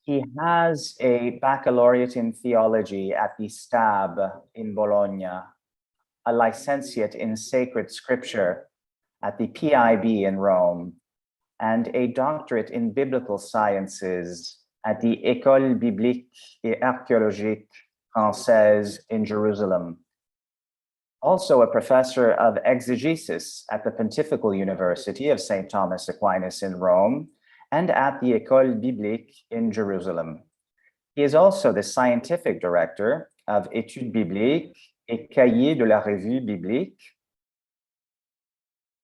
He has a baccalaureate in theology at the STAB in Bologna, a licentiate in sacred scripture at the PIB in Rome, and a doctorate in biblical sciences at the École biblique et archéologique française in Jerusalem. Also a professor of exegesis at the Pontifical University of St. Thomas Aquinas in Rome and at the École biblique in Jerusalem. He is also the scientific director of Études bibliques et Cahiers de la Revue biblique,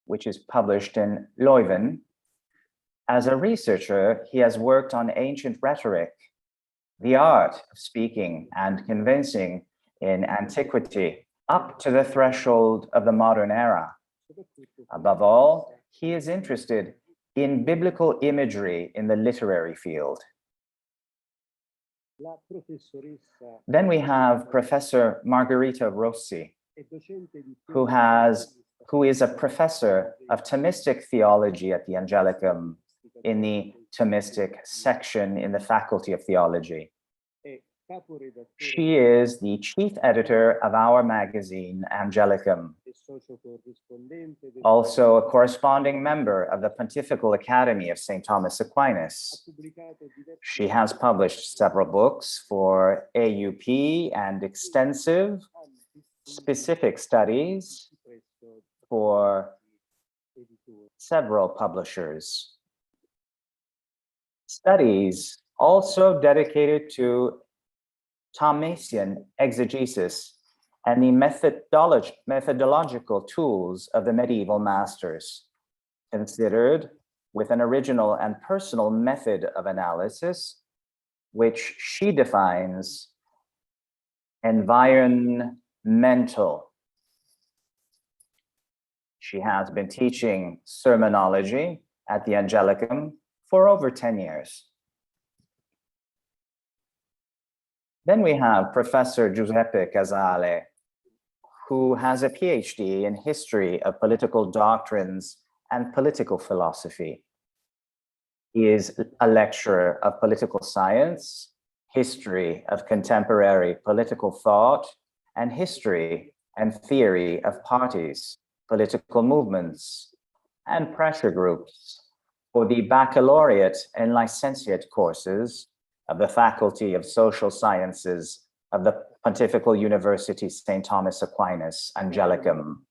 which is published in Leuven. As a researcher, he has worked on ancient rhetoric, the art of speaking and convincing in antiquity, up to the threshold of the modern era. Above all, he is interested in biblical imagery in the literary field. Then we have Professor Margarita Rossi, who is a professor of Thomistic theology at the Angelicum in the Thomistic section in the Faculty of Theology. She is the chief editor of our magazine, Angelicum, also a corresponding member of the Pontifical Academy of St. Thomas Aquinas. She has published several books for AUP and extensive specific studies for several publishers. Studies also dedicated to Thomasian exegesis and the methodological tools of the medieval masters, considered with an original and personal method of analysis, which she defines environmental. She has been teaching sermonology at the Angelicum for over 10 years. Then we have Professor Giuseppe Casale, who has a PhD in history of political doctrines and political philosophy. He is a lecturer of political science, history of contemporary political thought, and history and theory of parties, political movements, and pressure groups for the baccalaureate and licentiate courses of the Faculty of Social Sciences of the Pontifical University St. Thomas Aquinas, Angelicum.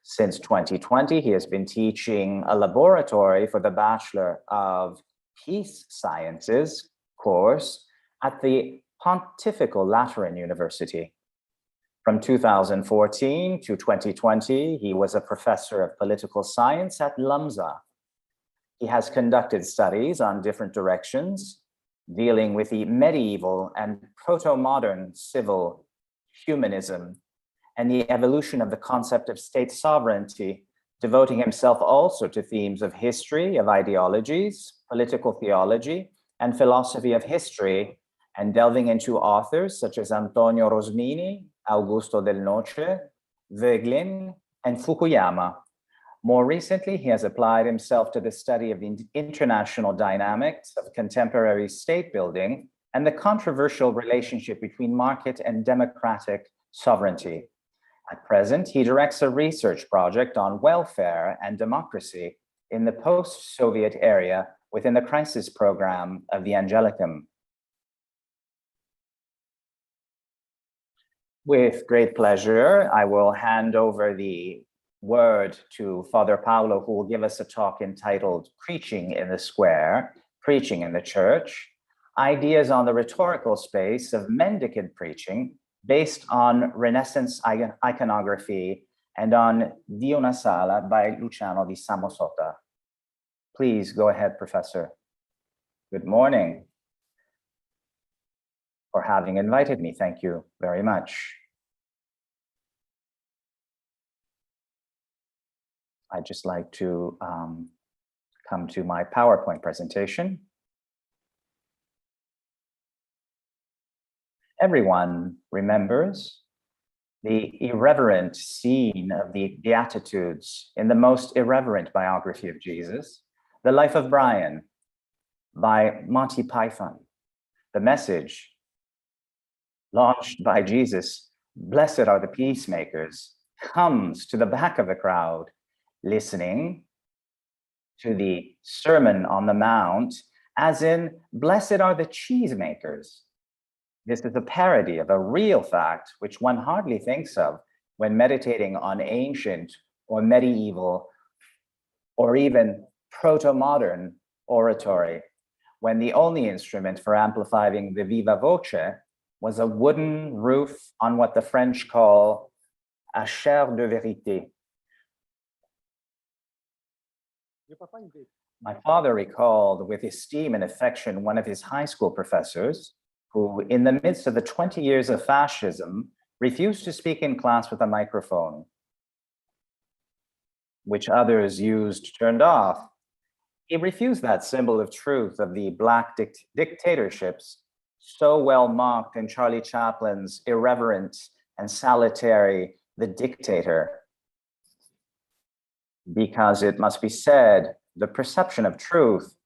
Since 2020, he has been teaching a laboratory for the Bachelor of Peace Sciences course at the Pontifical Lateran University. From 2014 to 2020, he was a professor of political science at LUMSA. He has conducted studies on different directions, dealing with the medieval and proto-modern civil humanism and the evolution of the concept of state sovereignty, devoting himself also to themes of history, of ideologies, political theology, and philosophy of history, and delving into authors such as Antonio Rosmini, Augusto del Noce, Voegelin, and Fukuyama. More recently, he has applied himself to the study of the international dynamics of contemporary state building and the controversial relationship between market and democratic sovereignty. At present, he directs a research project on welfare and democracy in the post-Soviet area within the crisis program of the Angelicum. With great pleasure, I will hand over the word to Father Paolo, who will give us a talk entitled Preaching in the Square, Preaching in the Church, Ideas on the Rhetorical Space of Mendicant Preaching based on Renaissance iconography and on Dio una Sala by Luciano di Samosata. Please go ahead, Professor. Good morning. For having invited me. Thank you very much. I'd just like to come to my PowerPoint presentation. Everyone remembers the irreverent scene of the Beatitudes in the most irreverent biography of Jesus, The Life of Brian by Monty Python. The message launched by Jesus, "Blessed are the peacemakers," comes to the back of the crowd, listening to the Sermon on the Mount, as in, "Blessed are the cheesemakers." This is a parody of a real fact which one hardly thinks of when meditating on ancient or medieval or even proto-modern oratory, when the only instrument for amplifying the viva voce was a wooden roof on what the French call a chair de vérité. My father recalled with esteem and affection one of his high school professors who, in the midst of the 20 years of fascism, refused to speak in class with a microphone, which others used turned off. He refused that symbol of truth of the Black dictatorships so well mocked in Charlie Chaplin's irreverent and salutary The Dictator. Because it must be said, the perception of truth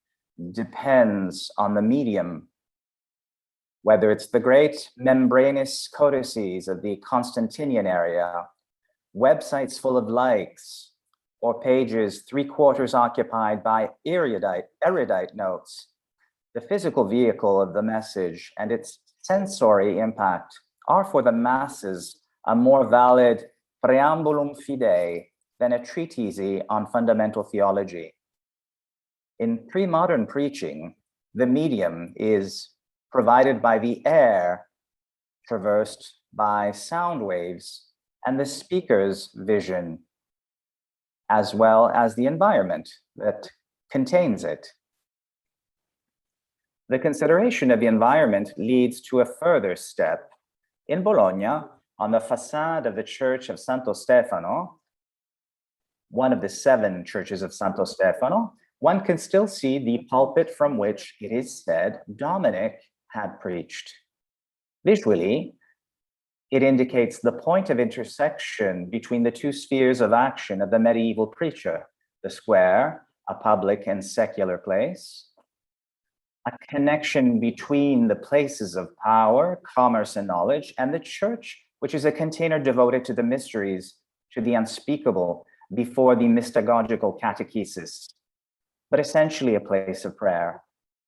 depends on the medium. Whether it's the great membranous codices of the Constantinian area, websites full of likes, or pages 3/4 occupied by erudite notes, the physical vehicle of the message and its sensory impact are for the masses a more valid preambulum fidei than a treatise on fundamental theology. In pre-modern preaching, the medium is provided by the air traversed by sound waves and the speaker's vision, as well as the environment that contains it. The consideration of the environment leads to a further step. In Bologna, on the facade of the church of Santo Stefano, one of the 7 churches of Santo Stefano, one can still see the pulpit from which, it is said, Dominic had preached. Visually, it indicates the point of intersection between the 2 spheres of action of the medieval preacher, the square, a public and secular place, a connection between the places of power, commerce, and knowledge, and the church, which is a container devoted to the mysteries, to the unspeakable, before the mystagogical catechesis, but essentially a place of prayer.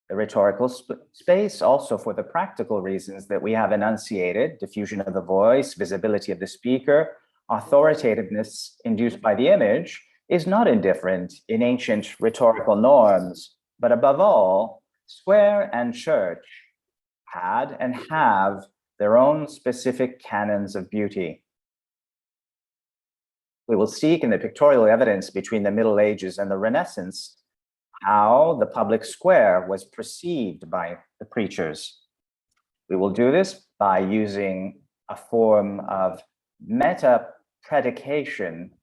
The rhetorical space, also for the practical reasons that we have enunciated, diffusion of the voice, visibility of the speaker, authoritativeness induced by the image, is not indifferent in ancient rhetorical norms, but above all, square and church had and have their own specific canons of beauty. We will seek in the pictorial evidence between the Middle Ages and the Renaissance how the public square was perceived by the preachers. We will do this by using a form of meta-predication,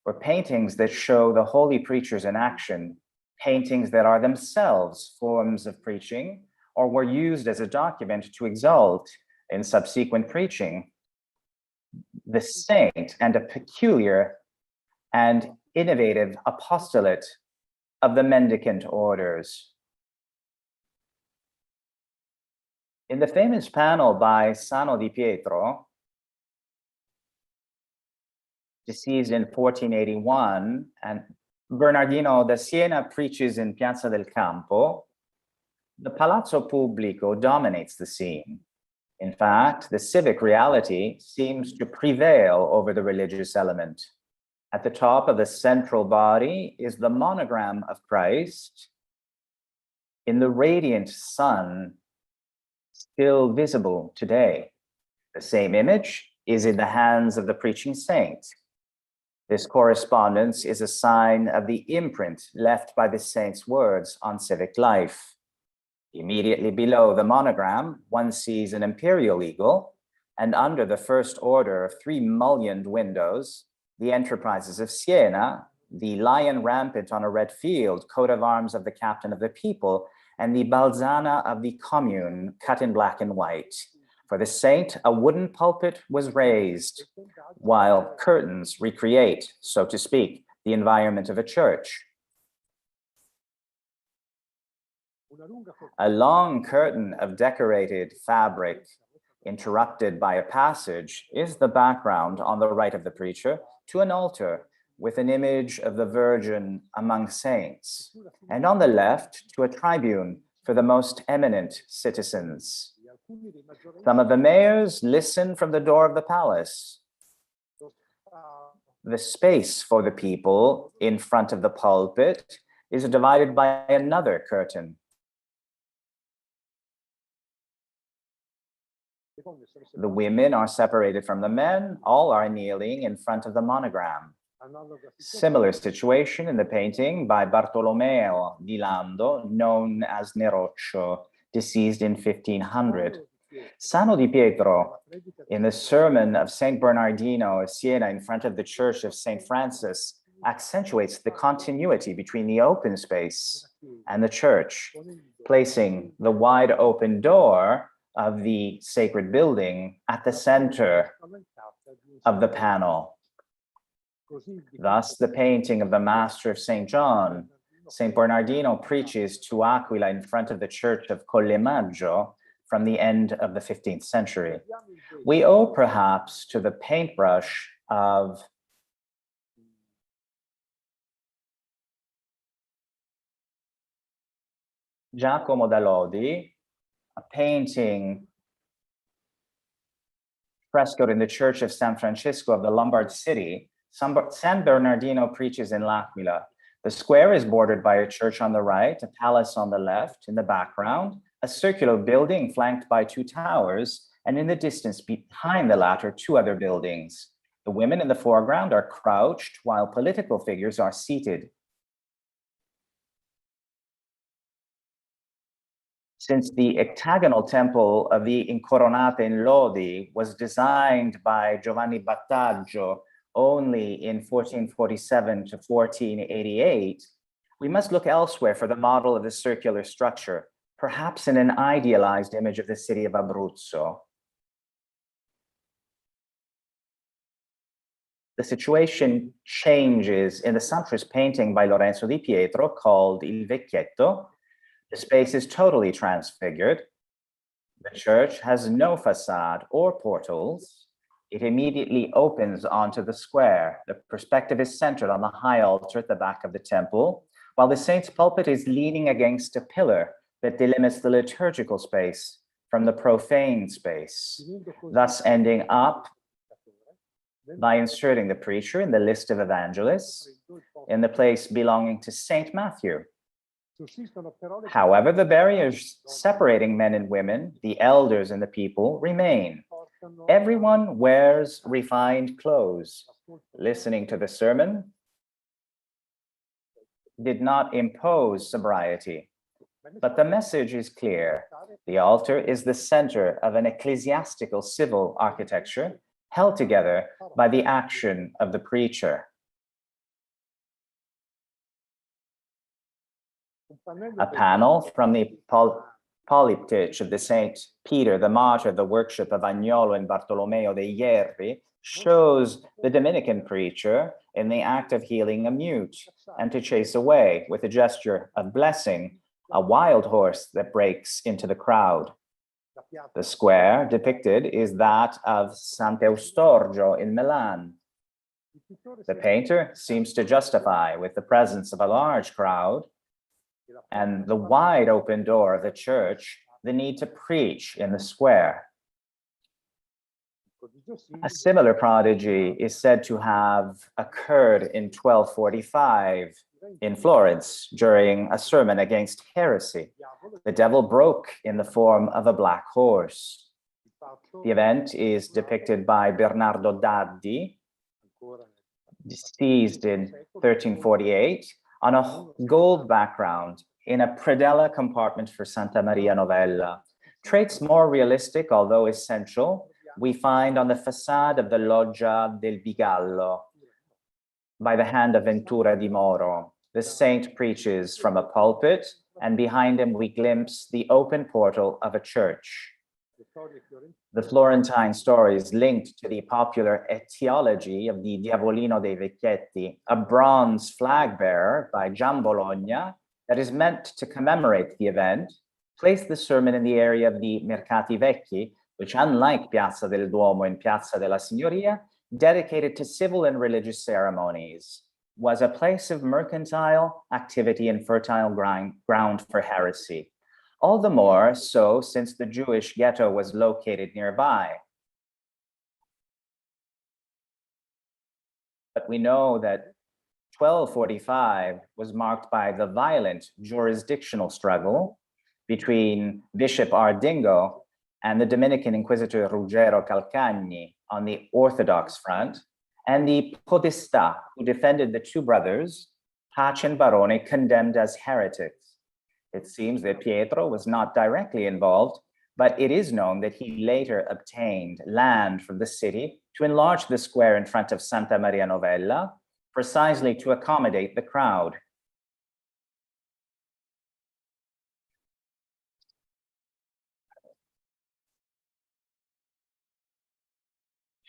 or paintings that show the holy preachers in action, paintings that are themselves forms of preaching, or were used as a document to exalt in subsequent preaching the saint and a peculiar and innovative apostolate of the mendicant orders. In the famous panel by Sano di Pietro, deceased in 1481, and Bernardino da Siena preaches in Piazza del Campo, the Palazzo Pubblico dominates the scene. In fact, the civic reality seems to prevail over the religious element. At the top of the central body is the monogram of Christ in the radiant sun, still visible today. The same image is in the hands of the preaching saint. This correspondence is a sign of the imprint left by the saint's words on civic life. Immediately below the monogram, one sees an imperial eagle, and under the first order of 3 mullioned windows, the enterprises of Siena, the lion rampant on a red field, coat of arms of the captain of the people, and the balzana of the commune, cut in black and white. For the saint, a wooden pulpit was raised, while curtains recreate, so to speak, the environment of a church. A long curtain of decorated fabric, interrupted by a passage, is the background on the right of the preacher to an altar with an image of the Virgin among saints, and on the left to a tribune for the most eminent citizens. Some of the mayors listen from the door of the palace. The space for the people in front of the pulpit is divided by another curtain. The women are separated from the men. All are kneeling in front of the monogram. Similar situation in the painting by Bartolomeo di Lando, known as Neroccio, deceased in 1500. Sano di Pietro, in the sermon of Saint Bernardino of Siena in front of the Church of Saint Francis, accentuates the continuity between the open space and the church, placing the wide open door of the sacred building at the center of the panel. Thus, the painting of the Master of St. John, St. Bernardino preaches to Aquila in front of the church of Collemaggio from the end of the 15th century. We owe perhaps to the paintbrush of Giacomo da Lodi, a painting frescoed in the Church of San Francisco of the Lombard city. San Bernardino preaches in L'Aquila. The square is bordered by a church on the right, a palace on the left in the background, a circular building flanked by two towers, and in the distance behind the latter, two other buildings. The women in the foreground are crouched, while political figures are seated. Since the octagonal temple of the Incoronate in Lodi was designed by Giovanni Battaggio only in 1447 to 1488, we must look elsewhere for the model of the circular structure, perhaps in an idealized image of the city of Abruzzo. The situation changes in the sumptuous painting by Lorenzo di Pietro called Il Vecchietto. The space is totally transfigured. The church has no facade or portals. It immediately opens onto the square. The perspective is centered on the high altar at the back of the temple, while the saint's pulpit is leaning against a pillar that delimits the liturgical space from the profane space, thus ending up by inserting the preacher in the list of evangelists in the place belonging to Saint Matthew. However, the barriers separating men and women, the elders and the people, remain. Everyone wears refined clothes. Listening to the sermon did not impose sobriety, but the message is clear. The altar is the center of an ecclesiastical civil architecture held together by the action of the preacher. A panel from the polyptych of the Saint Peter, the martyr, the worship of Agnolo and Bartolomeo dei Hierri, shows the Dominican preacher in the act of healing a mute and to chase away, with a gesture of blessing, a wild horse that breaks into the crowd. The square depicted is that of Sant'Eustorgio in Milan. The painter seems to justify, with the presence of a large crowd and the wide open door of the church, the need to preach in the square. A similar prodigy is said to have occurred in 1245 in Florence during a sermon against heresy. The devil broke in the form of a black horse. The event is depicted by Bernardo Daddi, deceased in 1348, on a gold background in a predella compartment for Santa Maria Novella. Traits more realistic, although essential, we find on the facade of the Loggia del Bigallo by the hand of Ventura di Moro. The saint preaches from a pulpit, and behind him we glimpse the open portal of a church. The Florentine stories linked to the popular etiology of the Diavolino dei Vecchietti, a bronze flag bearer by Gian Bologna, that is meant to commemorate the event placed the sermon in the area of the Mercati Vecchi, which, unlike Piazza del Duomo and Piazza della Signoria, dedicated to civil and religious ceremonies, was a place of mercantile activity and fertile ground for heresy. All the more so since the Jewish ghetto was located nearby. But we know that 1245 was marked by the violent jurisdictional struggle between Bishop Ardingo and the Dominican Inquisitor Ruggero Calcagni on the Orthodox front, and the Podestà, who defended the two brothers, Pace and Barone, condemned as heretics. It seems that Pietro was not directly involved, but it is known that he later obtained land from the city to enlarge the square in front of Santa Maria Novella, precisely to accommodate the crowd.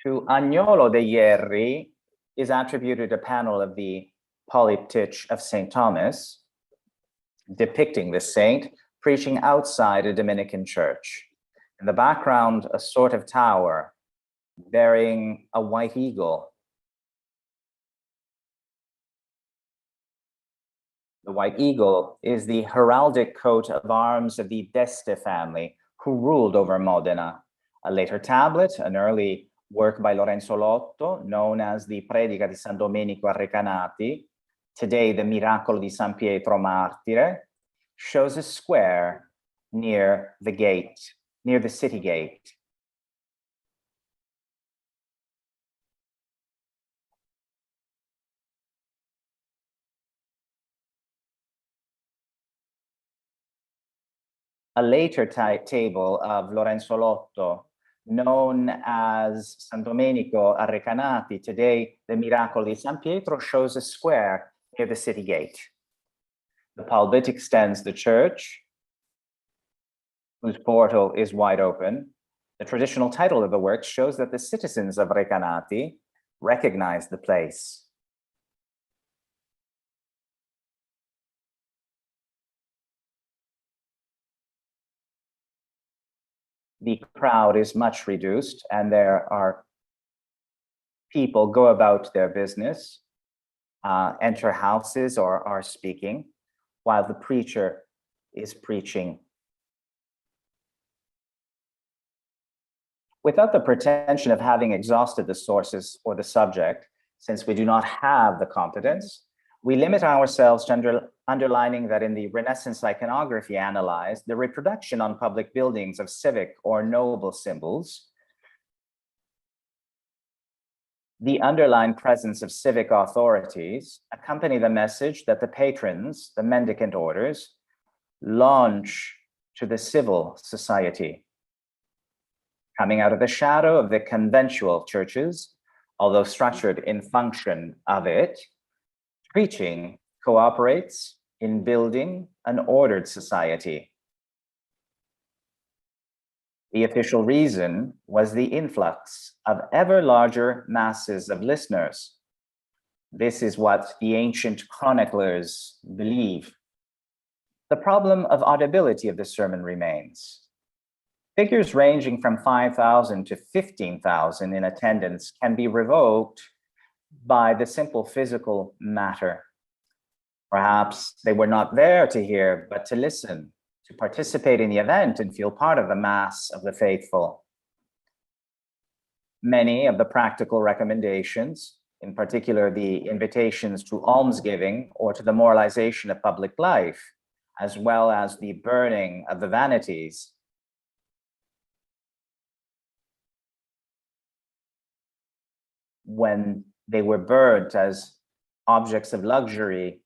To Agnolo de' Ierri is attributed a panel of the Polyptych of St. Thomas, depicting the saint preaching outside a Dominican church. In the background, a sort of tower bearing a white eagle. The white eagle is the heraldic coat of arms of the d'Este family, who ruled over Modena. A later tablet, an early work by Lorenzo Lotto, known as the Predica di San Domenico a Recanati, today the Miracolo di San Pietro Martire, shows a square near the gate, near the city gate. A later table of Lorenzo Lotto, known as San Domenico a Recanati, today the Miracolo di San Pietro, shows a square near the city gate. The pulpit extends the church, whose portal is wide open. The traditional title of the work shows that the citizens of Recanati recognize the place. The crowd is much reduced, and there are people go about their business, enter houses or are speaking, while the preacher is preaching. Without the pretension of having exhausted the sources or the subject, since we do not have the competence, we limit ourselves to underlining that in the Renaissance iconography analyzed, the reproduction on public buildings of civic or noble symbols, the underlined presence of civic authorities accompany the message that the patrons, the mendicant orders, launch to the civil society. Coming out of the shadow of the conventual churches, although structured in function of it, preaching cooperates in building an ordered society. The official reason was the influx of ever larger masses of listeners. This is what the ancient chroniclers believe. The problem of audibility of the sermon remains. Figures ranging from 5,000 to 15,000 in attendance can be revoked by the simple physical matter. Perhaps they were not there to hear, but to listen, to participate in the event and feel part of the mass of the faithful. Many of the practical recommendations, in particular the invitations to almsgiving or to the moralization of public life, as well as the burning of the vanities, when they were burnt as objects of luxury,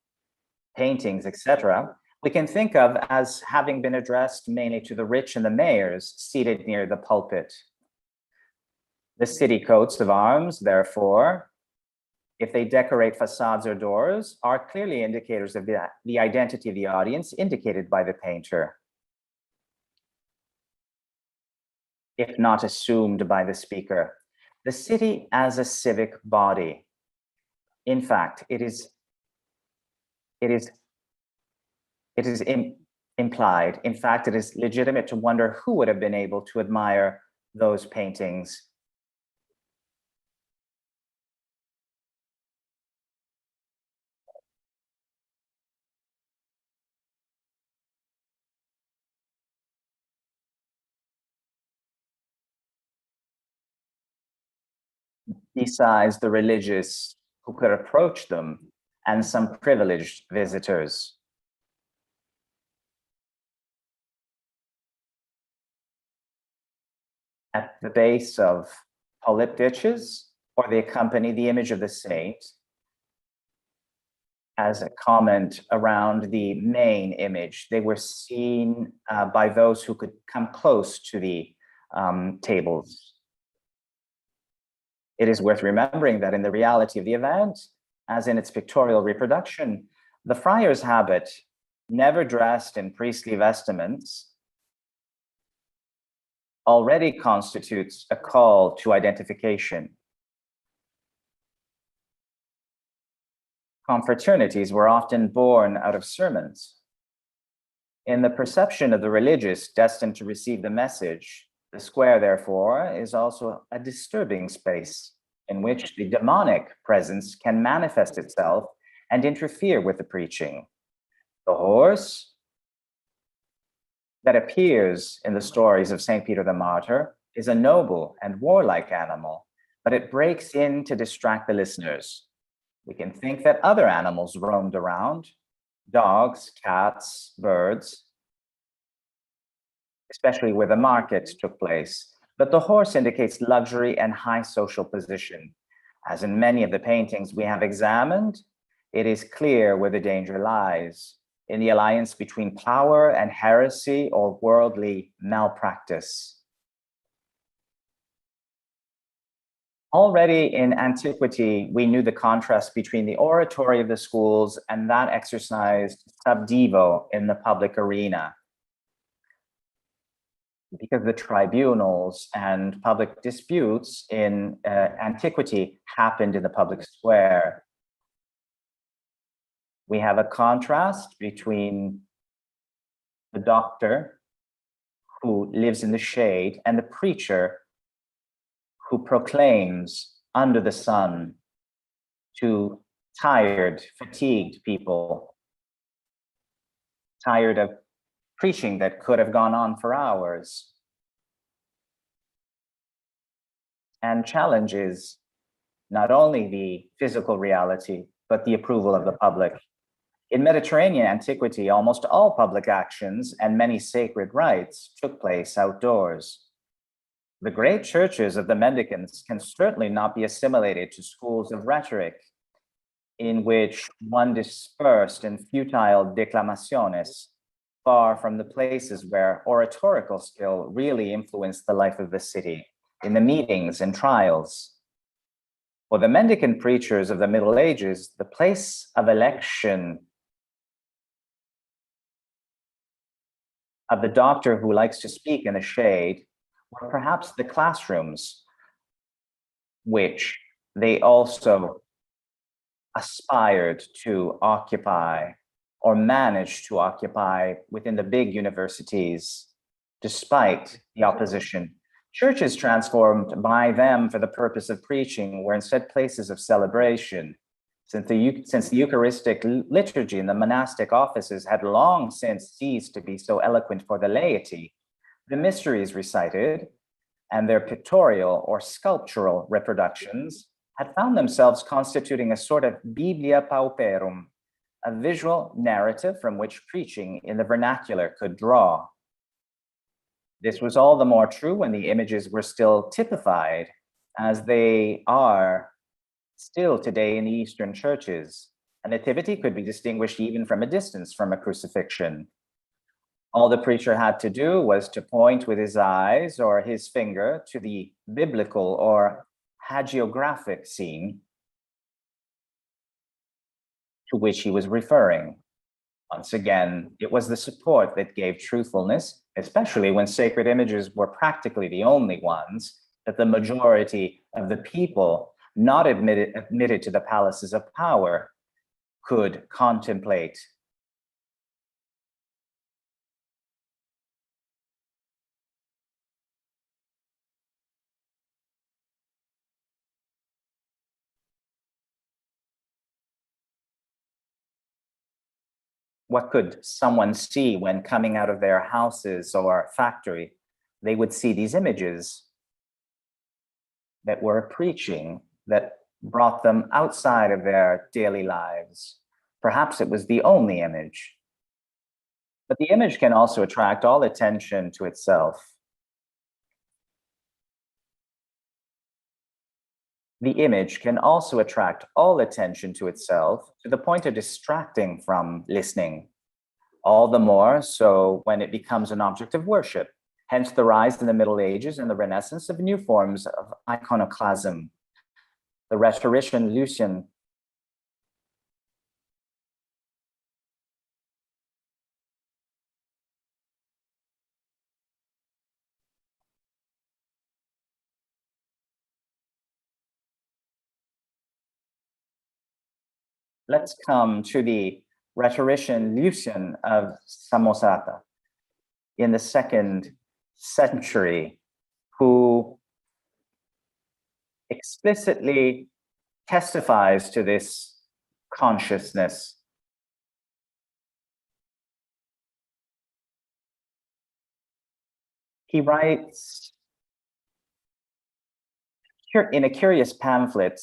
paintings, etc., we can think of as having been addressed mainly to the rich and the mayors seated near the pulpit. The city coats of arms, therefore, if they decorate facades or doors, are clearly indicators of the identity of the audience indicated by the painter, if not assumed by the speaker. The city as a civic body. In fact, it is it is implied. In fact, it is legitimate to wonder who would have been able to admire those paintings. Besides the religious who could approach them and some privileged visitors. At the base of polyptyches, or they accompany the image of the saint, as a comment around the main image. They were seen by those who could come close to the tables. It is worth remembering that in the reality of the event, as in its pictorial reproduction, the friar's habit, never dressed in priestly vestments, already constitutes a call to identification. Confraternities were often born out of sermons. In the perception of the religious destined to receive the message, the square, therefore, is also a disturbing space in which the demonic presence can manifest itself and interfere with the preaching. The horse that appears in the stories of St. Peter the Martyr is a noble and warlike animal, but it breaks in to distract the listeners. We can think that other animals roamed around, dogs, cats, birds, especially where the market took place. But the horse indicates luxury and high social position. As in many of the paintings we have examined, it is clear where the danger lies, in the alliance between power and heresy or worldly malpractice. Already in antiquity, we knew the contrast between the oratory of the schools and that exercised sub divo in the public arena, because the tribunals and public disputes in antiquity happened in the public square. We have a contrast between the doctor who lives in the shade and the preacher who proclaims under the sun to tired, fatigued people, tired of preaching that could have gone on for hours, and challenges not only the physical reality, but the approval of the public. In Mediterranean antiquity, almost all public actions and many sacred rites took place outdoors. The great churches of the mendicants can certainly not be assimilated to schools of rhetoric in which one dispersed in futile declamaciones, far from the places where oratorical skill really influenced the life of the city, in the meetings and trials. For the mendicant preachers of the Middle Ages, the place of election of the doctor who likes to speak in the shade were perhaps the classrooms, which they also aspired to occupy or managed to occupy within the big universities, despite the opposition. Churches transformed by them for the purpose of preaching were instead places of celebration. Since the Eucharistic liturgy and the monastic offices had long since ceased to be so eloquent for the laity, the mysteries recited and their pictorial or sculptural reproductions had found themselves constituting a sort of Biblia pauperum, a visual narrative from which preaching in the vernacular could draw. This was all the more true when the images were still typified, as they are still today in the Eastern churches. A nativity could be distinguished even from a distance from a crucifixion. All the preacher had to do was to point with his eyes or his finger to the biblical or hagiographic scene to which he was referring. Once again, it was the support that gave truthfulness, especially when sacred images were practically the only ones that the majority of the people not admitted to the palaces of power could contemplate. What could someone see when coming out of their houses or factory? They would see these images that were preaching, that brought them outside of their daily lives. Perhaps it was the only image. But the image can also attract all attention to itself. The image can also attract all attention to itself to the point of distracting from listening. All the more so when it becomes an object of worship. Hence the rise in the Middle Ages and the Renaissance of new forms of iconoclasm. The rhetorician Lucian Let's come to the rhetorician Lucian of Samosata in the 2nd century, who explicitly testifies to this consciousness. He writes in a curious pamphlet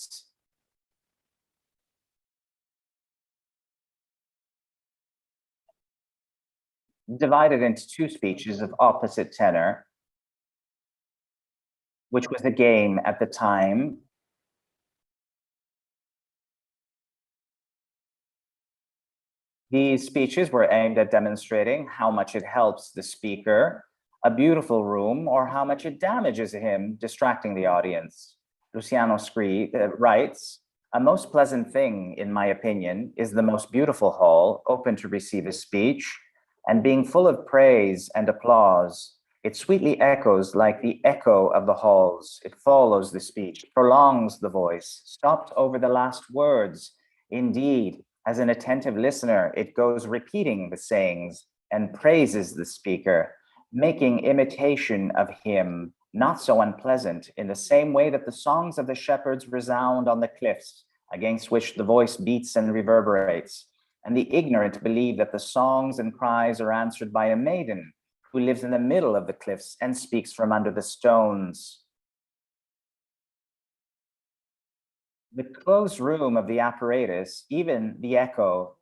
divided into 2 speeches of opposite tenor, which was a game at the time. These speeches were aimed at demonstrating how much it helps the speaker, a beautiful room, or how much it damages him, distracting the audience. Luciano writes, "A most pleasant thing, in my opinion, is the most beautiful hall, open to receive a speech, and being full of praise and applause. It sweetly echoes like the echo of the halls. It follows the speech, prolongs the voice, stopped over the last words. Indeed, as an attentive listener, it goes repeating the sayings and praises the speaker, making imitation of him not so unpleasant, in the same way that the songs of the shepherds resound on the cliffs, against which the voice beats and reverberates. And the ignorant believe that the songs and cries are answered by a maiden who lives in the middle of the cliffs and speaks from under the stones. The closed room of the apparatus, even the echo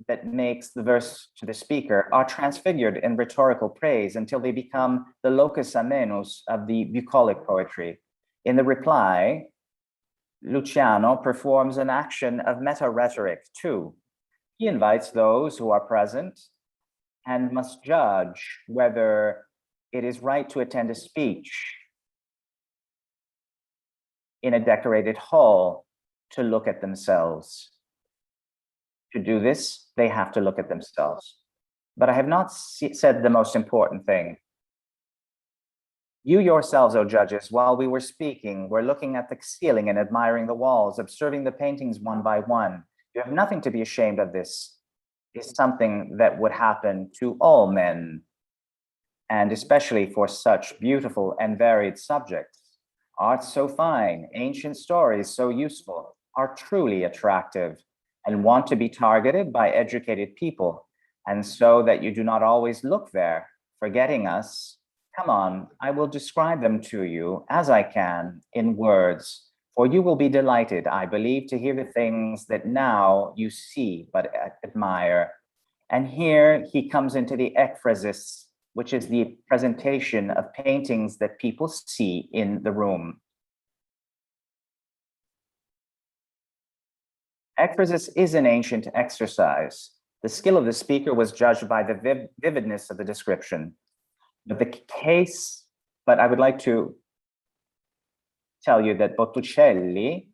that makes the verse to the speaker, are transfigured in rhetorical praise until they become the locus amenus of the bucolic poetry. In the reply, Luciano performs an action of meta-rhetoric too. He invites those who are present and must judge whether it is right to attend a speech in a decorated hall to look at themselves. To do this, they have to look at themselves. But I have not said the most important thing. You yourselves, O judges, while we were speaking, were looking at the ceiling and admiring the walls, observing the paintings one by one. You have nothing to be ashamed of. This is something that would happen to all men, and especially for such beautiful and varied subjects. Art so fine, ancient stories so useful, are truly attractive and want to be targeted by educated people. And so that you do not always look there, forgetting us, come on, I will describe them to you as I can in words, for you will be delighted, I believe, to hear the things that now you see but admire. And here he comes into the ekphrasis, which is the presentation of paintings that people see in the room. Ekphrasis is an ancient exercise. The skill of the speaker was judged by the vividness of the description. But I would like to tell you that Botticelli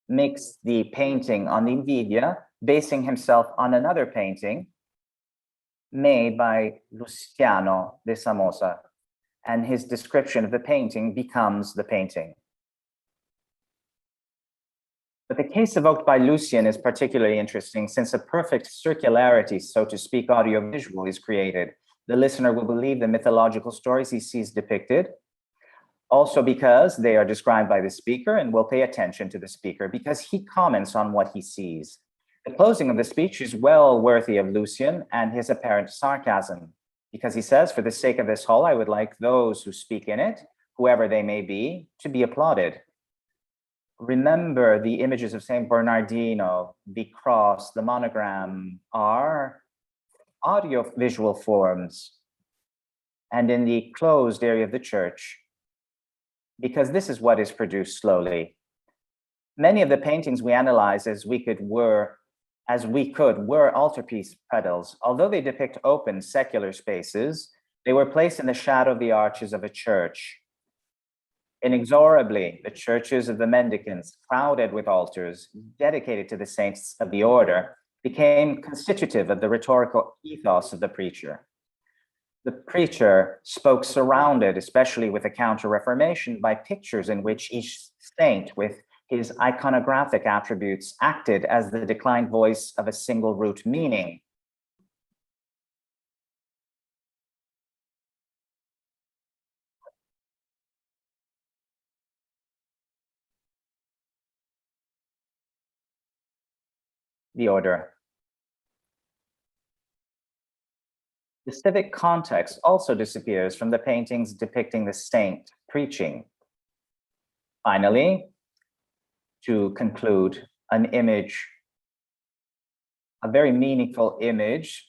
makes the painting on the Invidia, basing himself on another painting made by Luciano de Samosa, and his description of the painting becomes the painting. But the case evoked by Lucian is particularly interesting, since a perfect circularity, so to speak, audiovisual is created. The listener will believe the mythological stories he sees depicted, Also because they are described by the speaker and will pay attention to the speaker because he comments on what he sees. The closing of the speech is well worthy of Lucian and his apparent sarcasm, because he says, for the sake of this hall, I would like those who speak in it, whoever they may be applauded. Remember, the images of St. Bernardino, the cross, the monogram are audio-visual forms, and in the closed area of the church, because this is what is produced slowly. Many of the paintings we analyze as we could were altarpiece pedals. Although they depict open secular spaces, they were placed in the shadow of the arches of a church. Inexorably, the churches of the mendicants, crowded with altars dedicated to the saints of the order, became constitutive of the rhetorical ethos of the preacher. The preacher spoke surrounded, especially with the Counter-Reformation, by pictures in which each saint with his iconographic attributes acted as the declined voice of a single root meaning. The order. The civic context also disappears from the paintings depicting the saint preaching. Finally, to conclude, an image, a very meaningful image.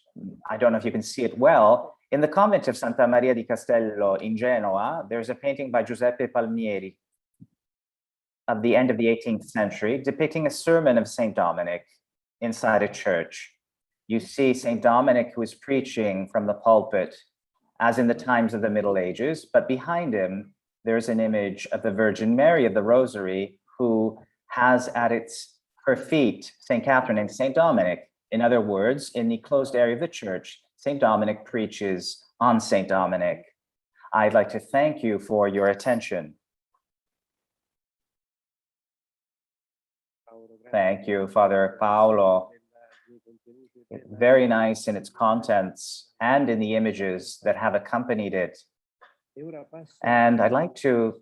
I don't know if you can see it well. In the convent of Santa Maria di Castello in Genoa, there's a painting by Giuseppe Palmieri of the end of the 18th century depicting a sermon of St. Dominic inside a church. You see St. Dominic, who is preaching from the pulpit, as in the times of the Middle Ages, but behind him, there's an image of the Virgin Mary of the Rosary, who has at her feet St. Catherine and St. Dominic. In other words, in the closed area of the church, St. Dominic preaches on St. Dominic. I'd like to thank you for your attention. Thank you, Father Paolo. Very nice in its contents and in the images that have accompanied it. And I'd like to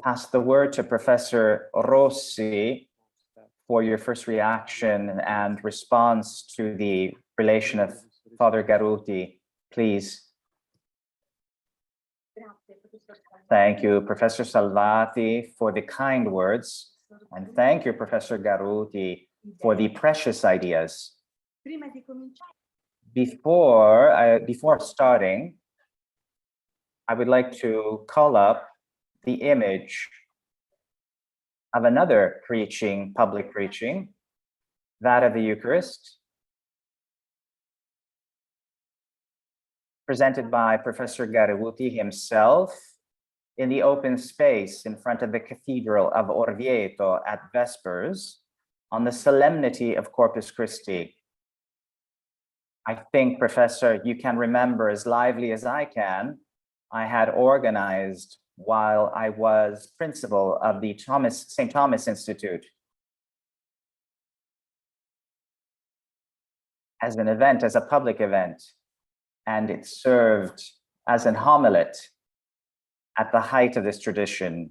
pass the word to Professor Rossi for your first reaction and response to the relation of Father Garuti, please. Thank you, Professor Salvati, for the kind words. And thank you, Professor Garuti, for the precious ideas. Before starting, I would like to call up the image of another public preaching, that of the Eucharist, presented by Professor Garuti himself in the open space in front of the Cathedral of Orvieto at Vespers on the solemnity of Corpus Christi. I think, Professor, you can remember as lively as I can, I had organized while I was principal of the St. Thomas Institute as an event, as a public event, and it served as an homilet at the height of this tradition.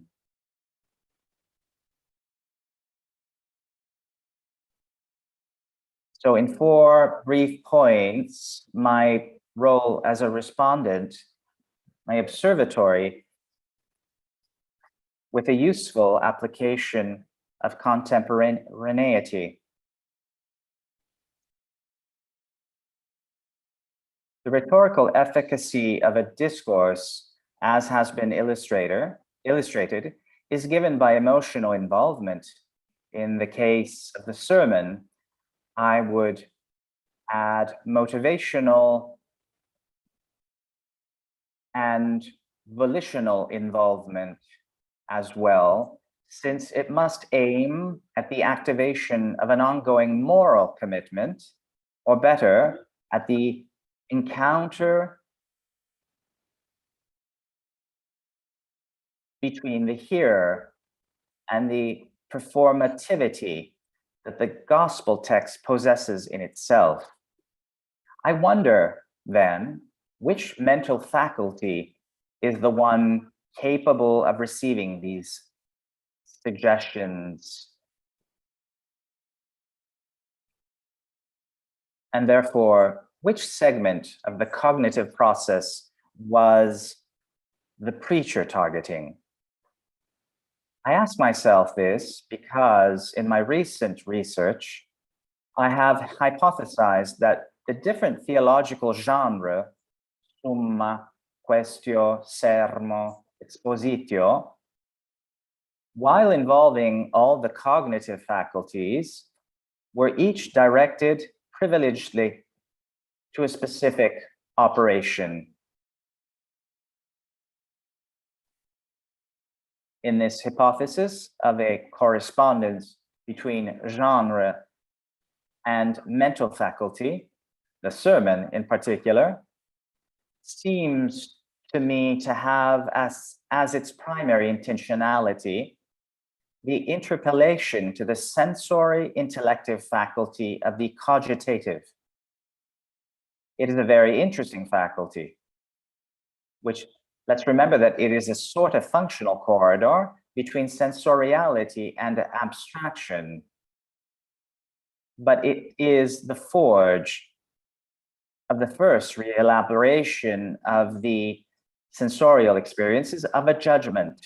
So in 4 brief points, my role as a respondent, my observatory, with a useful application of contemporaneity. The rhetorical efficacy of a discourse, as has been illustrated, is given by emotional involvement. In the case of the sermon, I would add motivational and volitional involvement as well, since it must aim at the activation of an ongoing moral commitment, or better, at the encounter between the hearer and the performativity that the gospel text possesses in itself. I wonder, then, which mental faculty is the one capable of receiving these suggestions. And therefore, which segment of the cognitive process was the preacher targeting? I ask myself this because in my recent research, I have hypothesized that the different theological genre, summa, quaestio, sermo, expositio, while involving all the cognitive faculties, were each directed privilegedly to a specific operation. In this hypothesis of a correspondence between genre and mental faculty, the sermon in particular, seems to me to have as its primary intentionality the interpellation to the sensory intellective faculty of the cogitative. It is a very interesting faculty, which, let's remember that it is a sort of functional corridor between sensoriality and abstraction, but it is the forge of the first re-elaboration of the sensorial experiences of a judgment,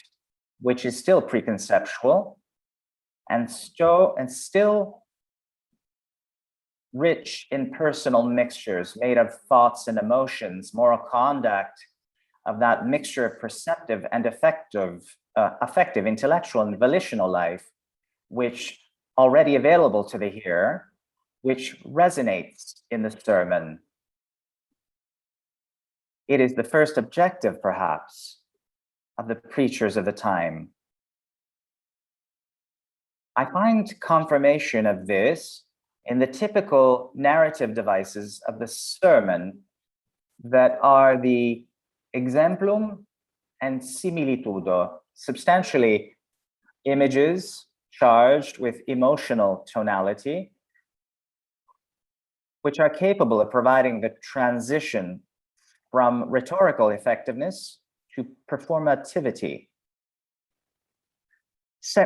which is still preconceptual and still rich in personal mixtures made of thoughts and emotions, moral conduct, of that mixture of perceptive and affective, intellectual and volitional life, which already available to the hearer, which resonates in the sermon. It is the first objective, perhaps, of the preachers of the time. I find confirmation of this in the typical narrative devices of the sermon that are the exemplum and similitudo, substantially images charged with emotional tonality, which are capable of providing the transition from rhetorical effectiveness to performativity.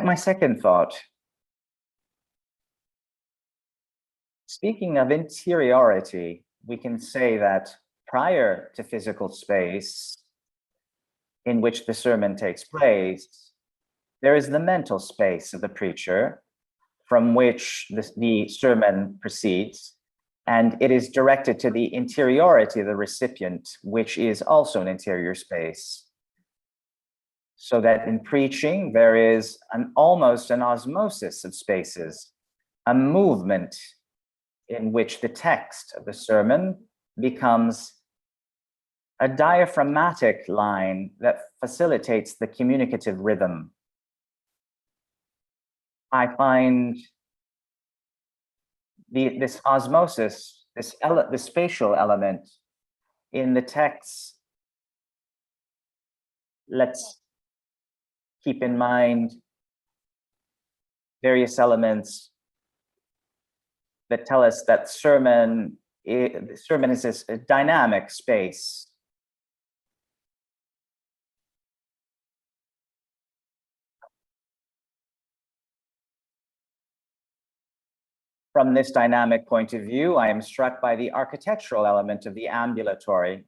My second thought. Speaking of interiority, we can say that prior to physical space in which the sermon takes place, there is the mental space of the preacher from which the sermon proceeds, and it is directed to the interiority of the recipient, which is also an interior space. So that in preaching, there is almost an osmosis of spaces, a movement in which the text of the sermon becomes a diaphragmatic line that facilitates the communicative rhythm. I find this osmosis, the spatial element in the text. Let's keep in mind various elements that tell us that the sermon is this dynamic space. From this dynamic point of view, I am struck by the architectural element of the ambulatory,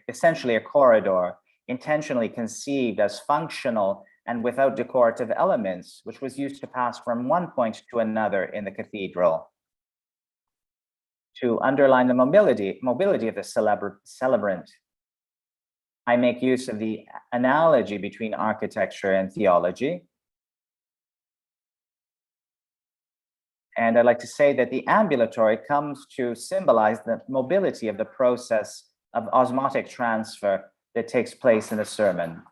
essentially a corridor, intentionally conceived as functional and without decorative elements, which was used to pass from one point to another in the cathedral. To underline the mobility of the celebrant, I make use of the analogy between architecture and theology. And I'd like to say that the ambulatory comes to symbolize the mobility of the process of osmotic transfer that takes place in the sermon.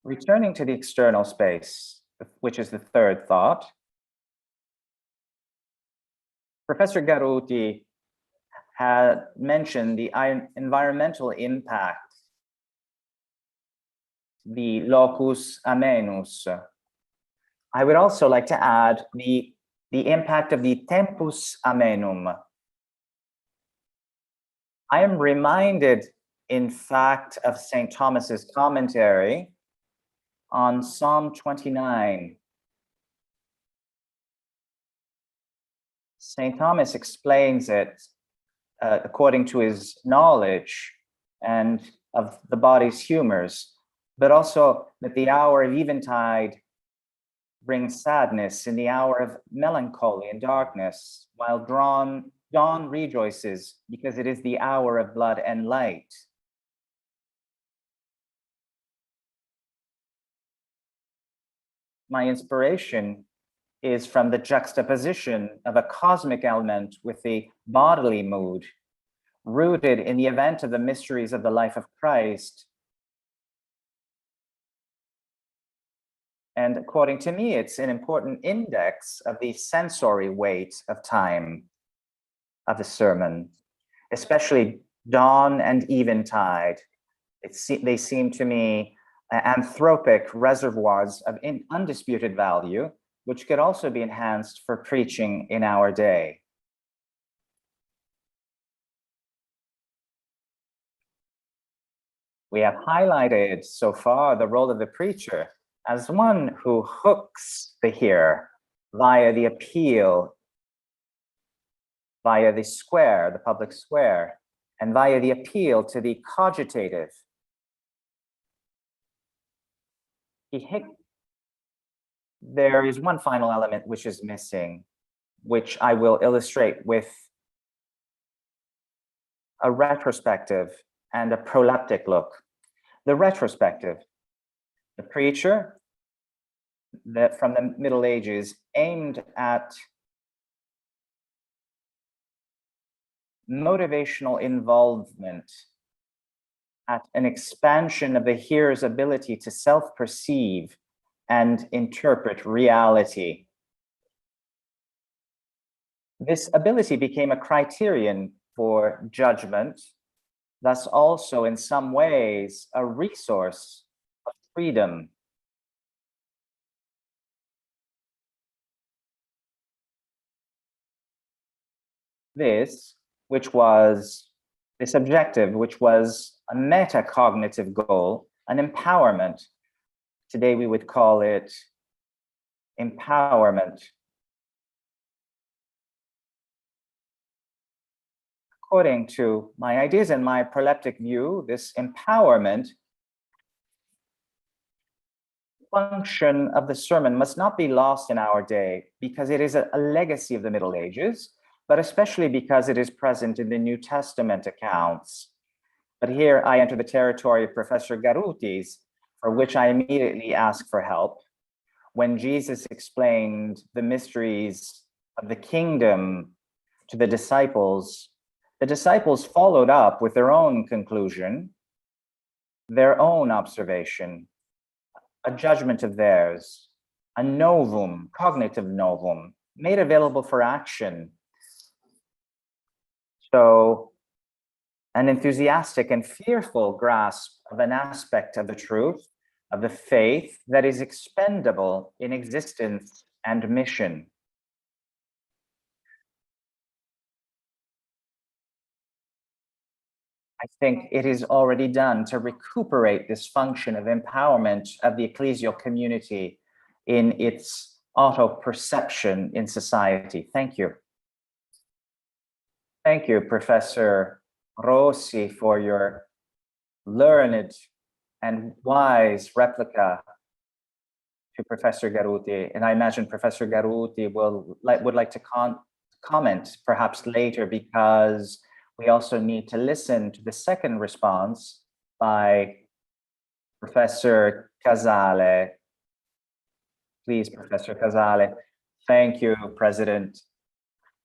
Returning to the external space, which is the third thought, Professor Garuti had mentioned the environmental impact, the locus amenus. I would also like to add the impact of the tempus amenum. I am reminded in fact, of St. Thomas's commentary on Psalm 29. St. Thomas explains it according to his knowledge and of the body's humors, but also that the hour of eventide brings sadness in the hour of melancholy and darkness, while dawn rejoices because it is the hour of blood and light. My inspiration is from the juxtaposition of a cosmic element with the bodily mood, rooted in the event of the mysteries of the life of Christ. And according to me, it's an important index of the sensory weight of time of the sermon, especially dawn and eventide. They seem to me anthropic reservoirs of undisputed value, which could also be enhanced for preaching in our day. We have highlighted so far the role of the preacher as one who hooks the hearer via the appeal, via the square, the public square, and via the appeal to the cogitative. There is one final element which is missing, which I will illustrate with a retrospective and a proleptic look. The retrospective, the preacher that from the Middle Ages aimed at motivational involvement, at an expansion of the hearer's ability to self-perceive and interpret reality. This ability became a criterion for judgment, thus also in some ways a resource of freedom. This objective, which was a metacognitive goal, an empowerment. Today we would call it empowerment. According to my ideas and my proleptic view, this empowerment function of the sermon must not be lost in our day, because it is a legacy of the Middle Ages, but especially because it is present in the New Testament accounts. But here I enter the territory of Professor Garuti's, for which I immediately ask for help. When Jesus explained the mysteries of the kingdom to the disciples followed up with their own conclusion, their own observation, a judgment of theirs, a novum, cognitive novum, made available for action. So an enthusiastic and fearful grasp of an aspect of the truth, of the faith that is expendable in existence and mission. I think it is already done to recuperate this function of empowerment of the ecclesial community in its auto-perception in society. Thank you. Thank you, Professor Rossi, for your learned and wise replica to Professor Garuti. And I imagine Professor Garuti would like to comment perhaps later, because we also need to listen to the second response by Professor Casale. Please, Professor Casale. Thank you, President.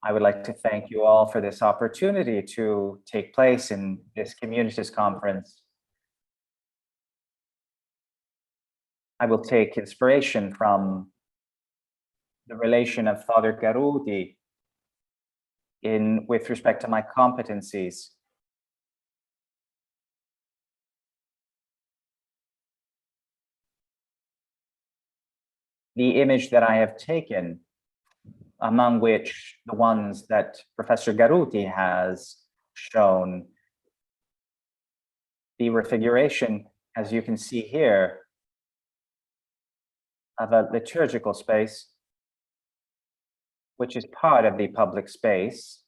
I would like to thank you all for this opportunity to take place in this Communitas conference. I will take inspiration from the relation of Father Garuti with respect to my competencies. The image that I have taken, among which the ones that Professor Garuti has shown, the refiguration, as you can see here, of a liturgical space, which is part of the public space,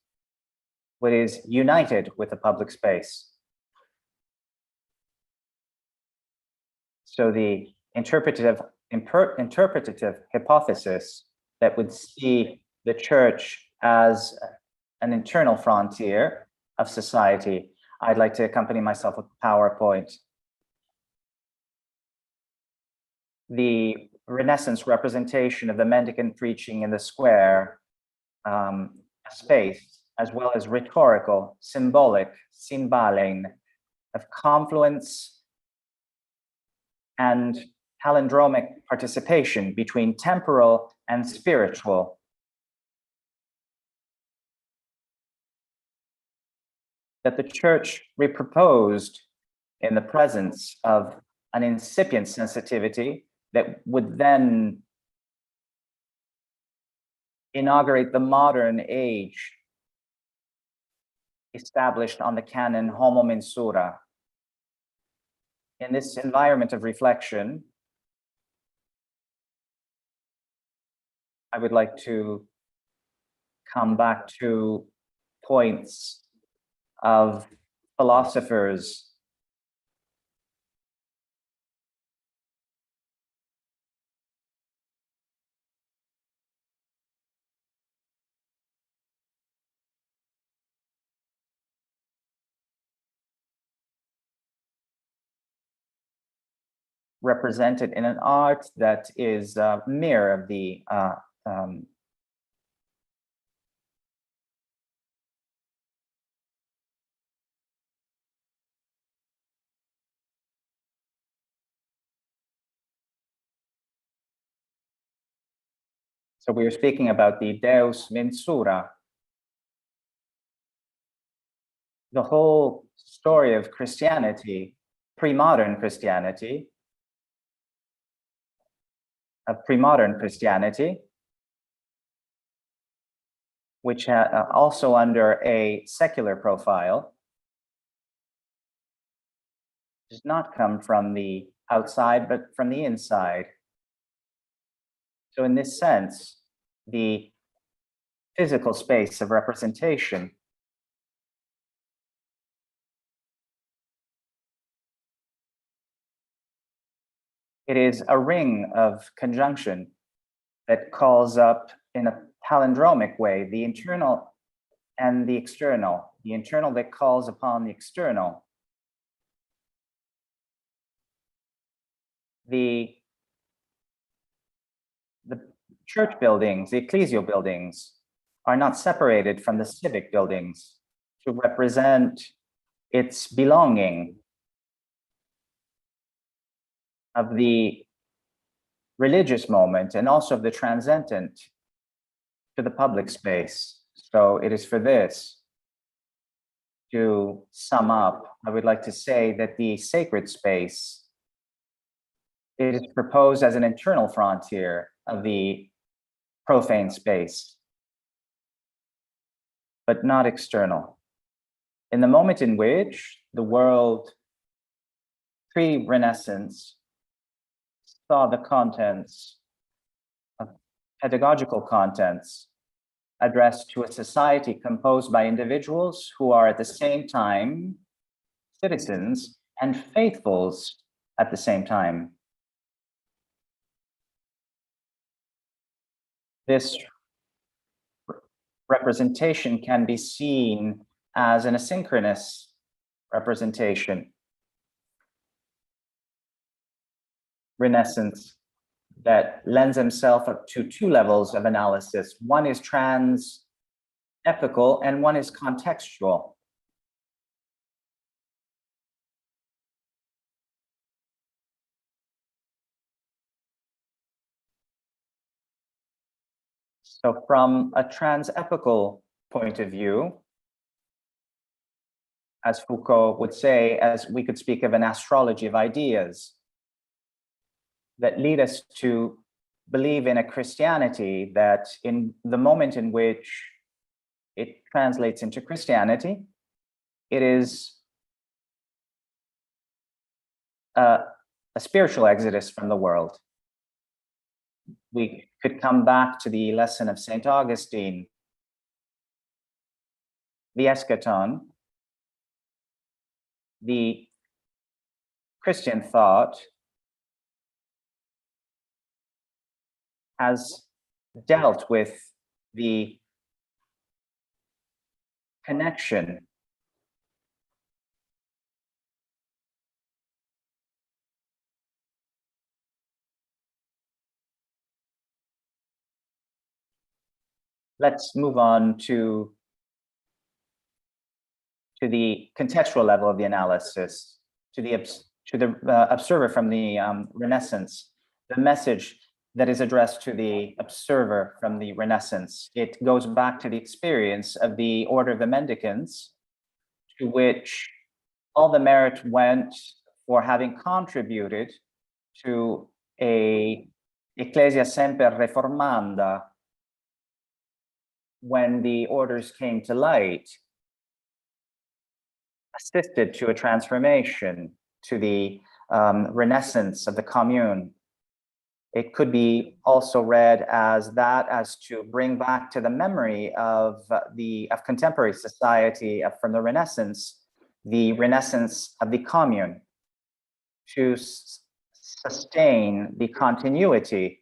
which is united with the public space. So the interpretative hypothesis that would see the church as an internal frontier of society. I'd like to accompany myself with PowerPoint. The Renaissance representation of the mendicant preaching in the square space, as well as rhetorical, symbolic, symbalein, of confluence and palindromic participation between temporal and spiritual. That the church reproposed in the presence of an incipient sensitivity that would then inaugurate the modern age established on the canon Homo Mensura. In this environment of reflection, I would like to come back to points of philosophers represented in an art that is a mirror of the so we are speaking about the Deus Mensura. The whole story of Christianity, pre-modern Christianity, which also under a secular profile, does not come from the outside, but from the inside. So in this sense, the physical space of representation it is a ring of conjunction that calls up in a palindromic way the internal and the external that calls upon the external. The church buildings, the ecclesial buildings, are not separated from the civic buildings to represent its belonging of the religious moment and also of the transcendent to the public space. So it is for this, to sum up, I would like to say that the sacred space, it is proposed as an internal frontier of the profane space, but not external. In the moment in which the world pre-Renaissance saw the contents of pedagogical contents addressed to a society composed by individuals who are at the same time citizens and faithfuls at the same time. This representation can be seen as an asynchronous representation. Renaissance that lends himself up to two levels of analysis. One is trans-epochal and one is contextual. So from a trans-epochal point of view, as Foucault would say, as we could speak of an astrology of ideas that lead us to believe in a Christianity that in the moment in which it translates into Christianity, it is a spiritual exodus from the world. We could come back to the lesson of St. Augustine, the eschaton, the Christian thought has dealt with the connection let's move on to the contextual level of the analysis, to the observer from the Renaissance, the message that is addressed to the observer from the Renaissance. It goes back to the experience of the Order of the Mendicants, to which all the merit went for having contributed to a Ecclesia Semper Reformanda when the orders came to light, assisted to a transformation, to the renaissance of the commune. It could be also read as to bring back to the memory of contemporary society from the Renaissance, the renaissance of the commune, to sustain the continuity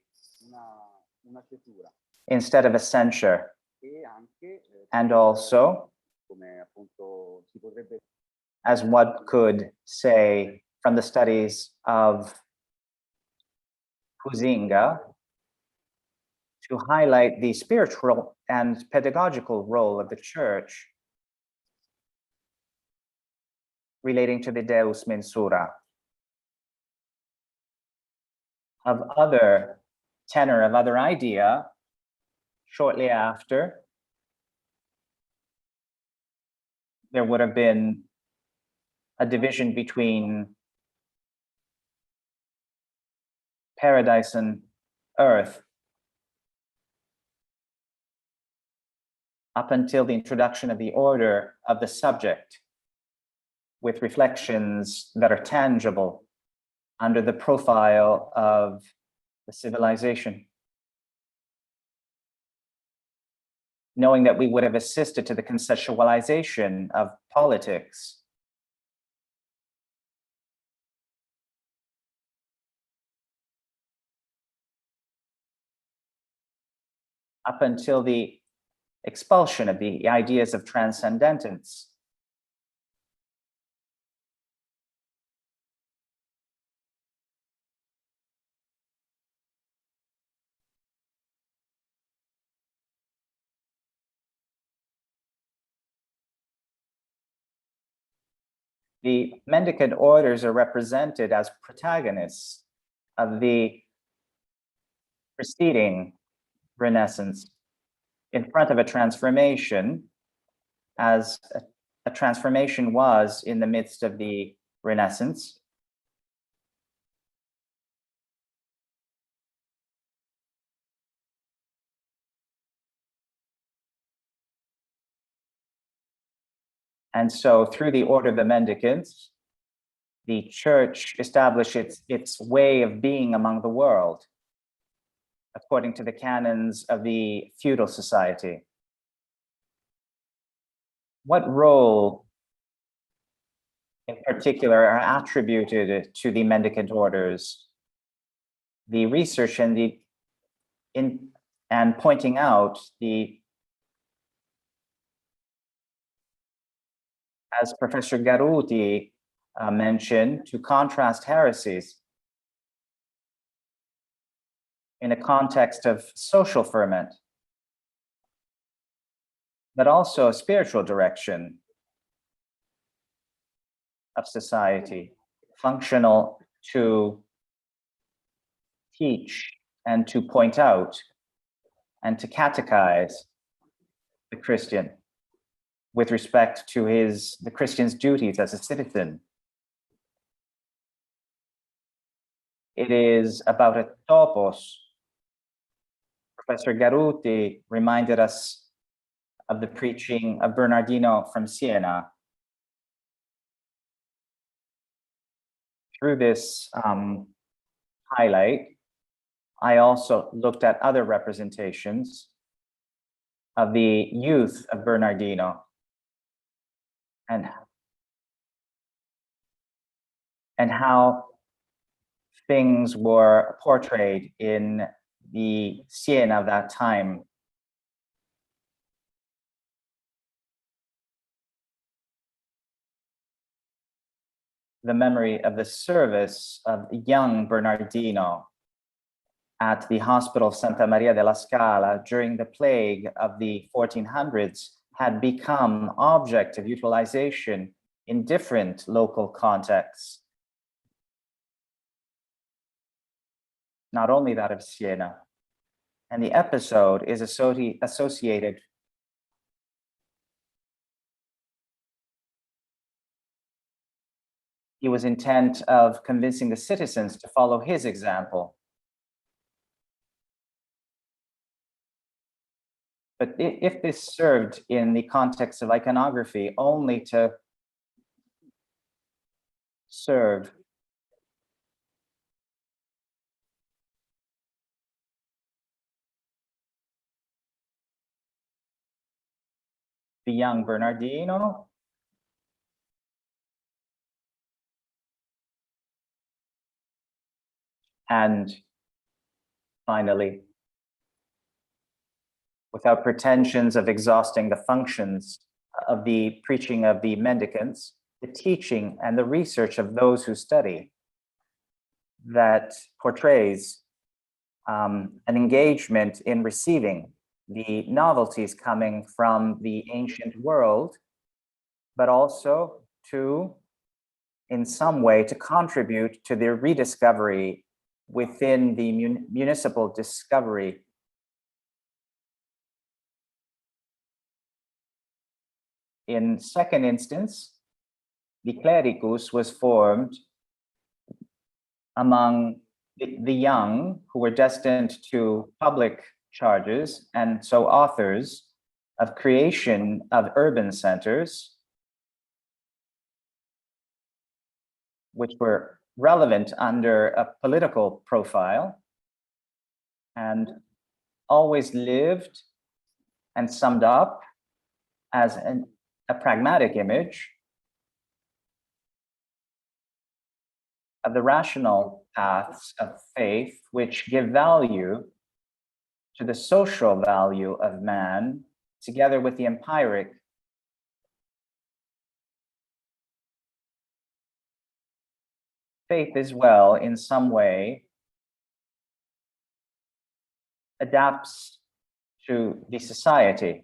instead of a censure. And also, as one could say from the studies of Huizinga, to highlight the spiritual and pedagogical role of the church relating to the Deus Mensura. Of other tenor, of other idea, shortly after, there would have been a division between paradise and earth up until the introduction of the order of the subject, with reflections that are tangible under the profile of the civilization. Knowing that we would have assisted to the conceptualization of politics. Up until the expulsion of the ideas of transcendentance. The mendicant orders are represented as protagonists of the preceding Renaissance in front of a transformation, as a transformation was in the midst of the Renaissance. And so through the Order of the Mendicants, the church established its way of being among the world, according to the canons of the feudal society. What role in particular are attributed to the mendicant orders? The research and pointing out as Professor Garuti mentioned, to contrast heresies in a context of social ferment, but also a spiritual direction of society, functional to teach and to point out and to catechize the Christian with respect to the Christian's duties as a citizen. It is about a topos. Professor Garuti reminded us of the preaching of Bernardino from Siena, through this highlight, I also looked at other representations of the youth of Bernardino and how things were portrayed in the Siena of that time. The memory of the service of young Bernardino at the hospital of Santa Maria della Scala during the plague of the 1400s had become object of utilization in different local contexts. Not only that of Siena. And the episode is associated he was intent of convincing the citizens to follow his example. But if this served in the context of iconography only to serve the young Bernardino, and finally, without pretensions of exhausting the functions of the preaching of the mendicants, the teaching and the research of those who study, that portrays an engagement in receiving the novelties coming from the ancient world, but also to, in some way, to contribute to their rediscovery within the municipal discovery. In second instance, the clericus was formed among the young who were destined to public charges, and so authors of creation of urban centers, which were relevant under a political profile and always lived and summed up as a pragmatic image of the rational paths of faith, which give value to the social value of man, together with the empiric faith as well, in some way, adapts to the society.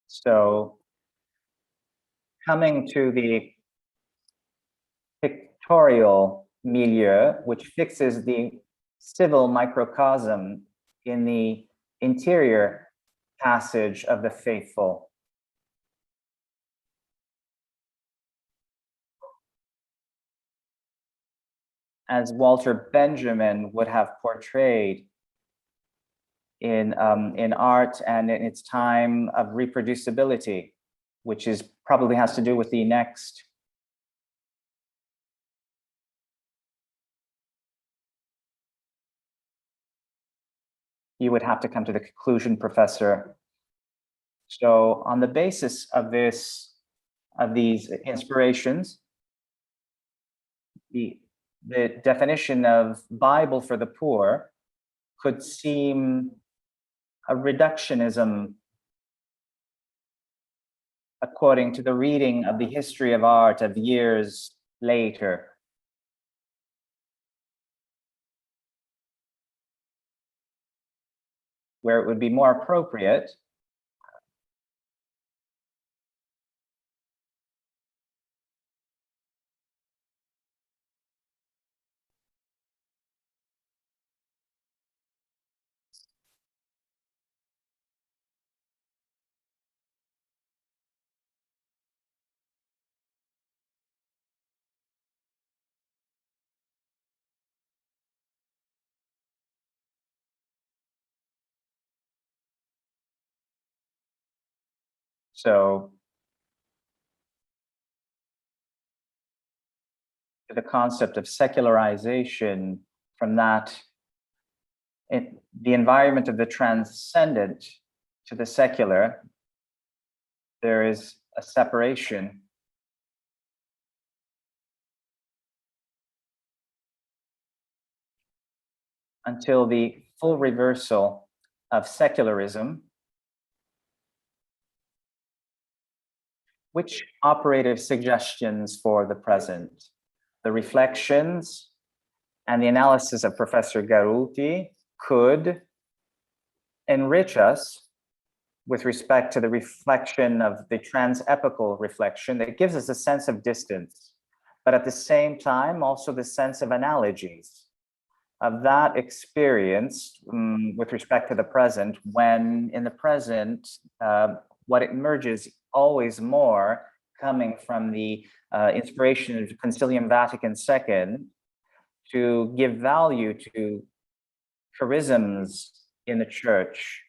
So, coming to the pictorial milieu, which fixes the civil microcosm in the interior passage of the faithful. As Walter Benjamin would have portrayed in art and in its time of reproducibility, which is probably has to do with the next you would have to come to the conclusion, Professor. So on the basis of these inspirations, the definition of Bible for the poor could seem a reductionism according to the reading of the history of art of years later. Where it would be more appropriate So the concept of secularization, from that, the environment of the transcendent to the secular, there is a separation. Until the full reversal of secularism, which operative suggestions for the present? The reflections and the analysis of Professor Garuti could enrich us with respect to the reflection of the trans-epochal reflection that gives us a sense of distance, but at the same time, also the sense of analogies of that experience with respect to the present, when in the present, what emerges always more coming from the inspiration of Concilium Vatican II to give value to charisms in the church,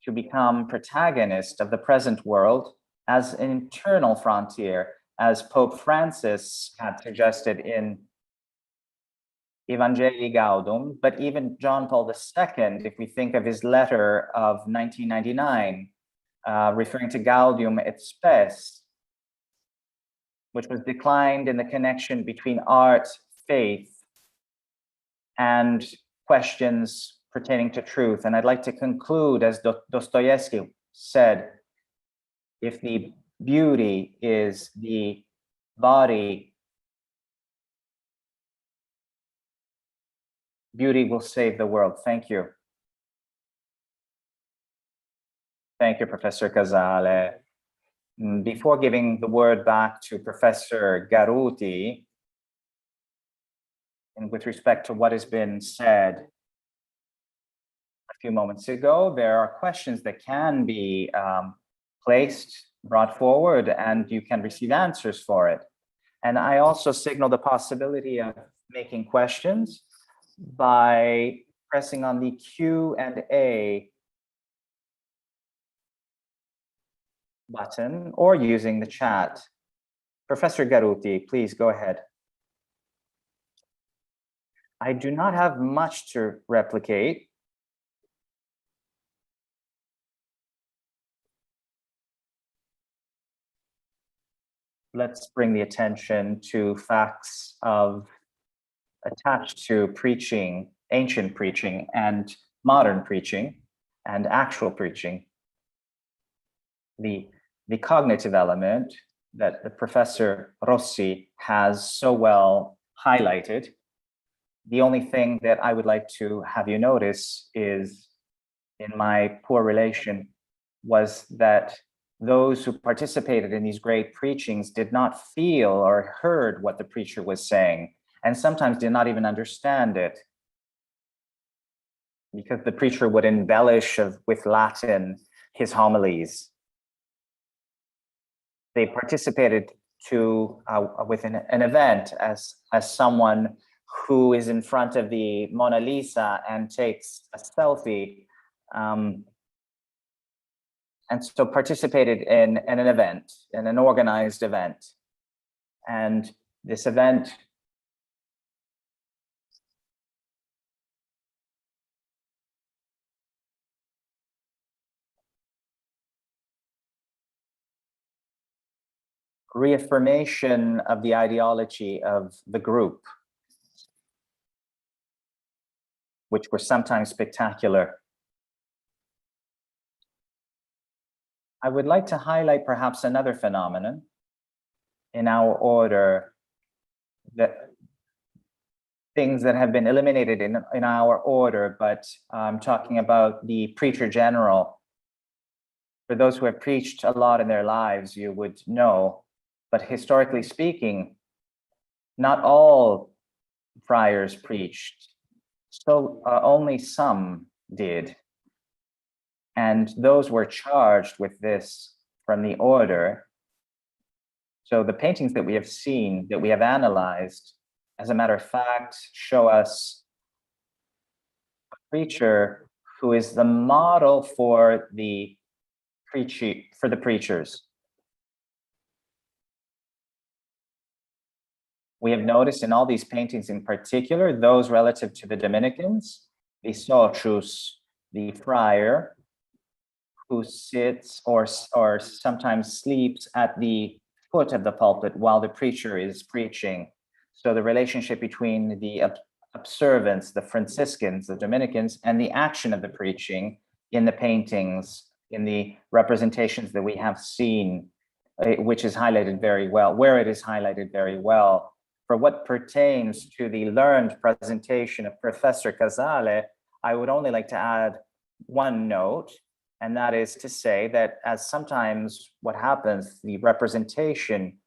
to become protagonist of the present world as an internal frontier, as Pope Francis had suggested in Evangelii Gaudium, but even John Paul II, if we think of his letter of 1999, referring to Gaudium et Spes, which was declined in the connection between art, faith, and questions pertaining to truth. And I'd like to conclude, as Dostoevsky said, if the beauty is the body, beauty will save the world. Thank you. Thank you, Professor Casale. Before giving the word back to Professor Garuti, and with respect to what has been said a few moments ago, there are questions that can be brought forward, and you can receive answers for it. And I also signal the possibility of making questions by pressing on the Q&A button or using the chat. Professor Garuti, please go ahead. I do not have much to replicate. Let's bring the attention to facts attached to preaching, ancient preaching and modern preaching and actual preaching. The cognitive element that the Professor Rossi has so well highlighted. The only thing that I would like to have you notice is, in my poor relation, was that those who participated in these great preachings did not feel or heard what the preacher was saying, and sometimes did not even understand it, because the preacher would embellish with Latin his homilies. They participated with an event as someone who is in front of the Mona Lisa and takes a selfie, and so participated in an event, in an organized event. And this event reaffirmation of the ideology of the group, which were sometimes spectacular. I would like to highlight perhaps another phenomenon in our order, that things that have been eliminated in our order, but I'm talking about the preacher general. For those who have preached a lot in their lives, you would know, but historically speaking, not all friars preached, so only some did. And those were charged with this from the order. So the paintings that we have seen, that we have analyzed, as a matter of fact, show us a preacher who is the model for the the preachers. We have noticed in all these paintings, in particular, those relative to the Dominicans, the socius, the friar, who sits or sometimes sleeps at the foot of the pulpit while the preacher is preaching. So the relationship between the observance, the Franciscans, the Dominicans, and the action of the preaching in the paintings, in the representations that we have seen, which is highlighted very well, where it is highlighted very well. For what pertains to the learned presentation of Professor Casale, I would only like to add one note, and that is to say that as sometimes what happens, the representation,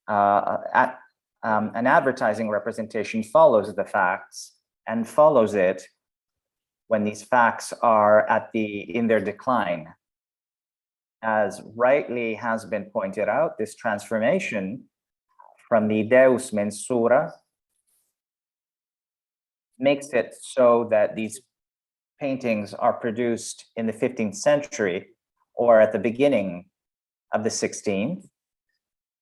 an advertising representation follows the facts and follows it when these facts are in their decline. As rightly has been pointed out, this transformation from the Deus Mensura makes it so that these paintings are produced in the 15th century or at the beginning of the 16th.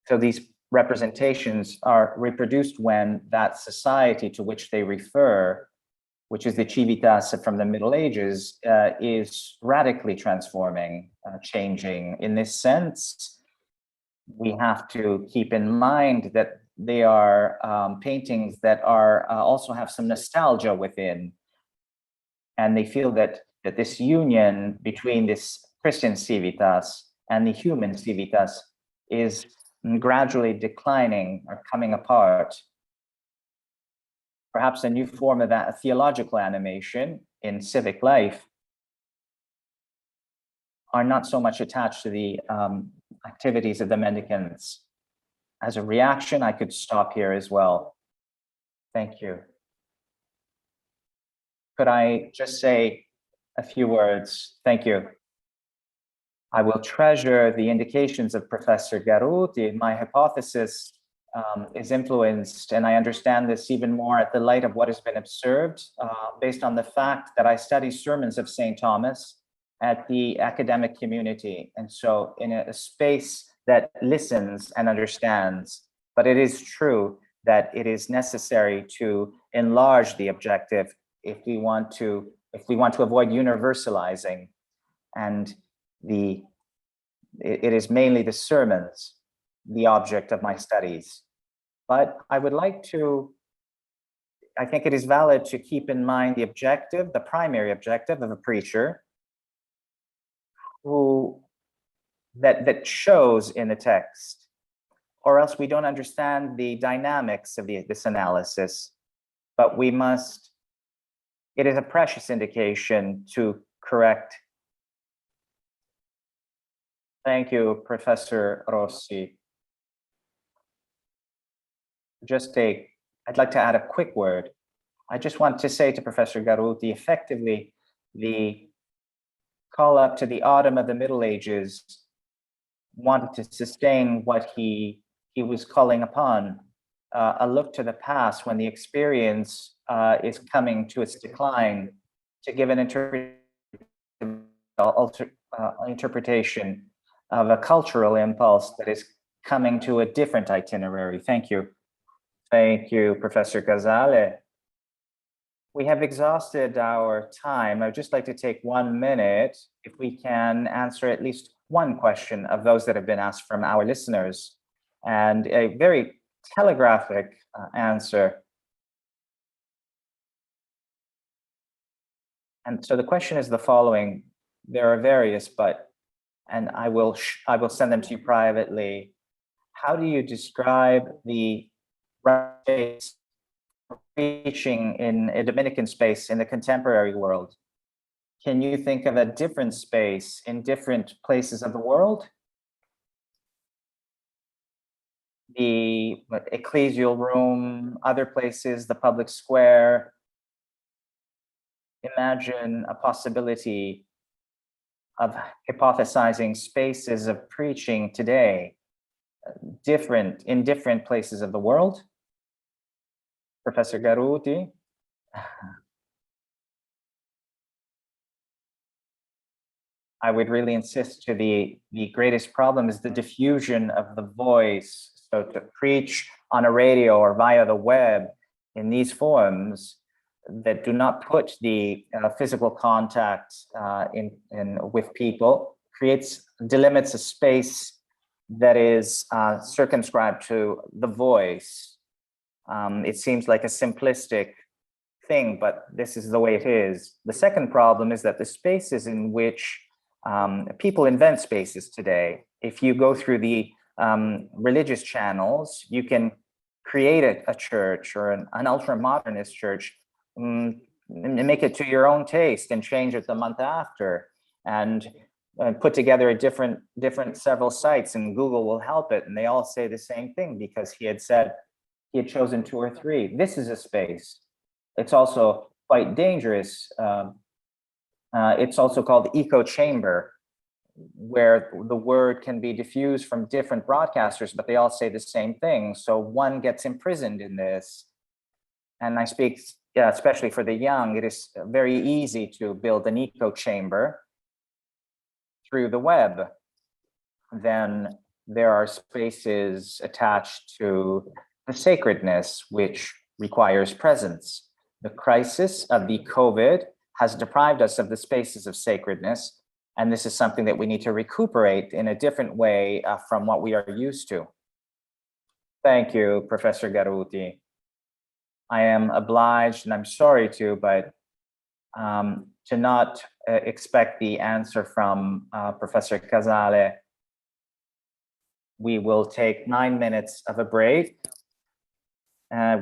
So these representations are reproduced when that society to which they refer, which is the Civitas from the Middle Ages, is radically transforming, changing. In this sense, we have to keep in mind that they are paintings that are also have some nostalgia within, and they feel that this union between this Christian civitas and the human civitas is gradually declining or coming apart. Perhaps a new form of that theological animation in civic life are not so much attached to the activities of the mendicants. As a reaction, I could stop here as well. Thank you. Could I just say a few words? Thank you. I will treasure the indications of Professor Garuti. My hypothesis is influenced, and I understand this even more at the light of what has been observed, based on the fact that I study sermons of St. Thomas at the academic community. And so in a space that listens and understands, but it is true that it is necessary to enlarge the objective if we want to avoid universalizing. And it is mainly the sermons, the object of my studies. But I think it is valid to keep in mind the objective, the primary objective of a preacher that shows in the text, or else we don't understand the dynamics of this analysis. But it is a precious indication to correct. Thank you, Professor Rossi. I'd like to add a quick word. I just want to say to Professor Garuti, effectively, the call up to the autumn of the Middle Ages wanted to sustain what he was calling upon, a look to the past when the experience is coming to its decline, to give an interpretation of a cultural impulse that is coming to a different itinerary. Thank you. Thank you, Professor Casale. We have exhausted our time. I'd just like to take 1 minute, if we can answer at least one question of those that have been asked from our listeners, and a very telegraphic answer. And so the question is the following. There are various, and I will send them to you privately. How do you describe the preaching in a Dominican space in the contemporary world? Can you think of a different space in different places of the world? The ecclesial room, other places, the public square. Imagine a possibility of hypothesizing spaces of preaching today, in different places of the world. Professor I would really insist to the greatest problem is the diffusion of the voice. So to preach on a radio or via the web in these forums that do not put the physical contact in with people delimits a space that is circumscribed to the voice. It seems like a simplistic thing, but this is the way it is. The second problem is that the spaces in which people invent spaces today, if you go through the religious channels, you can create a church or an ultra-modernist church, and make it to your own taste and change it the month after, and put together a different several sites, and Google will help it, and they all say the same thing because he had chosen 2 or 3. This is a space. It's also quite dangerous. It's also called echo chamber, where the word can be diffused from different broadcasters, but they all say the same thing. So one gets imprisoned in this. And I speak, especially for the young, it is very easy to build an echo chamber through the web. Then there are spaces attached to the sacredness, which requires presence. The crisis of the COVID has deprived us of the spaces of sacredness, and this is something that we need to recuperate in a different way from what we are used to. Thank you, Professor Garuti. I am obliged, and I'm sorry to, but to not expect the answer from Professor Casale. We will take 9 minutes of a break.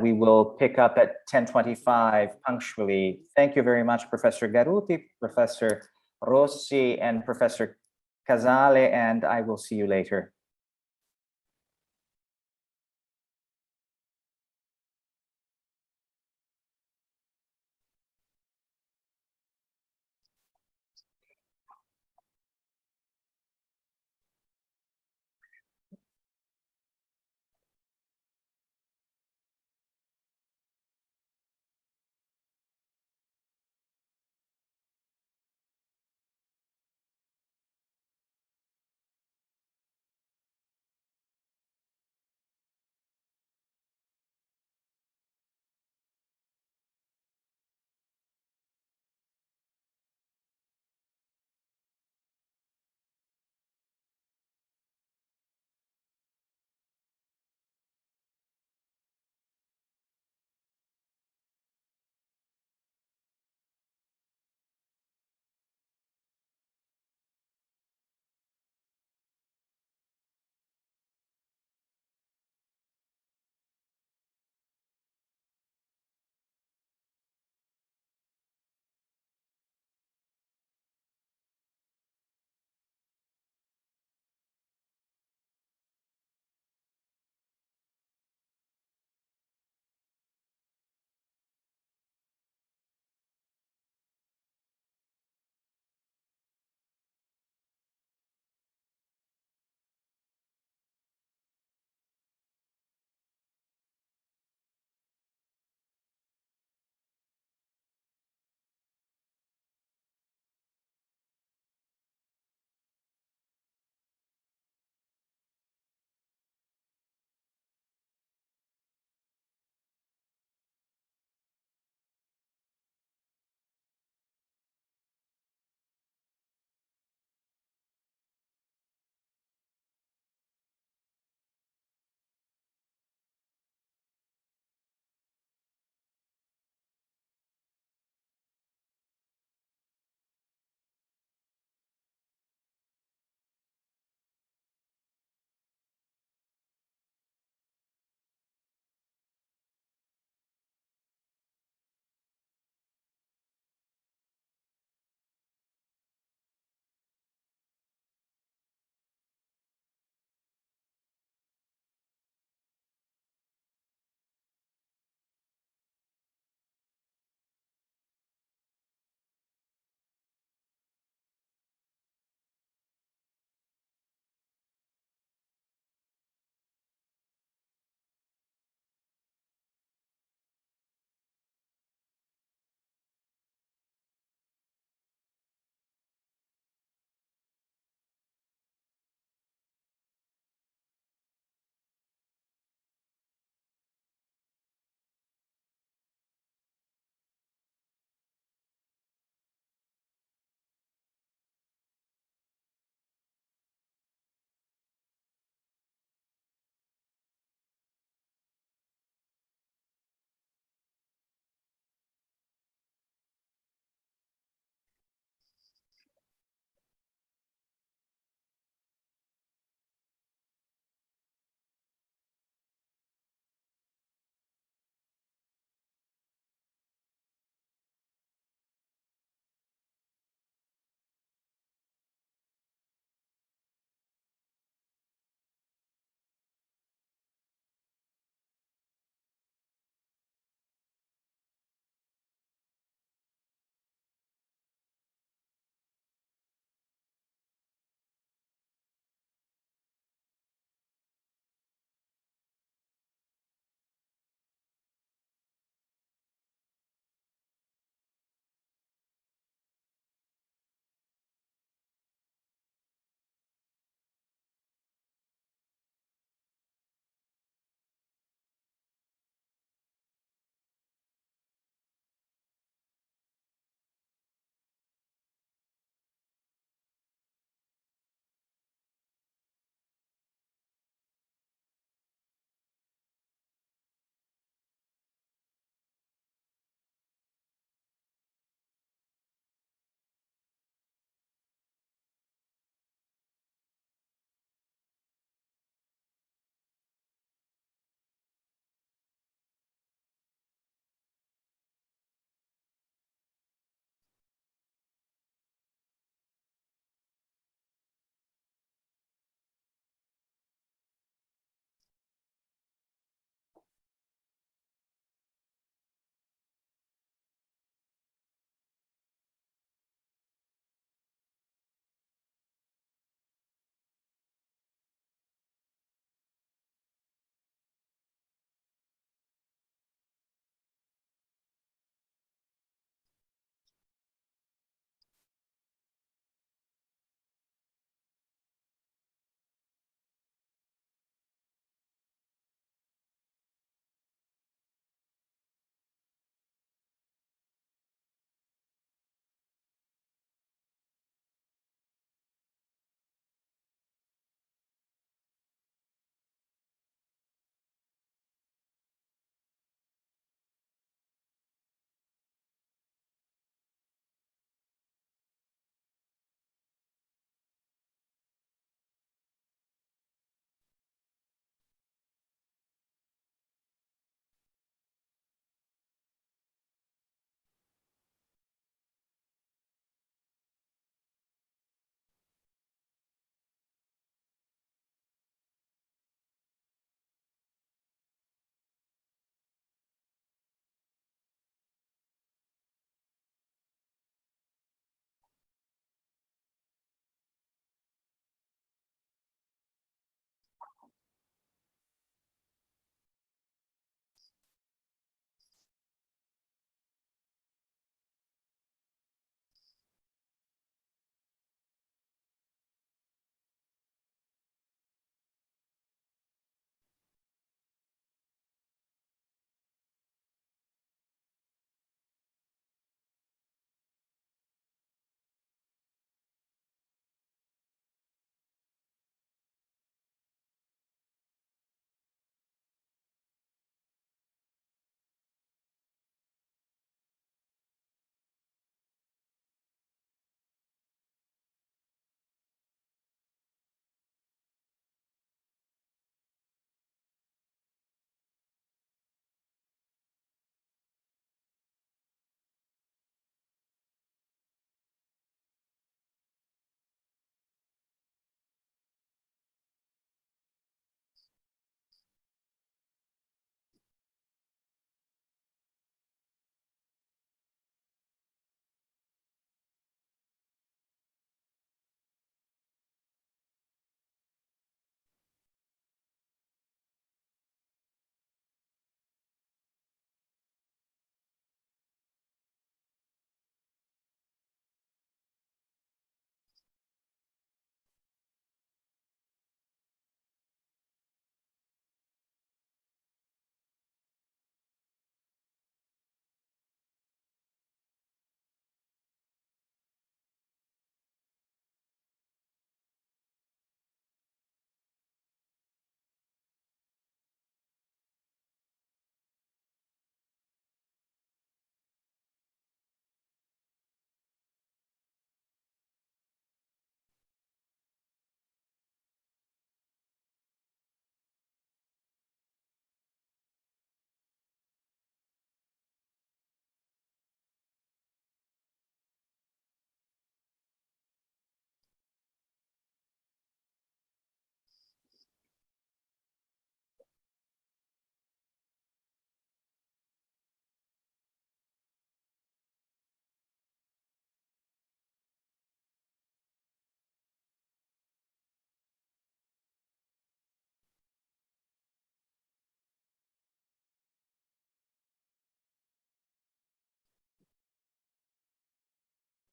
We will pick up at 10:25 punctually. Thank you very much, Professor Garuti, Professor Rossi, and Professor Casale, and I will see you later.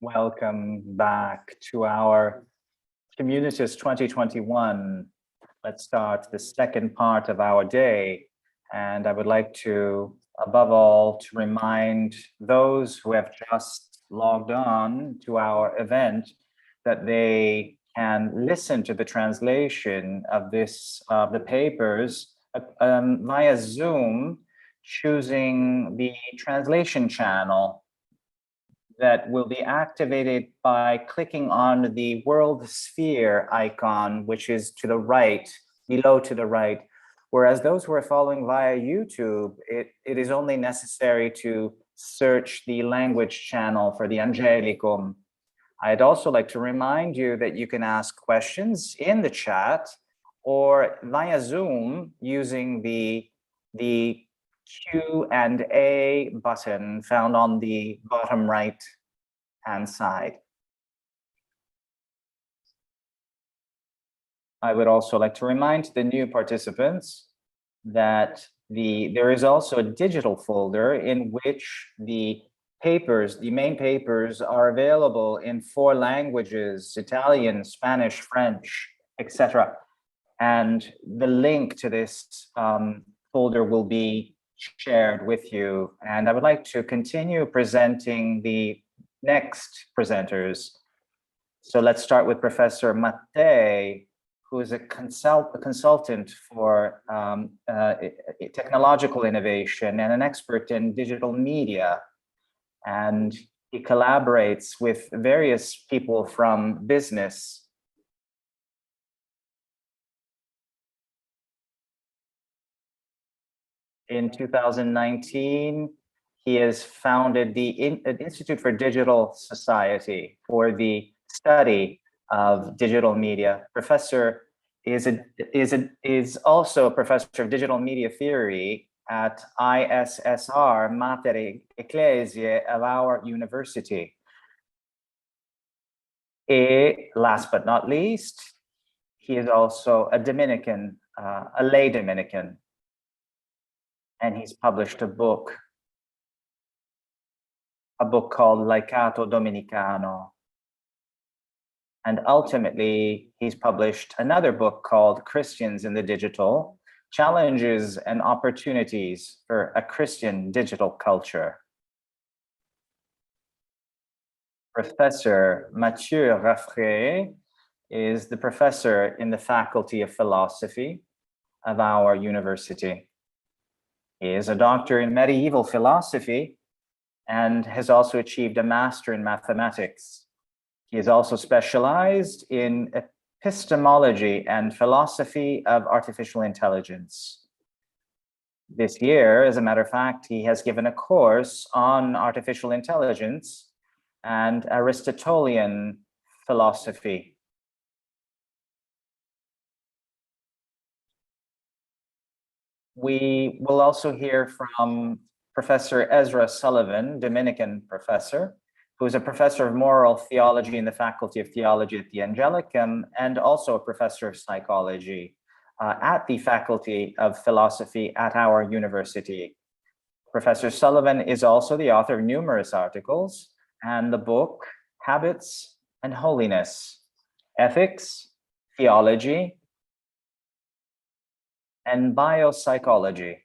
Welcome back to our Communitas 2021. Let's start the second part of our day. And I would like to, above all, to remind those who have just logged on to our event that they can listen to the translation of the papers via Zoom, choosing the translation channel that will be activated by clicking on the world sphere icon, which is to the right, below to the right. Whereas those who are following via YouTube, it is only necessary to search the language channel for the Angelicum. I'd also like to remind you that you can ask questions in the chat or via Zoom using the Q&A button found on the bottom right hand side. I would also like to remind the new participants that there is also a digital folder in which the main papers are available in 4 languages: Italian, Spanish, French, etc. And the link to this folder will be shared with you. And I would like to continue presenting the next presenters. So let's start with Professor Mattei, who is a consultant for technological innovation and an expert in digital media. And he collaborates with various people from business. In 2019, he has founded the Institute for Digital Society for the study of digital media. Professor is also a professor of digital media theory at ISSR Mater Ecclesiae of our university. Last but not least, he is also a Dominican, a lay Dominican, and he's published a book called Laicato Dominicano. And ultimately, he's published another book called Christians in the Digital: Challenges and Opportunities for a Christian Digital Culture. Professor Mathieu Raffray is the professor in the Faculty of Philosophy of our university. He is a doctor in medieval philosophy and has also achieved a master in mathematics. He is also specialized in epistemology and philosophy of artificial intelligence. This year, as a matter of fact, he has given a course on artificial intelligence and Aristotelian philosophy. We will also hear from Professor Ezra Sullivan, Dominican professor, who is a professor of moral theology in the Faculty of Theology at the Angelicum, and also a professor of psychology at the Faculty of Philosophy at our university. Professor Sullivan is also the author of numerous articles and the book Habits and Holiness: Ethics, Theology, and Biopsychology,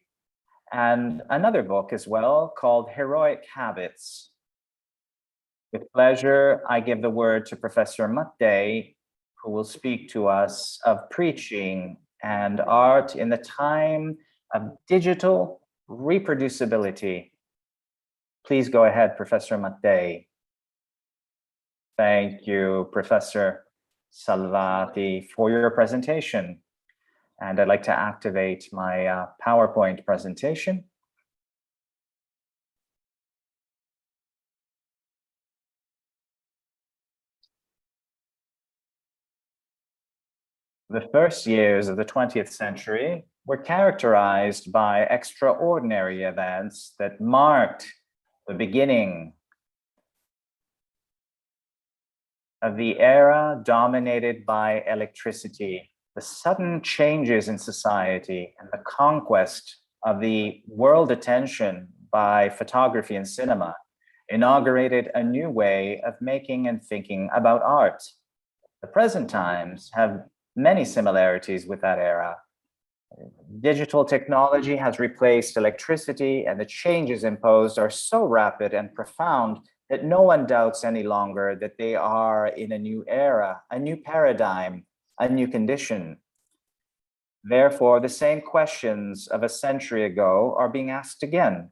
and another book as well called Heroic Habits. With pleasure, I give the word to Professor Mattei, who will speak to us of preaching and art in the time of digital reproducibility. Please go ahead, Professor Mattei. Thank you, Professor Salvati, for your presentation. And I'd like to activate my PowerPoint presentation. The first years of the 20th century were characterized by extraordinary events that marked the beginning of the era dominated by electricity, the sudden changes in society, and the conquest of the world attention by photography and cinema, inaugurated a new way of making and thinking about art. The present times have many similarities with that era. Digital technology has replaced electricity, and the changes imposed are so rapid and profound that no one doubts any longer that they are in a new era, a new paradigm, a new condition. Therefore, the same questions of a century ago are being asked again.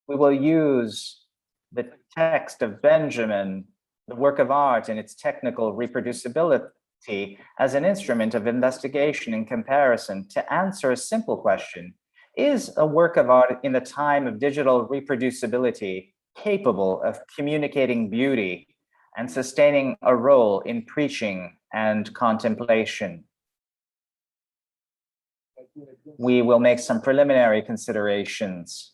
We will use the text of Benjamin, the work of art and its technical reproducibility, as an instrument of investigation and comparison to answer a simple question: is a work of art in the time of digital reproducibility capable of communicating beauty and sustaining a role in preaching and contemplation? We will make some preliminary considerations.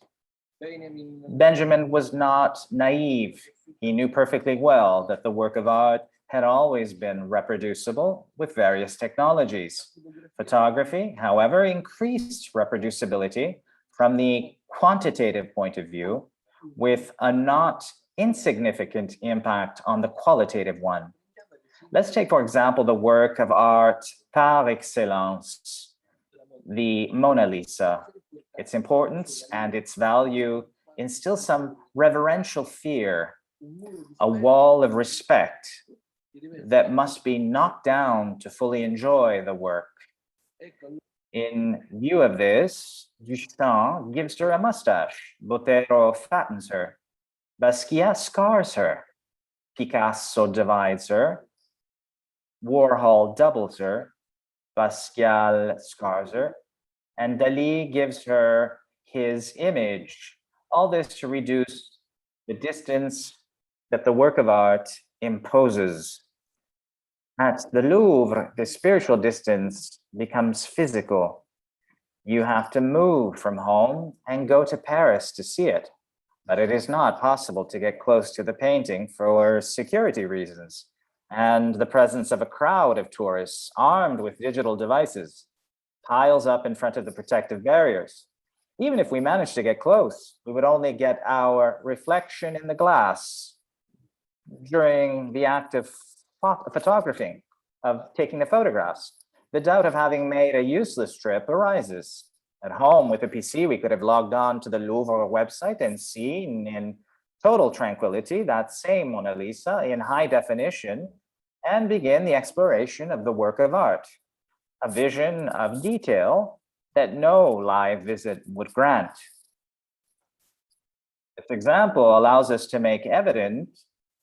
Benjamin was not naive. He knew perfectly well that the work of art had always been reproducible with various technologies. Photography, however, increased reproducibility from the quantitative point of view, with a not insignificant impact on the qualitative one. Let's take, for example, the work of art par excellence, the Mona Lisa. Its importance and its value instill some reverential fear, a wall of respect that must be knocked down to fully enjoy the work. In view of this, Duchamp gives her a mustache, Botero fattens her, Basquiat scars her, Picasso divides her, Warhol doubles her, Basquiat scars her, and Dali gives her his image. All this to reduce the distance that the work of art imposes. At the Louvre, the spiritual distance becomes physical. You have to move from home and go to Paris to see it. But it is not possible to get close to the painting for security reasons and the presence of a crowd of tourists armed with digital devices piles up in front of the protective barriers. Even if we managed to get close, we would only get our reflection in the glass during the act of photographing, of taking the photographs. The doubt of having made a useless trip arises. At home with a PC, we could have logged on to the Louvre website and seen in total tranquility that same Mona Lisa in high definition and begin the exploration of the work of art, a vision of detail that no live visit would grant. This example allows us to make evident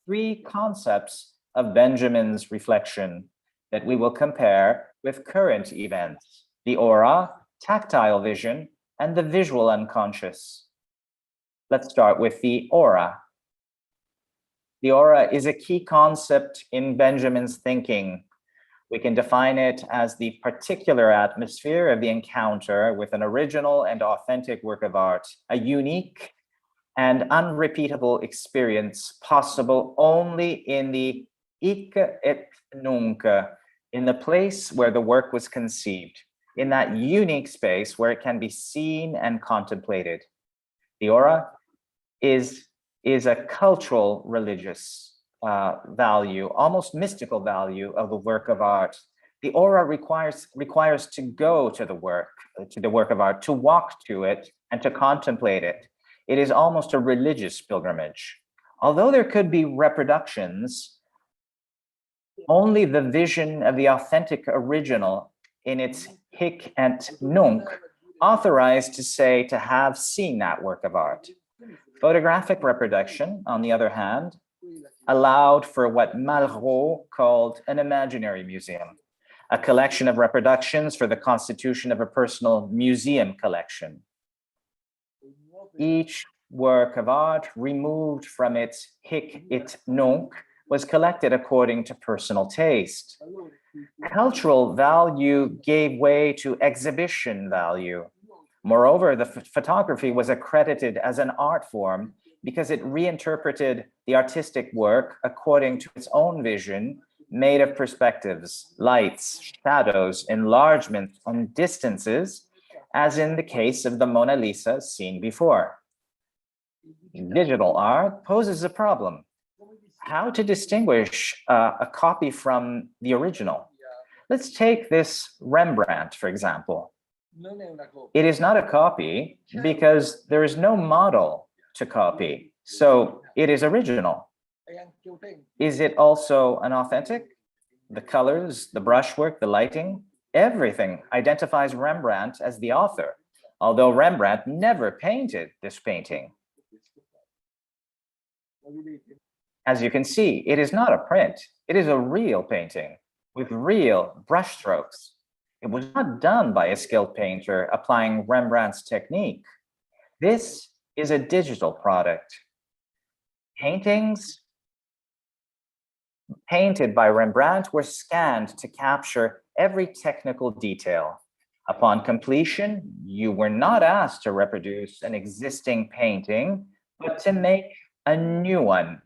three concepts of Benjamin's reflection that we will compare with current events: the aura, tactile vision, and the visual unconscious. Let's start with the aura. The aura is a key concept in Benjamin's thinking. We can define it as the particular atmosphere of the encounter with an original and authentic work of art, a unique and unrepeatable experience possible only in the hic et nunc, in the place where the work was conceived, in that unique space where it can be seen and contemplated. The aura is a cultural, religious value, almost mystical value of the work of art. The aura requires to go to the work of art, to walk to it and to contemplate it. It is almost a religious pilgrimage. Although there could be reproductions, only the vision of the authentic original in its hic et nunc authorized to say to have seen that work of art. Photographic reproduction, on the other hand, allowed for what Malraux called an imaginary museum, a collection of reproductions for the constitution of a personal museum collection. Each work of art removed from its hic et nunc was collected according to personal taste. Cultural value gave way to exhibition value. Moreover, the photography was accredited as an art form because it reinterpreted the artistic work according to its own vision, made of perspectives, lights, shadows, enlargements, and distances, as in the case of the Mona Lisa seen before. Digital art poses a problem. How to distinguish a copy from the original? Let's take this Rembrandt, for example. It is not a copy because there is no model to copy, so it is original. Is it also an authentic? The colors, the brushwork, the lighting, everything identifies Rembrandt as the author, although Rembrandt never painted this painting. As you can see, it is not a print, it is a real painting with real brushstrokes. It was not done by a skilled painter applying Rembrandt's technique. This is a digital product. Paintings painted by Rembrandt were scanned to capture every technical detail. Upon completion, you were not asked to reproduce an existing painting, but to make a new one.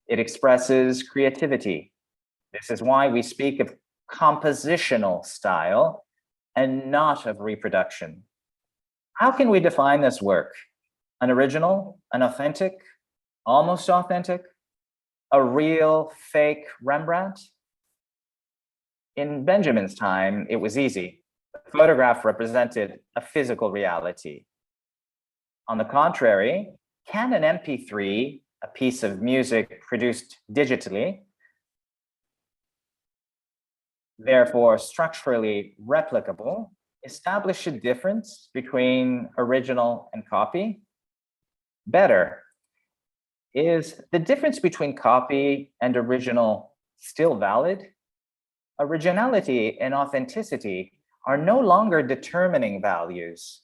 It expresses creativity. This is why we speak of compositional style and not of reproduction. How can we define this work? An original, an authentic, almost authentic, a real fake Rembrandt? In Benjamin's time, it was easy. The photograph represented a physical reality. On the contrary, can an MP3, a piece of music produced digitally, therefore structurally replicable, establish a difference between original and copy? Better, is the difference between copy and original still valid? Originality and authenticity are no longer determining values.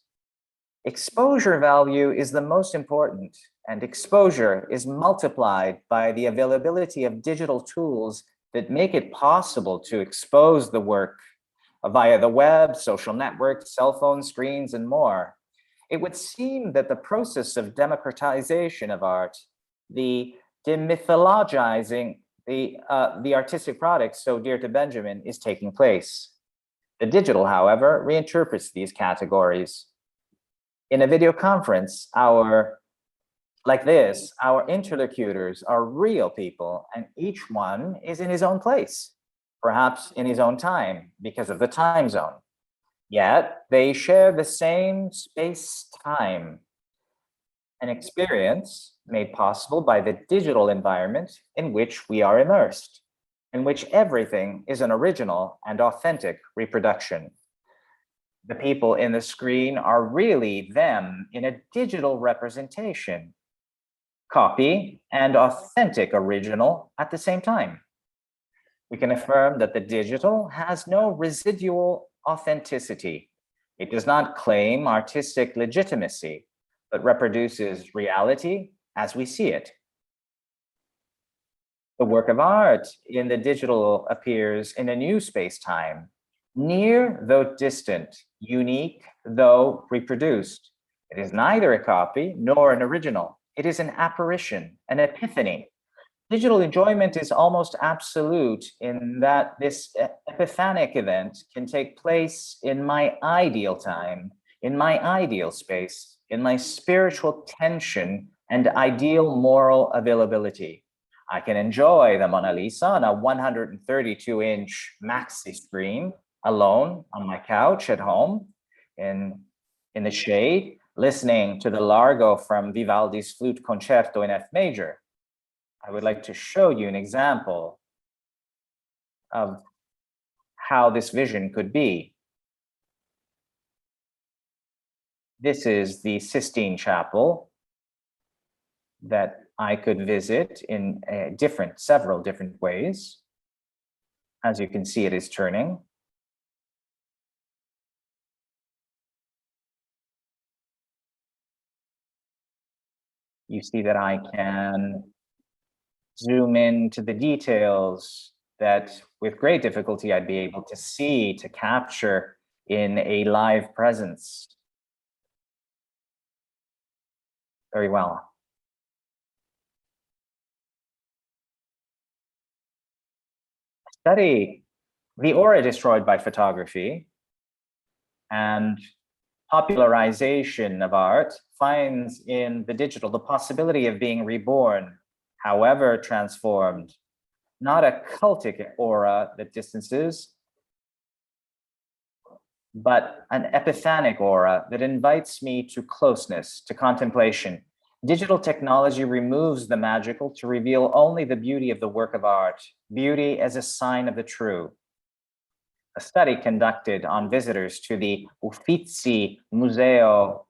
Exposure value is the most important, and exposure is multiplied by the availability of digital tools that make it possible to expose the work via the web, social networks, cell phone screens, and more. It would seem that the process of democratization of art, the demythologizing the artistic products so dear to Benjamin, is taking place. The digital, however, reinterprets these categories. In a video conference, like this, our interlocutors are real people, and each one is in his own place, perhaps in his own time because of the time zone. Yet they share the same space-time, an experience made possible by the digital environment in which we are immersed, in which everything is an original and authentic reproduction. The people in the screen are really them in a digital representation, copy and authentic original at the same time. We can affirm that the digital has no residual authenticity. It does not claim artistic legitimacy, but reproduces reality as we see it. The work of art in the digital appears in a new space-time, near though distant, unique though reproduced. It is neither a copy nor an original. It is an apparition, an epiphany. Digital enjoyment is almost absolute in that this epiphanic event can take place in my ideal time, in my ideal space, in my spiritual tension and ideal moral availability. I can enjoy the Mona Lisa on a 132-inch maxi screen alone on my couch at home in the shade, listening to the Largo from Vivaldi's Flute Concerto in F major. I would like to show you an example of how this vision could be. This is the Sistine Chapel that I could visit in several different ways. As you can see, it is turning. You see that I can zoom into the details that with great difficulty I'd be able to see, to capture in a live presence. Very well. Study the aura destroyed by photography and popularization of art finds in the digital the possibility of being reborn, however transformed, not a cultic aura that distances, but an epiphanic aura that invites me to closeness, to contemplation. Digital technology removes the magical to reveal only the beauty of the work of art, beauty as a sign of the true. A study conducted on visitors to the Uffizi Museo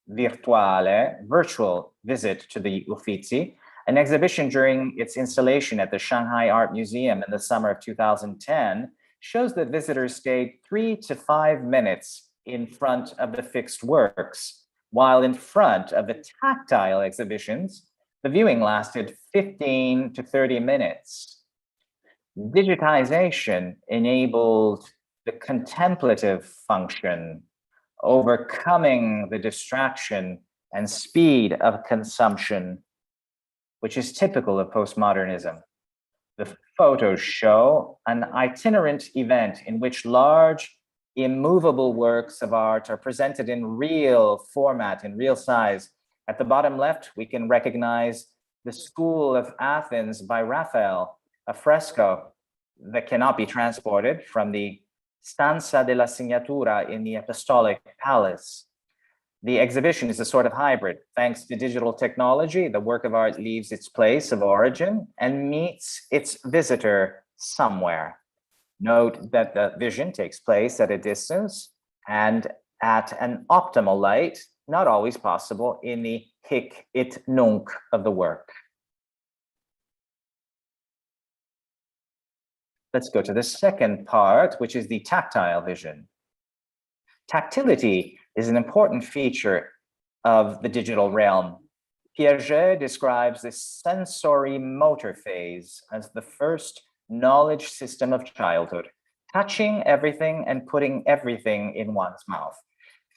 Virtuale, virtual visit to the Uffizi, an exhibition during its installation at the Shanghai Art Museum in the summer of 2010, shows that visitors stayed 3 to 5 minutes in front of the fixed works, while in front of the tactile exhibitions, the viewing lasted 15 to 30 minutes. Digitization enabled the contemplative function, overcoming the distraction and speed of consumption, which is typical of postmodernism. The photos show an itinerant event in which large, immovable works of art are presented in real format, in real size. At the bottom left, we can recognize the School of Athens by Raphael, a fresco that cannot be transported from the Stanza della Signatura in the Apostolic Palace. The exhibition is a sort of hybrid. Thanks to digital technology, the work of art leaves its place of origin and meets its visitor somewhere. Note that the vision takes place at a distance and at an optimal light, not always possible in the hic et nunc of the work. Let's go to the second part, which is the tactile vision. Tactility is an important feature of the digital realm. Piaget describes the sensory motor phase as the first knowledge system of childhood, touching everything and putting everything in one's mouth.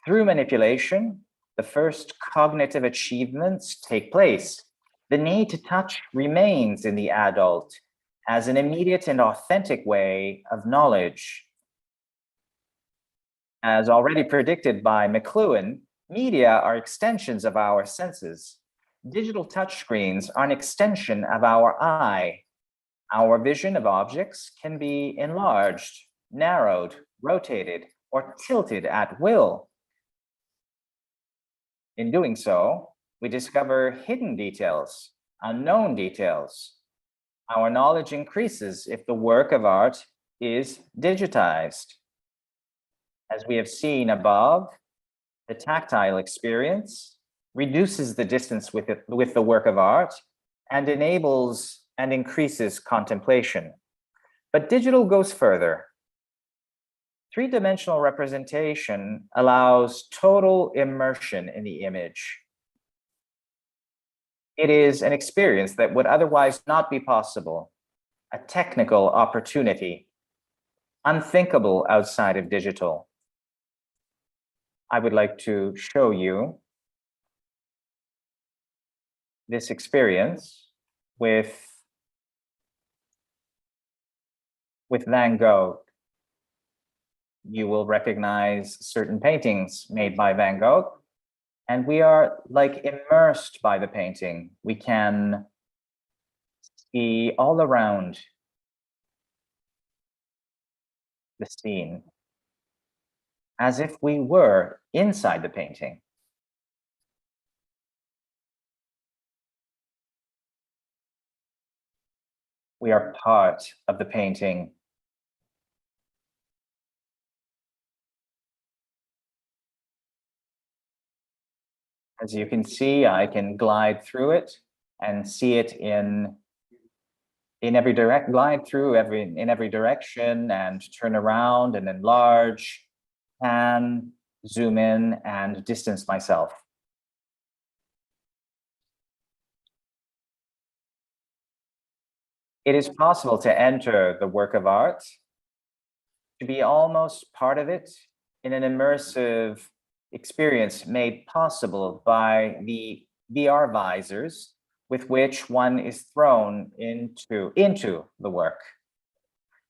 Through manipulation, the first cognitive achievements take place. The need to touch remains in the adult as an immediate and authentic way of knowledge. As already predicted by McLuhan, media are extensions of our senses. Digital touchscreens are an extension of our eye. Our vision of objects can be enlarged, narrowed, rotated, or tilted at will. In doing so, we discover hidden details, unknown details. Our knowledge increases if the work of art is digitized. As we have seen above, the tactile experience reduces the distance with the work of art and enables and increases contemplation. But digital goes further. Three-dimensional representation allows total immersion in the image. It is an experience that would otherwise not be possible, a technical opportunity, unthinkable outside of digital. I would like to show you this experience with Van Gogh. You will recognize certain paintings made by Van Gogh, and we are like immersed by the painting. We can see all around the scene as if we were inside the painting. We are part of the painting. As you can see, I can glide through it and see it in every glide through in every direction and turn around and enlarge and zoom in and distance myself. It is possible to enter the work of art, to be almost part of it in an immersive experience made possible by the VR visors with which one is thrown into the work.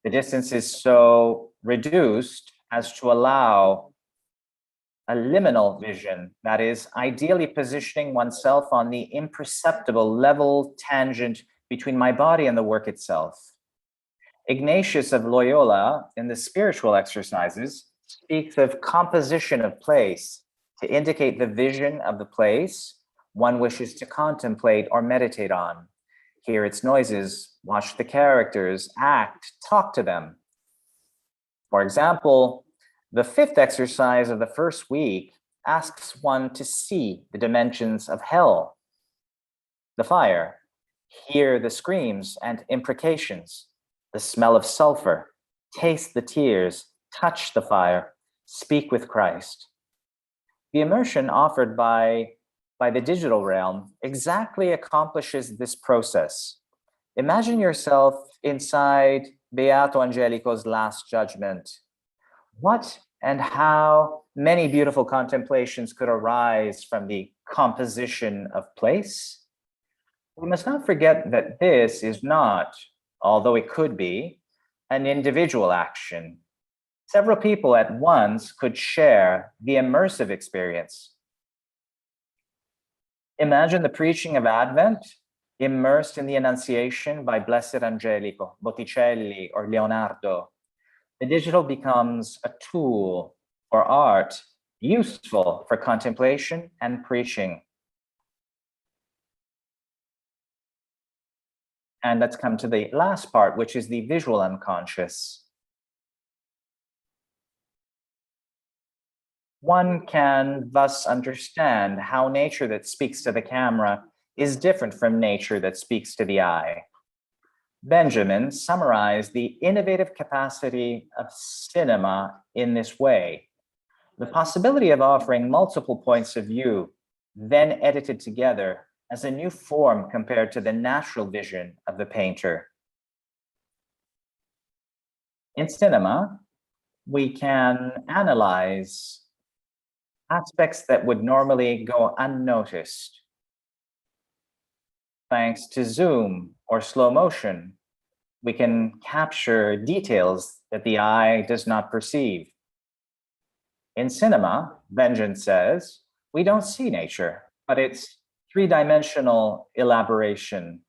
The distance is so reduced as to allow a liminal vision, that is, ideally positioning oneself on the imperceptible level tangent between my body and the work itself. Ignatius of Loyola, in the spiritual exercises, speaks of composition of place to indicate the vision of the place one wishes to contemplate or meditate on. Hear its noises, watch the characters, act, talk to them. For example, the fifth exercise of the first week asks one to see the dimensions of hell, the fire, hear the screams and imprecations, the smell of sulfur, taste the tears, touch the fire, speak with Christ. The immersion offered by the digital realm exactly accomplishes this process. Imagine yourself inside Beato Angelico's Last Judgment. What and how many beautiful contemplations could arise from the composition of place? We must not forget that this is not, although it could be, an individual action. Several people at once could share the immersive experience. Imagine the preaching of Advent immersed in the Annunciation by Blessed Angelico, Botticelli, or Leonardo. The digital becomes a tool for art, useful for contemplation and preaching. And let's come to the last part, which is the visual unconscious. One can thus understand how nature that speaks to the camera is different from nature that speaks to the eye. Benjamin summarized the innovative capacity of cinema in this way: the possibility of offering multiple points of view, then edited together as a new form compared to the natural vision of the painter. In cinema, we can analyze aspects that would normally go unnoticed. Thanks to zoom or slow motion, we can capture details that the eye does not perceive. In cinema, Benjamin says, we don't see nature, but it's three-dimensional elaboration.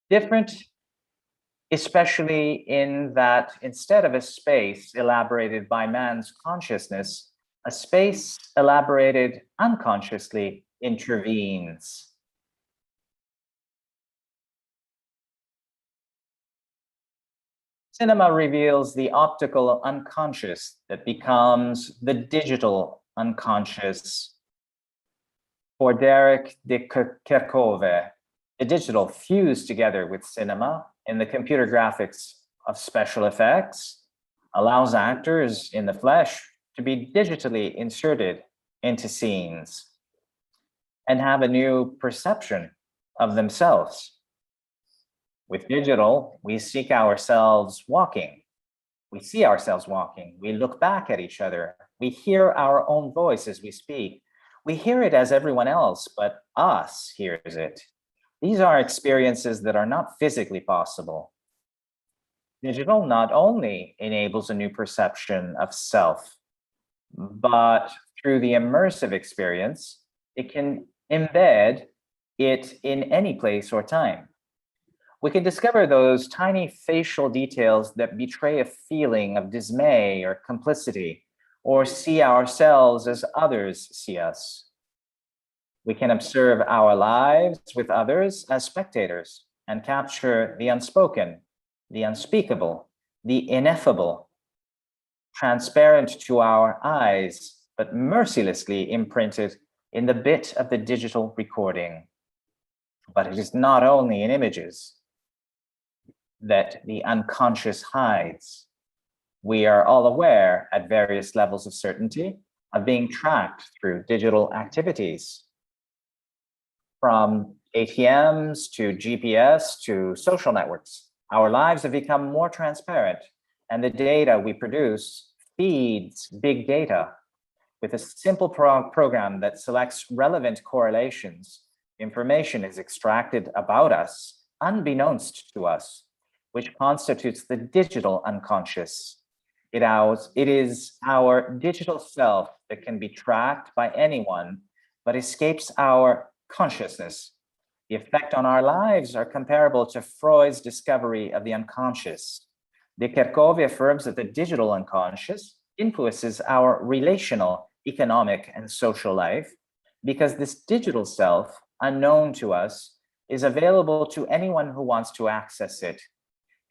Different, especially in that instead of a space elaborated by man's consciousness, a space elaborated unconsciously intervenes. Cinema reveals the optical unconscious that becomes the digital unconscious. For Derek de Kerkhove, the digital fused together with cinema in the computer graphics of special effects allows actors in the flesh to be digitally inserted into scenes and have a new perception of themselves. With digital, we seek ourselves walking. We see ourselves walking. We look back at each other. We hear our own voice as we speak. We hear it as everyone else, but us hears it. These are experiences that are not physically possible. Digital not only enables a new perception of self, but through the immersive experience, it can embed it in any place or time. We can discover those tiny facial details that betray a feeling of dismay or complicity, or see ourselves as others see us. We can observe our lives with others as spectators and capture the unspoken, the unspeakable, the ineffable, transparent to our eyes, but mercilessly imprinted in the bit of the digital recording. But it is not only in images that the unconscious hides. We are all aware at various levels of certainty of being tracked through digital activities. From ATMs to GPS to social networks, our lives have become more transparent, and the data we produce feeds big data. With a simple program that selects relevant correlations, information is extracted about us, unbeknownst to us, which constitutes the digital unconscious. It is our digital self that can be tracked by anyone, but escapes our consciousness. The effect on our lives are comparable to Freud's discovery of the unconscious. De Kerkhove affirms that the digital unconscious influences our relational, economic, and social life because this digital self, unknown to us, is available to anyone who wants to access it.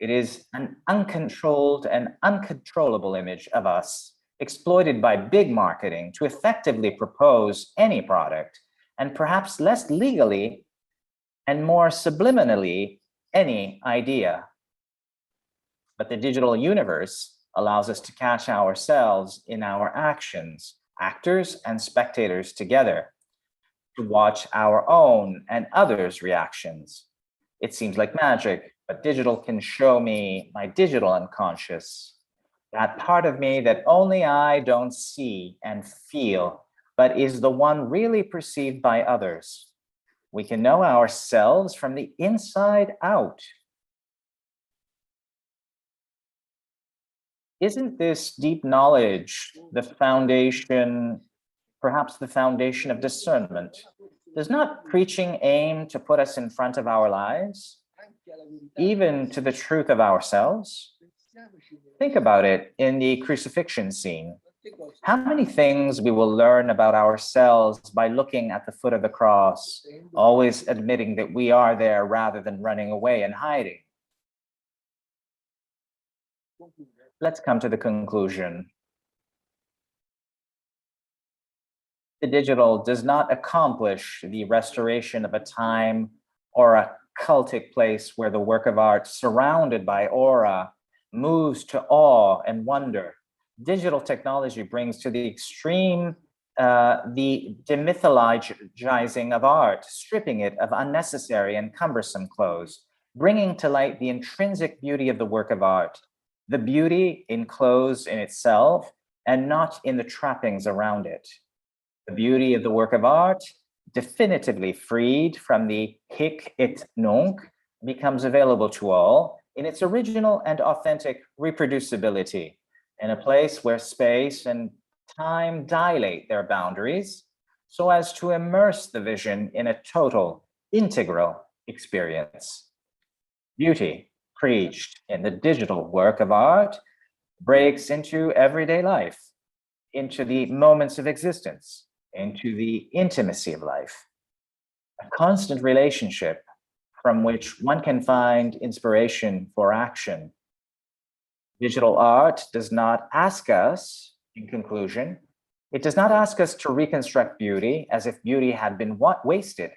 It is an uncontrolled and uncontrollable image of us, exploited by big marketing to effectively propose any product, and perhaps less legally and more subliminally, any idea. But the digital universe allows us to catch ourselves in our actions, actors and spectators together, to watch our own and others' reactions. It seems like magic, but digital can show me my digital unconscious, that part of me that only I don't see and feel, but is the one really perceived by others. We can know ourselves from the inside out. Isn't this deep knowledge the foundation, perhaps the foundation of discernment? Does not preaching aim to put us in front of our lives, even to the truth of ourselves? Think about it in the crucifixion scene. How many things we will learn about ourselves by looking at the foot of the cross, always admitting that we are there rather than running away and hiding. Let's come to the conclusion. The digital does not accomplish the restoration of a time or a cultic place where the work of art, surrounded by aura, moves to awe and wonder. Digital technology brings to the extreme the demythologizing of art, stripping it of unnecessary and cumbersome clothes, bringing to light the intrinsic beauty of the work of art, the beauty enclosed in itself and not in the trappings around it. The beauty of the work of art, definitively freed from the hic et nunc, becomes available to all in its original and authentic reproducibility, in a place where space and time dilate their boundaries so as to immerse the vision in a total, integral experience. Beauty, preached in the digital work of art, breaks into everyday life, into the moments of existence, into the intimacy of life, a constant relationship from which one can find inspiration for action. Digital art does not ask us, in conclusion, it does not ask us to reconstruct beauty as if beauty had been wasted,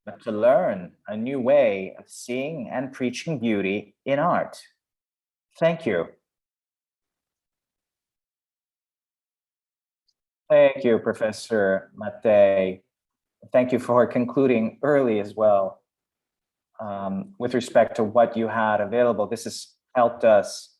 but to learn a new way of seeing and preaching beauty in art. Thank you. Thank you, Professor Mattei. Thank you for concluding early as well. With respect to what you had available, this has helped us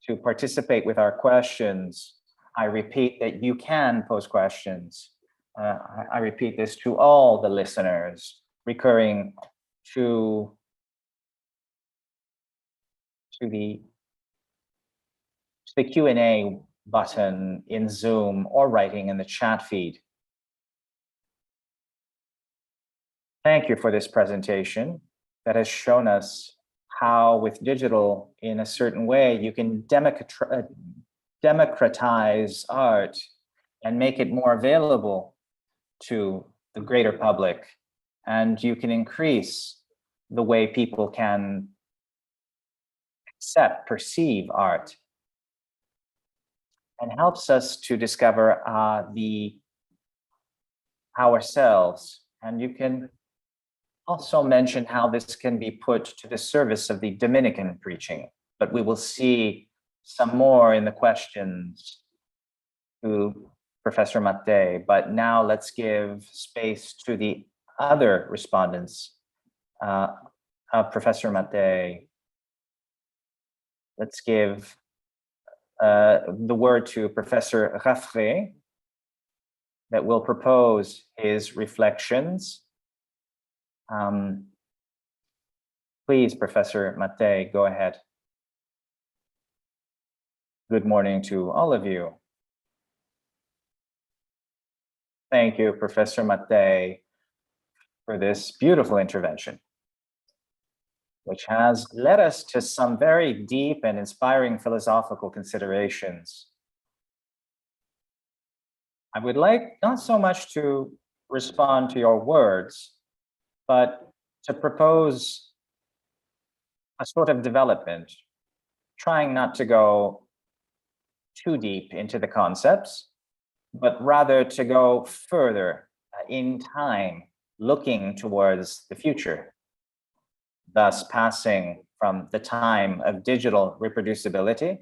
to participate with our questions. I repeat that you can pose questions. I repeat this to all the listeners, recurring to the Q&A button in Zoom or writing in the chat feed. Thank you for this presentation that has shown us how with digital, in a certain way, you can democratize art and make it more available to the greater public. And you can increase the way people can accept, perceive art, and helps us to discover ourselves. And you can also mention how this can be put to the service of the Dominican preaching, but we will see some more in the questions to Professor Mattei. But now let's give space to the other respondents. Professor Mattei, let's give the word to Professor Raffray that will propose his reflections. Please, Professor Mattei, go ahead. Good morning to all of you. Thank you, Professor Mattei, for this beautiful intervention, which has led us to some very deep and inspiring philosophical considerations. I would like not so much to respond to your words, but to propose a sort of development, trying not to go too deep into the concepts, but rather to go further in time, looking towards the future, thus passing from the time of digital reproducibility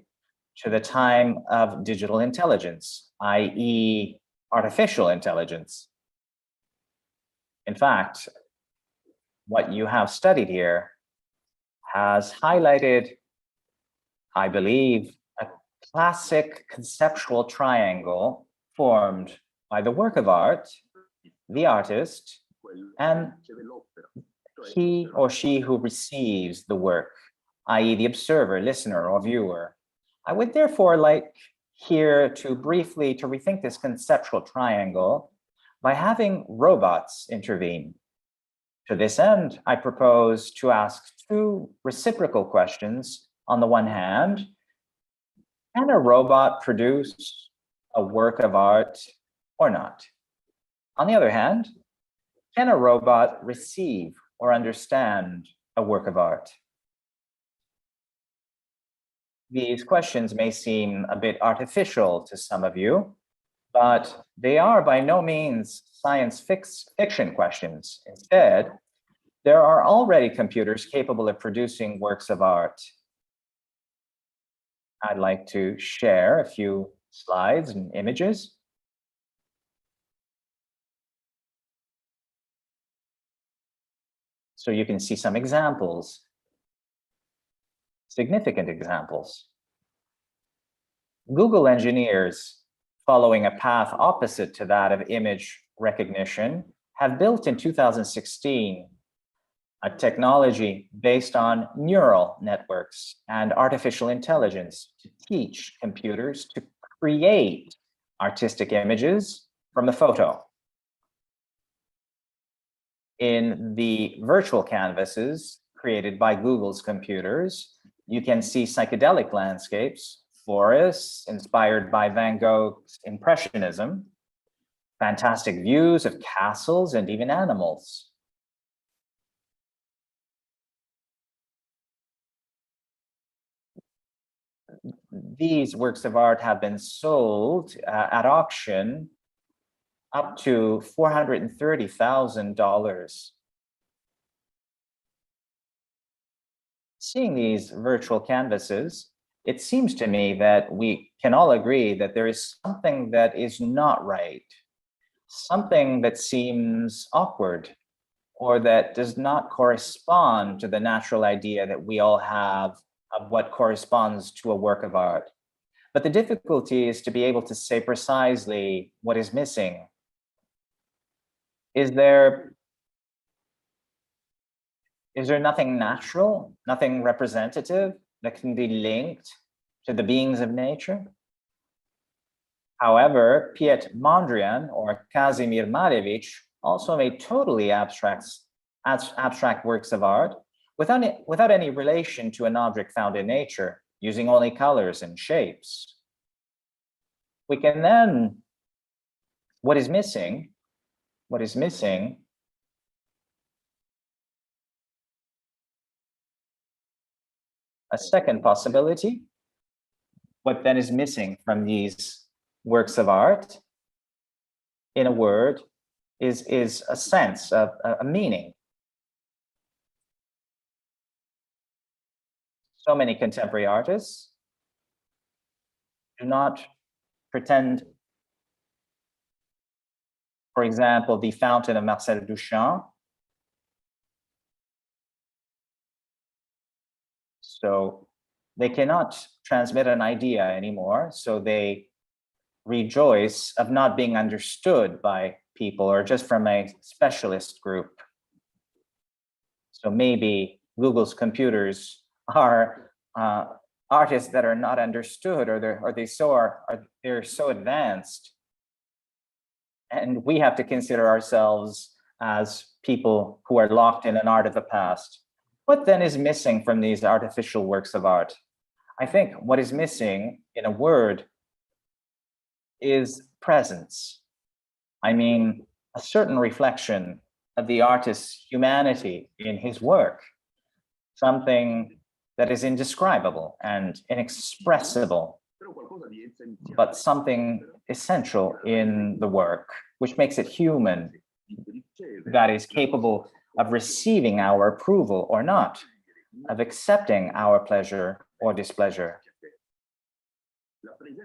to the time of digital intelligence, i.e., artificial intelligence. In fact, what you have studied here has highlighted, I believe, a classic conceptual triangle formed by the work of art, the artist, and he or she who receives the work, i.e. the observer, listener, or viewer. I would therefore like here to briefly to rethink this conceptual triangle by having robots intervene. To this end, I propose to ask two reciprocal questions. On the one hand, can a robot produce a work of art or not? On the other hand, can a robot receive or understand a work of art? These questions may seem a bit artificial to some of you, but they are by no means science fiction questions. Instead, there are already computers capable of producing works of art. I'd like to share a few slides and images. So you can see some examples, significant examples. Google engineers, following a path opposite to that of image recognition, have built in 2016 a technology based on neural networks and artificial intelligence to teach computers to create artistic images from a photo. In the virtual canvases created by Google's computers, you can see psychedelic landscapes, forests inspired by Van Gogh's Impressionism, fantastic views of castles and even animals. These works of art have been sold at auction up to $430,000. Seeing these virtual canvases, it seems to me that we can all agree that there is something that is not right, something that seems awkward, or that does not correspond to the natural idea that we all have of what corresponds to a work of art. But the difficulty is to be able to say precisely what is missing. Is there nothing natural, nothing representative that can be linked to the beings of nature? However, Piet Mondrian or Kazimir Malevich also made totally abstract works of art without any relation to an object found in nature, using only colors and shapes. We can then, what is missing, a second possibility, what then is missing from these works of art, in a word, is a sense of a meaning. So many contemporary artists do not pretend, for example, the Fountain of Marcel Duchamp. So they cannot transmit an idea anymore, so they rejoice of not being understood by people or just from a specialist group. So maybe Google's computers are artists that are not understood, or they're so advanced, and we have to consider ourselves as people who are locked in an art of the past. What then is missing from these artificial works of art? I think what is missing, in a word, is presence. I mean, a certain reflection of the artist's humanity in his work, something that is indescribable and inexpressible, but something essential in the work, which makes it human, that is capable of receiving our approval or not, of accepting our pleasure or displeasure.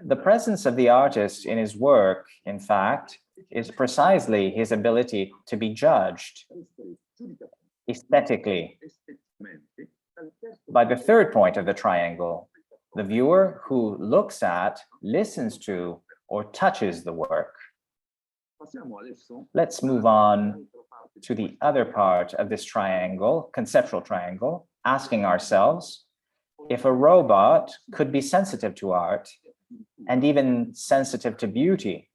The presence of the artist in his work, in fact, is precisely his ability to be judged aesthetically by the third point of the triangle, the viewer who looks at, listens to, or touches the work. Let's move on to the other part of this triangle, conceptual triangle, asking ourselves if a robot could be sensitive to art and even sensitive to beauty.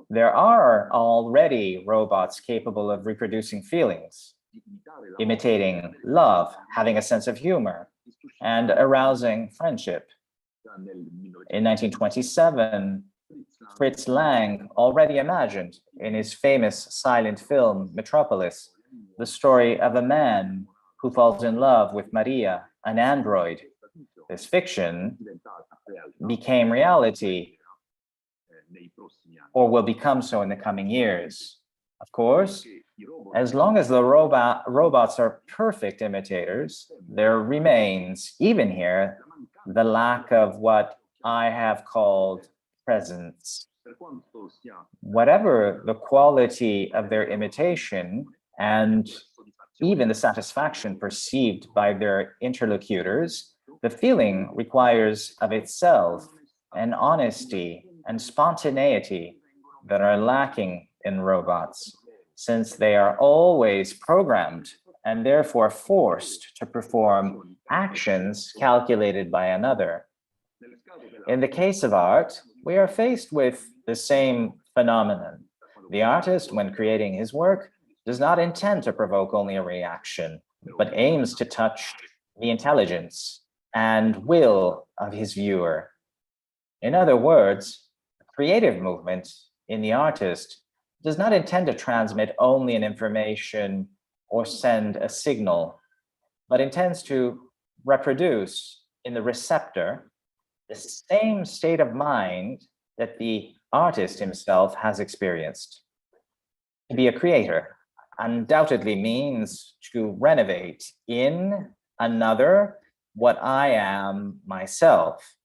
There are already robots capable of reproducing feelings, imitating love, having a sense of humor, and arousing friendship. In 1927, Fritz Lang already imagined in his famous silent film, Metropolis, the story of a man who falls in love with Maria, an android. This fiction became reality, or will become so in the coming years. Of course, as long as the robots are perfect imitators, there remains, even here, the lack of what I have called presence. Whatever the quality of their imitation and even the satisfaction perceived by their interlocutors, the feeling requires of itself an honesty and spontaneity that are lacking in robots, since they are always programmed and therefore forced to perform actions calculated by another. In the case of art, we are faced with the same phenomenon. The artist, when creating his work, does not intend to provoke only a reaction, but aims to touch the intelligence and will of his viewer. In other words, the creative movement in the artist does not intend to transmit only an information or send a signal, but intends to reproduce in the receptor the same state of mind that the artist himself has experienced. To be a creator undoubtedly means to renovate in another what I am myself.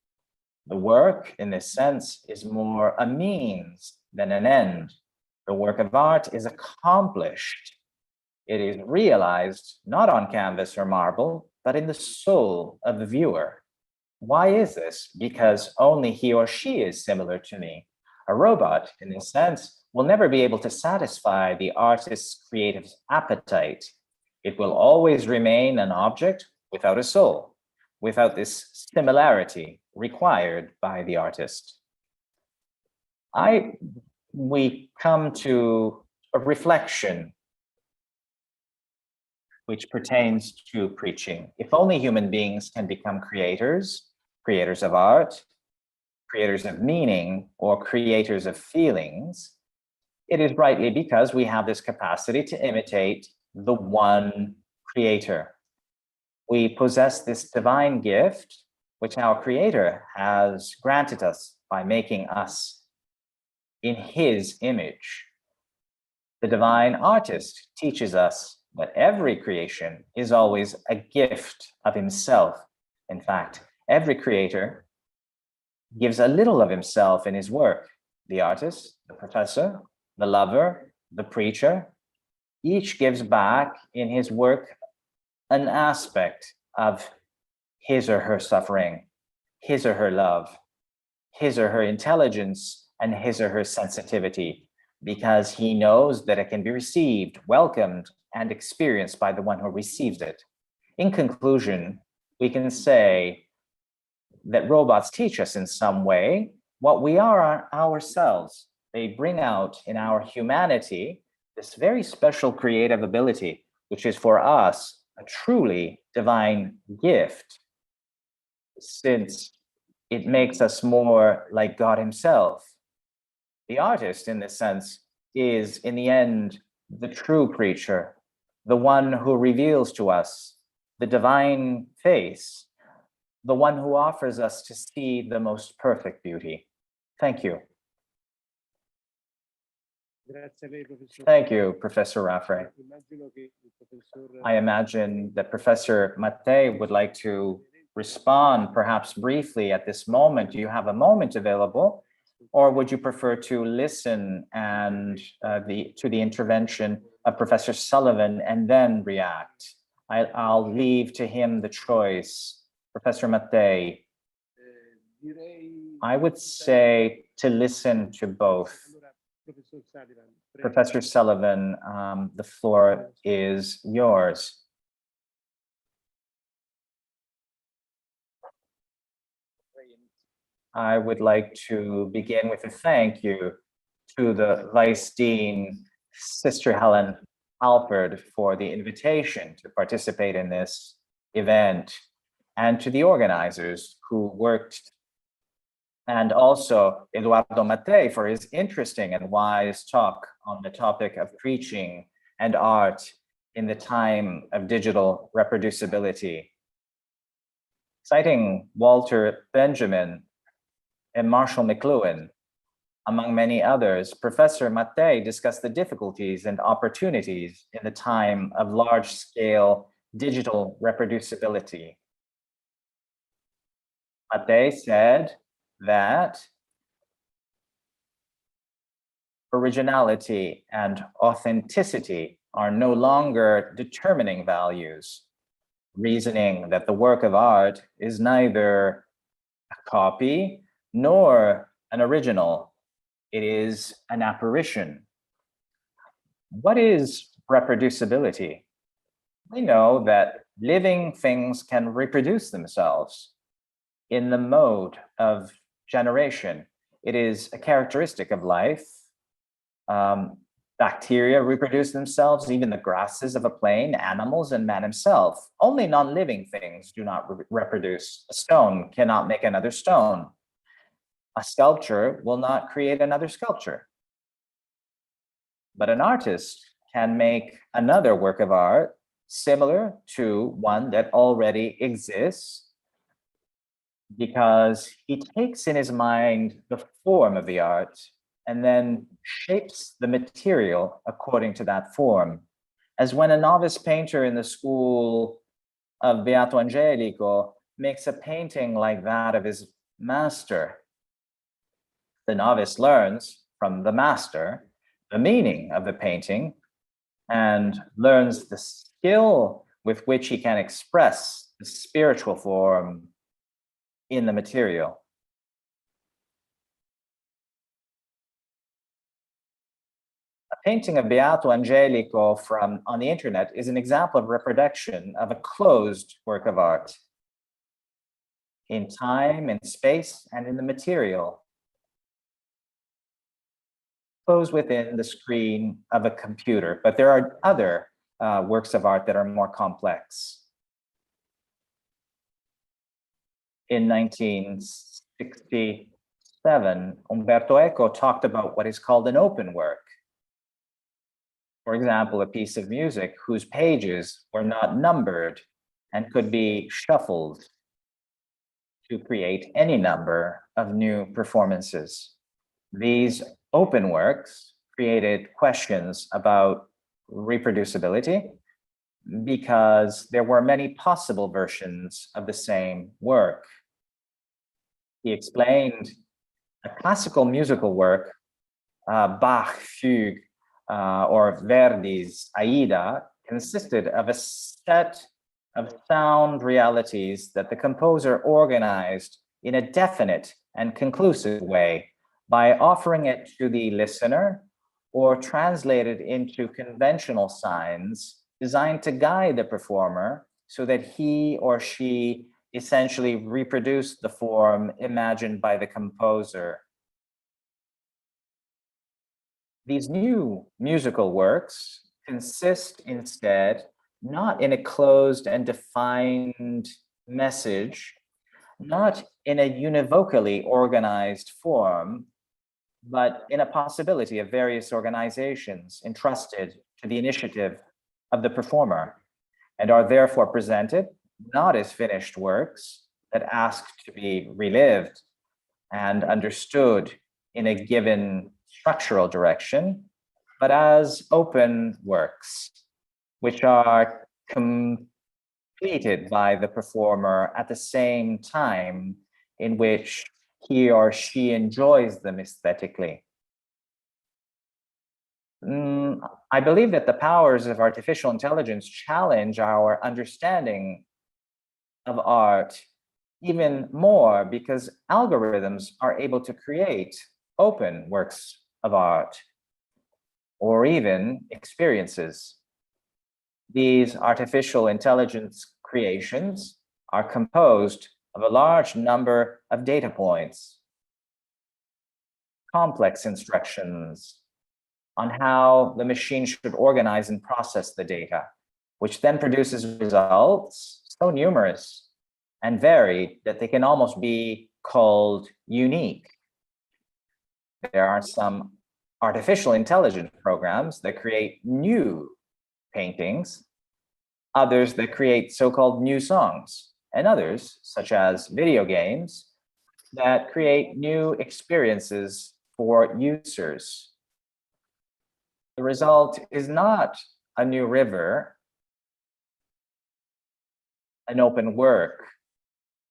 The work, in this sense, is more a means than an end. The work of art is accomplished. It is realized not on canvas or marble, but in the soul of the viewer. Why is this? Because only he or she is similar to me. A robot, in this sense, will never be able to satisfy the artist's creative appetite. It will always remain an object without a soul, without this similarity required by the artist. We come to a reflection which pertains to preaching. If only human beings can become creators, creators of art, creators of meaning, or creators of feelings, it is rightly because we have this capacity to imitate the one creator. We possess this divine gift, which our Creator has granted us by making us in his image. The divine artist teaches us that every creation is always a gift of himself. In fact, every creator gives a little of himself in his work. The artist, the professor, the lover, the preacher, each gives back in his work an aspect of his or her suffering, his or her love, his or her intelligence, and his or her sensitivity, because he knows that it can be received, welcomed, and experienced by the one who receives it. In conclusion, we can say that robots teach us in some way what we are ourselves. They bring out in our humanity this very special creative ability, which is for us a truly divine gift, since it makes us more like God himself. The artist, in this sense, is in the end the true preacher, the one who reveals to us the divine face, the one who offers us to see the most perfect beauty. Thank you. Thank you, Professor Raffray. I imagine that Professor Mattei would like to respond perhaps briefly at this moment. Do you have a moment available? Or would you prefer to listen and to the intervention of Professor Sullivan and then react? I'll leave to him the choice. Professor Mattei, I would say to listen to both. Professor Sullivan, the floor is yours. I would like to begin with a thank you to the Vice Dean, Sister Helen Alford, for the invitation to participate in this event, and to the organizers who worked, and also Eduardo Mattei for his interesting and wise talk on the topic of preaching and art in the time of digital reproducibility. Citing Walter Benjamin and Marshall McLuhan, among many others, Professor Mattei discussed the difficulties and opportunities in the time of large-scale digital reproducibility. Mattei said that originality and authenticity are no longer determining values, reasoning that the work of art is neither a copy nor an original. It is an apparition. What is reproducibility? We know that living things can reproduce themselves in the mode of generation. It is a characteristic of life. Bacteria reproduce themselves, even the grasses of a plain, animals, and man himself. Only non-living things do not reproduce. A stone cannot make another stone. A sculpture will not create another sculpture. But an artist can make another work of art similar to one that already exists, because he takes in his mind the form of the art and then shapes the material according to that form. As when a novice painter in the school of Beato Angelico makes a painting like that of his master, the novice learns from the master the meaning of the painting and learns the skill with which he can express the spiritual form in the material. A painting of Beato Angelico on the internet is an example of reproduction of a closed work of art in time, in space, and in the material, closed within the screen of a computer. But there are other works of art that are more complex. In 1967, Umberto Eco talked about what is called an open work. For example, a piece of music whose pages were not numbered and could be shuffled to create any number of new performances. These open works created questions about reproducibility because there were many possible versions of the same work. He explained a classical musical work, Bach Fugue or Verdi's Aida, consisted of a set of sound realities that the composer organized in a definite and conclusive way by offering it to the listener or translated into conventional signs designed to guide the performer so that he or she essentially reproduced the form imagined by the composer. These new musical works consist instead not in a closed and defined message, not in a univocally organized form, but in a possibility of various organizations entrusted to the initiative of the performer, and are therefore presented not as finished works that ask to be relived and understood in a given structural direction, but as open works, which are completed by the performer at the same time in which he or she enjoys them aesthetically. I believe that the powers of artificial intelligence challenge our understanding of art even more, because algorithms are able to create open works of art or even experiences. These artificial intelligence creations are composed of a large number of data points, complex instructions on how the machine should organize and process the data, which then produces results so numerous and varied that they can almost be called unique. There are some artificial intelligence programs that create new paintings, others that create so-called new songs, and others, such as video games, that create new experiences for users. The result is not a new river, an open work,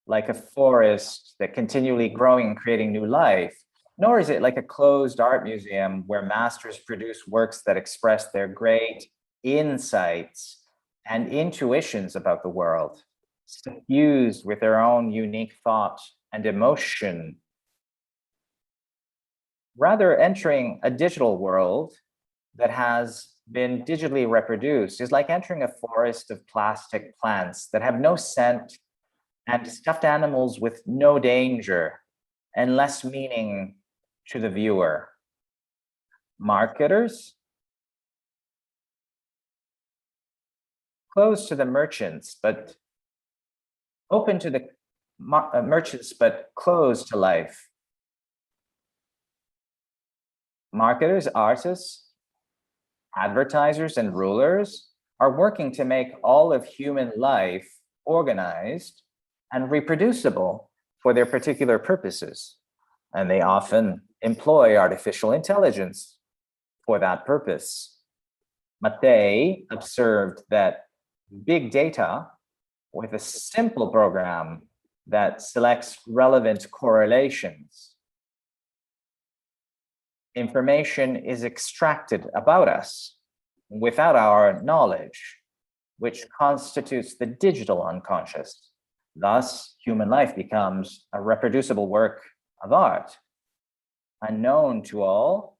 like a forest that continually growing and creating new life, nor is it like a closed art museum where masters produce works that express their great insights and intuitions about the world, suffused with their own unique thought and emotion. Rather, entering a digital world that has been digitally reproduced is like entering a forest of plastic plants that have no scent and stuffed animals with no danger and less meaning to the viewer. Marketers, closed to the merchants, but open to the merchants, but closed to life. Marketers, artists, advertisers, and rulers are working to make all of human life organized and reproducible for their particular purposes. And they often employ artificial intelligence for that purpose. Mattei observed that big data with a simple program that selects relevant correlations, information is extracted about us without our knowledge, which constitutes the digital unconscious. Thus, human life becomes a reproducible work of art, unknown to all,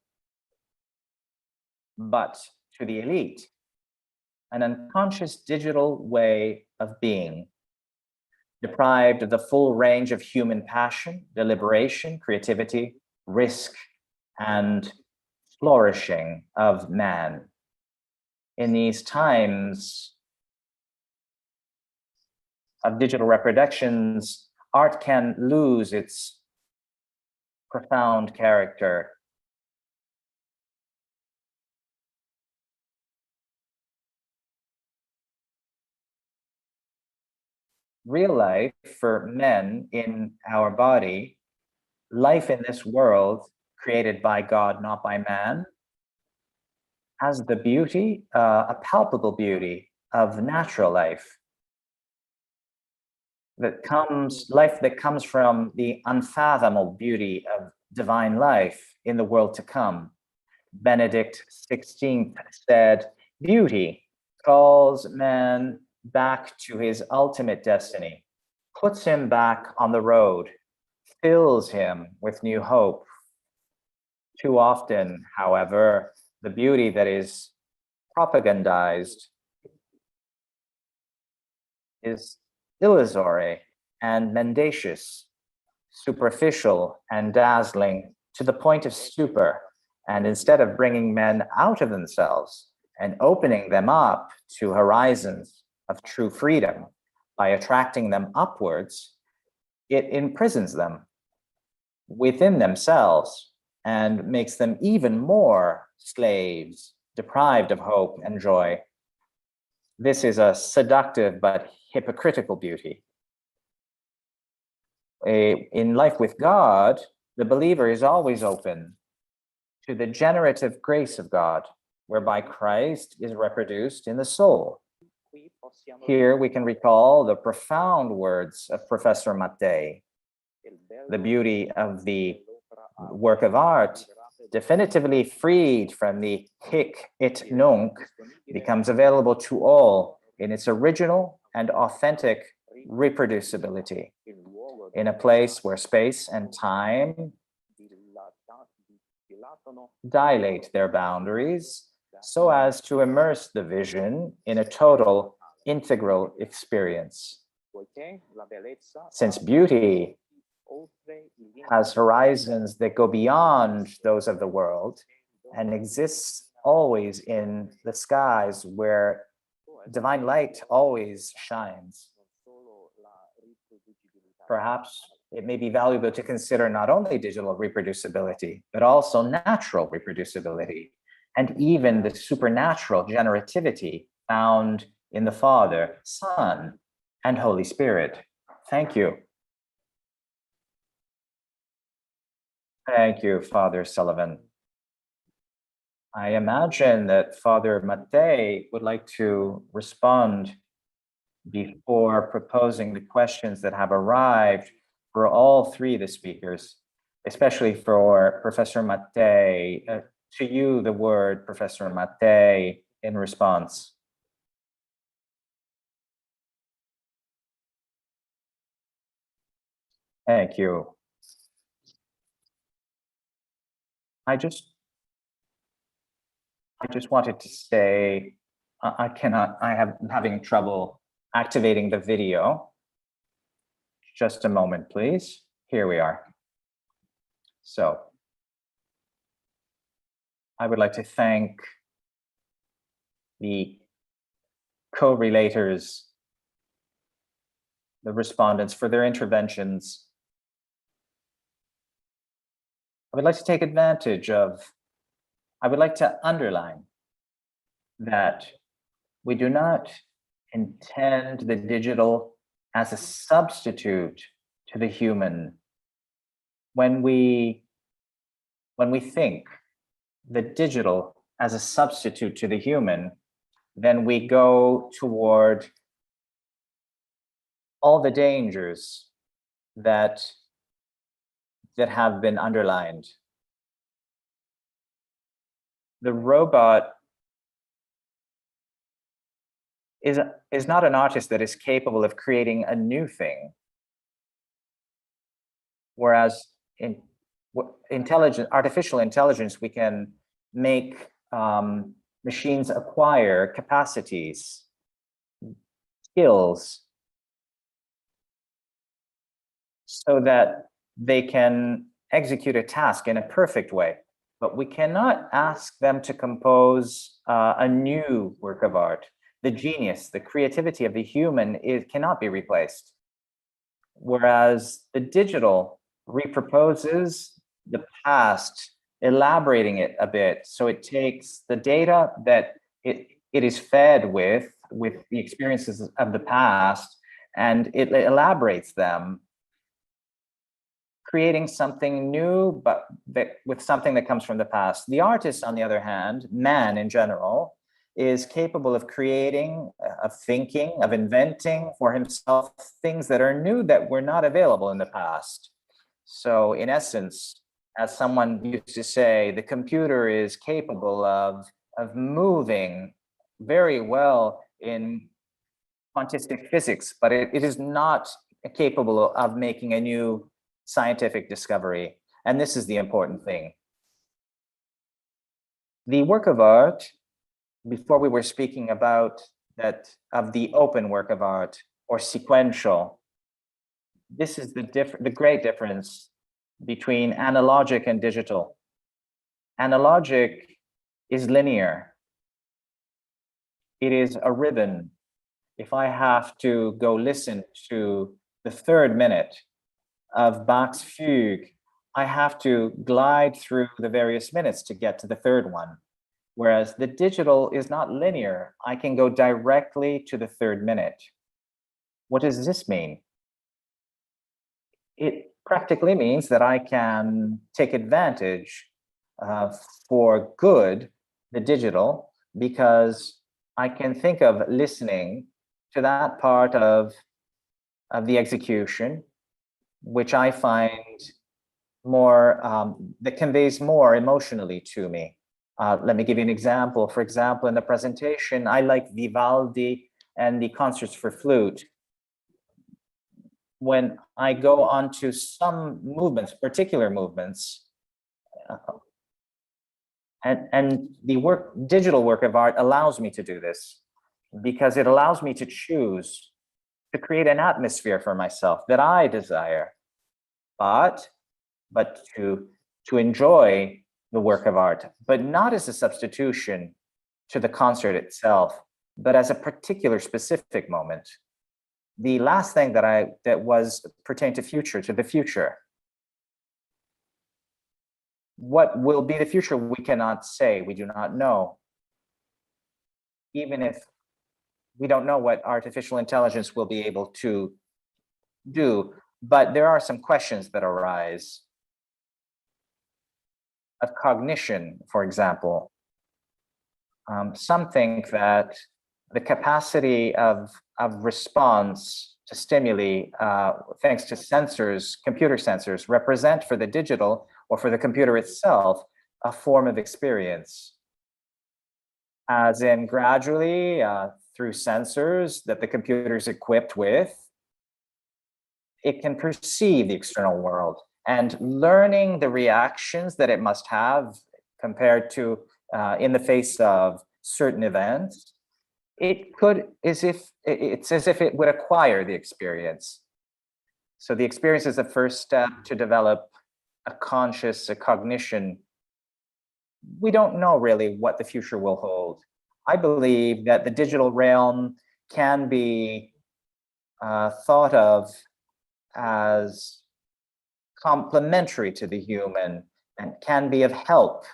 but to the elite, an unconscious digital way of being, deprived of the full range of human passion, deliberation, creativity, risk, and flourishing of man. In these times of digital reproductions, art can lose its profound character. Real life for men in our body, life in this world created by God, not by man, has the beauty, a palpable beauty of natural life that comes from the unfathomable beauty of divine life in the world to come. Benedict XVI said, "Beauty calls man back to his ultimate destiny, puts him back on the road, fills him with new hope." Too often, however, the beauty that is propagandized is illusory and mendacious, superficial and dazzling to the point of stupor. And instead of bringing men out of themselves and opening them up to horizons of true freedom by attracting them upwards, it imprisons them within themselves and makes them even more slaves, deprived of hope and joy. This is a seductive but hypocritical beauty. In life with God, the believer is always open to the generative grace of God, whereby Christ is reproduced in the soul. Here we can recall the profound words of Professor Mattei. The beauty of the work of art, definitively freed from the hic et nunc, becomes available to all in its original and authentic reproducibility, in a place where space and time dilate their boundaries so as to immerse the vision in a total integral experience. Since beauty has horizons that go beyond those of the world and exists always in the skies where divine light always shines, perhaps it may be valuable to consider not only digital reproducibility, but also natural reproducibility, and even the supernatural generativity found in the Father, Son, and Holy Spirit. Thank you. Thank you, Father Sullivan. I imagine that Father Mattei would like to respond before proposing the questions that have arrived for all three of the speakers, especially for Professor Mattei. To you, the word, Professor Mattei, in response. Thank you. I just wanted to say, I'm having trouble activating the video. Just a moment, please. Here we are. So I would like to thank the co-relators, the respondents, for their interventions. I would like to take advantage of, I would like to underline that we do not intend the digital as a substitute to the human. When we think the digital as a substitute to the human, then we go toward all the dangers that have been underlined. The robot is not an artist that is capable of creating a new thing, whereas in artificial intelligence, we can make machines acquire capacities, skills, so that they can execute a task in a perfect way. But we cannot ask them to compose a new work of art. The genius, the creativity of the human cannot be replaced. Whereas the digital reproposes the past, elaborating it a bit. So it takes the data that it is fed with the experiences of the past, and it elaborates them, creating something new, but with something that comes from the past. The artist, on the other hand, man in general, is capable of creating, of thinking, of inventing for himself things that are new that were not available in the past. So in essence, as someone used to say, the computer is capable of moving very well in quantistic physics, but it is not capable of making a new scientific discovery. And this is the important thing. The work of art, before we were speaking about that, of the open work of art, or sequential. This is the great difference between analogic and digital. Analogic is linear. It is a ribbon. If I have to go listen to the third minute of Bach's fugue, I have to glide through the various minutes to get to the third one. Whereas the digital is not linear. I can go directly to the third minute. What does this mean? It practically means that I can take advantage for good the digital, because I can think of listening to that part of the execution which I find more, that conveys more emotionally to me. Let me give you an example. For example, in the presentation, I like Vivaldi and the concerts for flute. When I go on to some movements, particular movements, and the digital work of art allows me to do this, because it allows me to choose to create an atmosphere for myself that I desire, but to enjoy the work of art, but not as a substitution to the concert itself, but as a particular specific moment. The last thing that was pertained to the future. What will be the future? We cannot say, we do not know. Even if we don't know what artificial intelligence will be able to do, but there are some questions that arise of cognition, for example. Some think that the capacity of response to stimuli, thanks to sensors, computer sensors, represent for the digital or for the computer itself a form of experience. As in, gradually, through sensors that the computer is equipped with, it can perceive the external world, and learning the reactions that it must have compared to in the face of certain events, it's as if it would acquire the experience. So the experience is the first step to develop a cognition. We don't know really what the future will hold. I believe that the digital realm can be thought of as complementary to the human and can be of help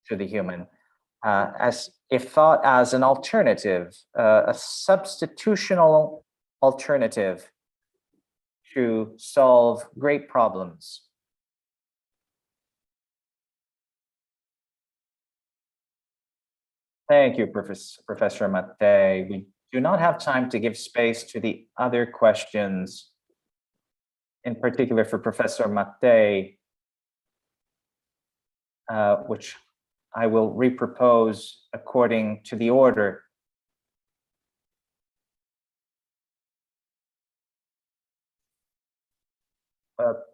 to the human, as if thought as an alternative, a substitutional alternative to solve great problems. Thank you, Professor Mattei. We do not have time to give space to the other questions, in particular for Professor Mattei, which I will repropose according to the order.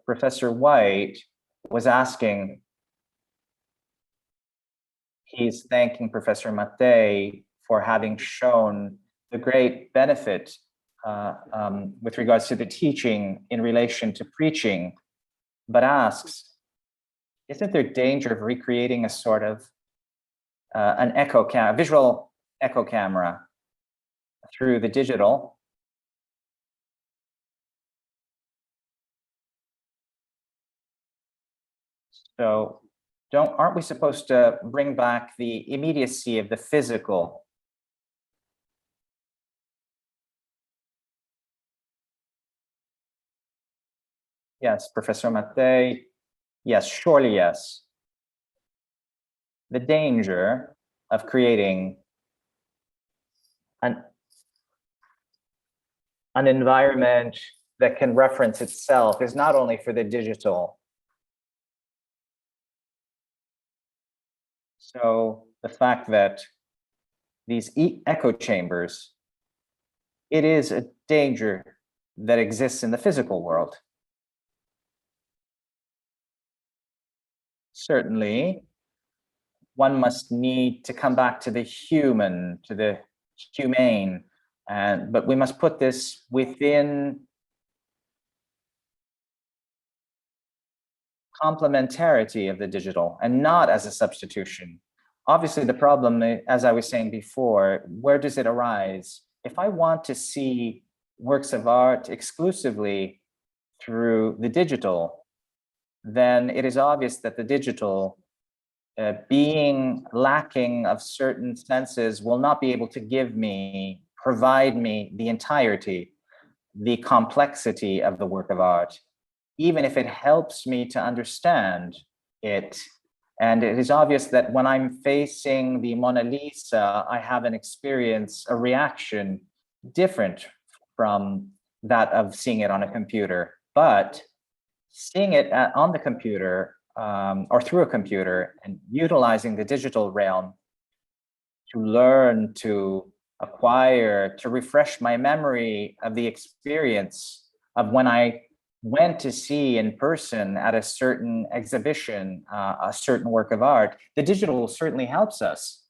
Professor White was asking, he's thanking Professor Mattei for having shown the great benefit with regards to the teaching in relation to preaching, but asks, isn't there danger of recreating a sort of visual echo camera through the digital? So aren't we supposed to bring back the immediacy of the physical? Yes, Professor Mattei. Yes, surely yes. The danger of creating an environment that can reference itself is not only for the digital. So the fact that these echo chambers, it is a danger that exists in the physical world. Certainly, one must need to come back to the human, to the humane, But we must put this within complementarity of the digital and not as a substitution. Obviously, the problem, as I was saying before, where does it arise? If I want to see works of art exclusively through the digital, then it is obvious that the digital, being lacking of certain senses, will not be able to provide me the entirety, the complexity of the work of art, even if it helps me to understand it. And it is obvious that when I'm facing the Mona Lisa, I have an experience, a reaction different from that of seeing it on a computer. But seeing it on the computer or through a computer and utilizing the digital realm to learn, to acquire, to refresh my memory of the experience of when I went to see in person at a certain exhibition, a certain work of art, the digital certainly helps us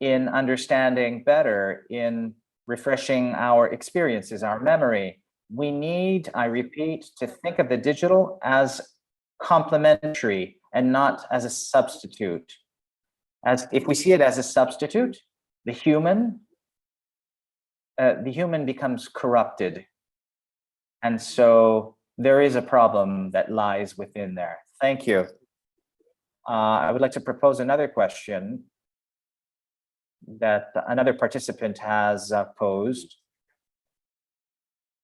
in understanding better, in refreshing our experiences, our memory. We need, I repeat, to think of the digital as complementary and not as a substitute. As if we see it as a substitute, the human becomes corrupted. And so there is a problem that lies within there. Thank you. I would like to propose another question that another participant has posed,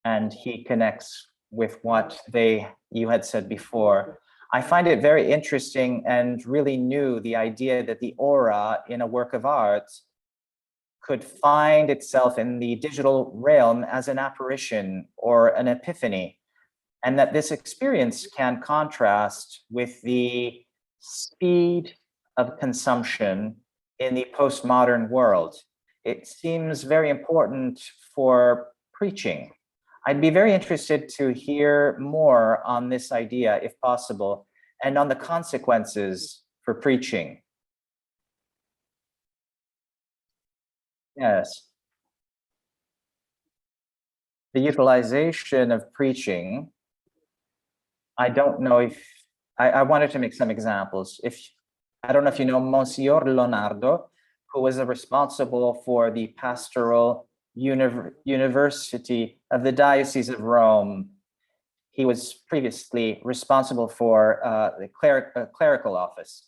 and he connects with what you had said before. I find it very interesting and really new, the idea that the aura in a work of art could find itself in the digital realm as an apparition or an epiphany, and that this experience can contrast with the speed of consumption in the postmodern world. It seems very important for preaching. I'd be very interested to hear more on this idea, if possible, and on the consequences for preaching. Yes. The utilization of preaching, I don't know if, I wanted to make some examples. I don't know if you know Monsignor Leonardo, who was responsible for the pastoral university of the Diocese of Rome. He was previously responsible for the clerical office.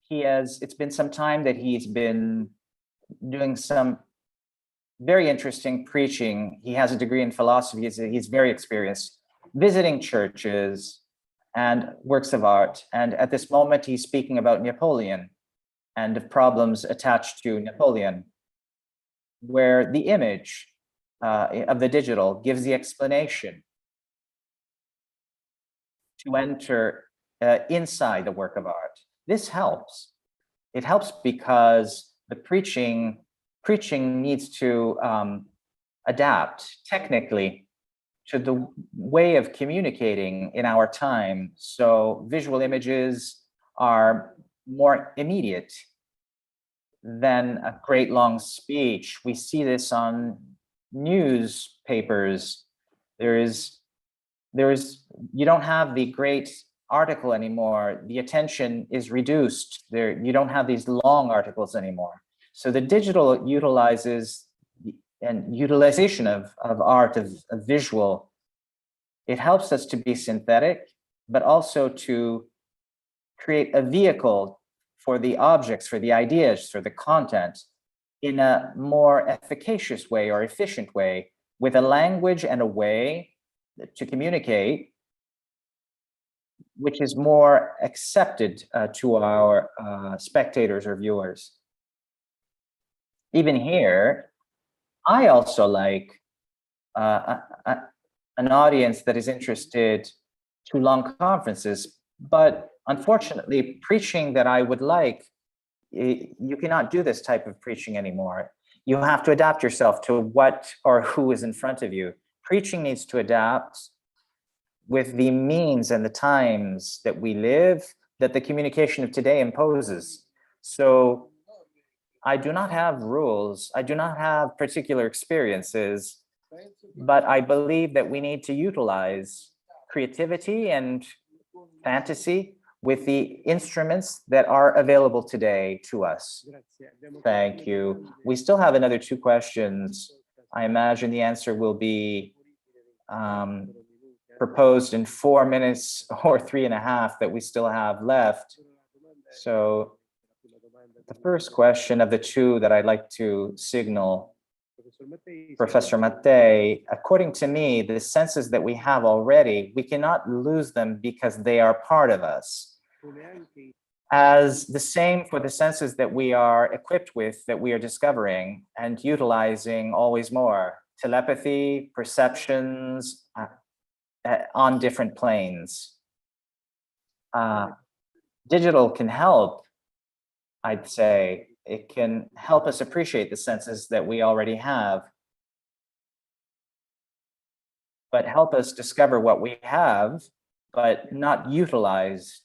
It's been some time that he's been doing some very interesting preaching. He has a degree in philosophy. He's very experienced, visiting churches and works of art. And at this moment, he's speaking about Napoleon and the problems attached to Napoleon, where the image of the digital gives the explanation to enter inside the work of art. This helps. It helps because the preaching needs to adapt technically to the way of communicating in our time. So visual images are more immediate than a great long speech. We see this on newspapers. You don't have the great article anymore. The attention is reduced. You don't have these long articles anymore. So the digital utilization of art, of visual, it helps us to be synthetic, but also to create a vehicle for the objects, for the ideas, for the content in a more efficacious way or efficient way, with a language and a way to communicate which is more accepted to our spectators or viewers. Even here, I also like an audience that is interested to long conferences, but unfortunately, preaching that I would like, you cannot do this type of preaching anymore. You have to adapt yourself to what or who is in front of you. Preaching needs to adapt with the means and the times that we live, that the communication of today imposes. So I do not have rules. I do not have particular experiences, but I believe that we need to utilize creativity and fantasy with the instruments that are available today to us. Thank you. We still have another 2 questions. I imagine the answer will be proposed in 4 minutes or 3.5 that we still have left. So the first question of the 2 that I'd like to signal, Professor Mattei, according to me, the senses that we have already, we cannot lose them because they are part of us. As the same for the senses that we are equipped with, that we are discovering and utilizing always more. Telepathy, perceptions on different planes. Digital can help, I'd say. It can help us appreciate the senses that we already have, but help us discover what we have, but not utilized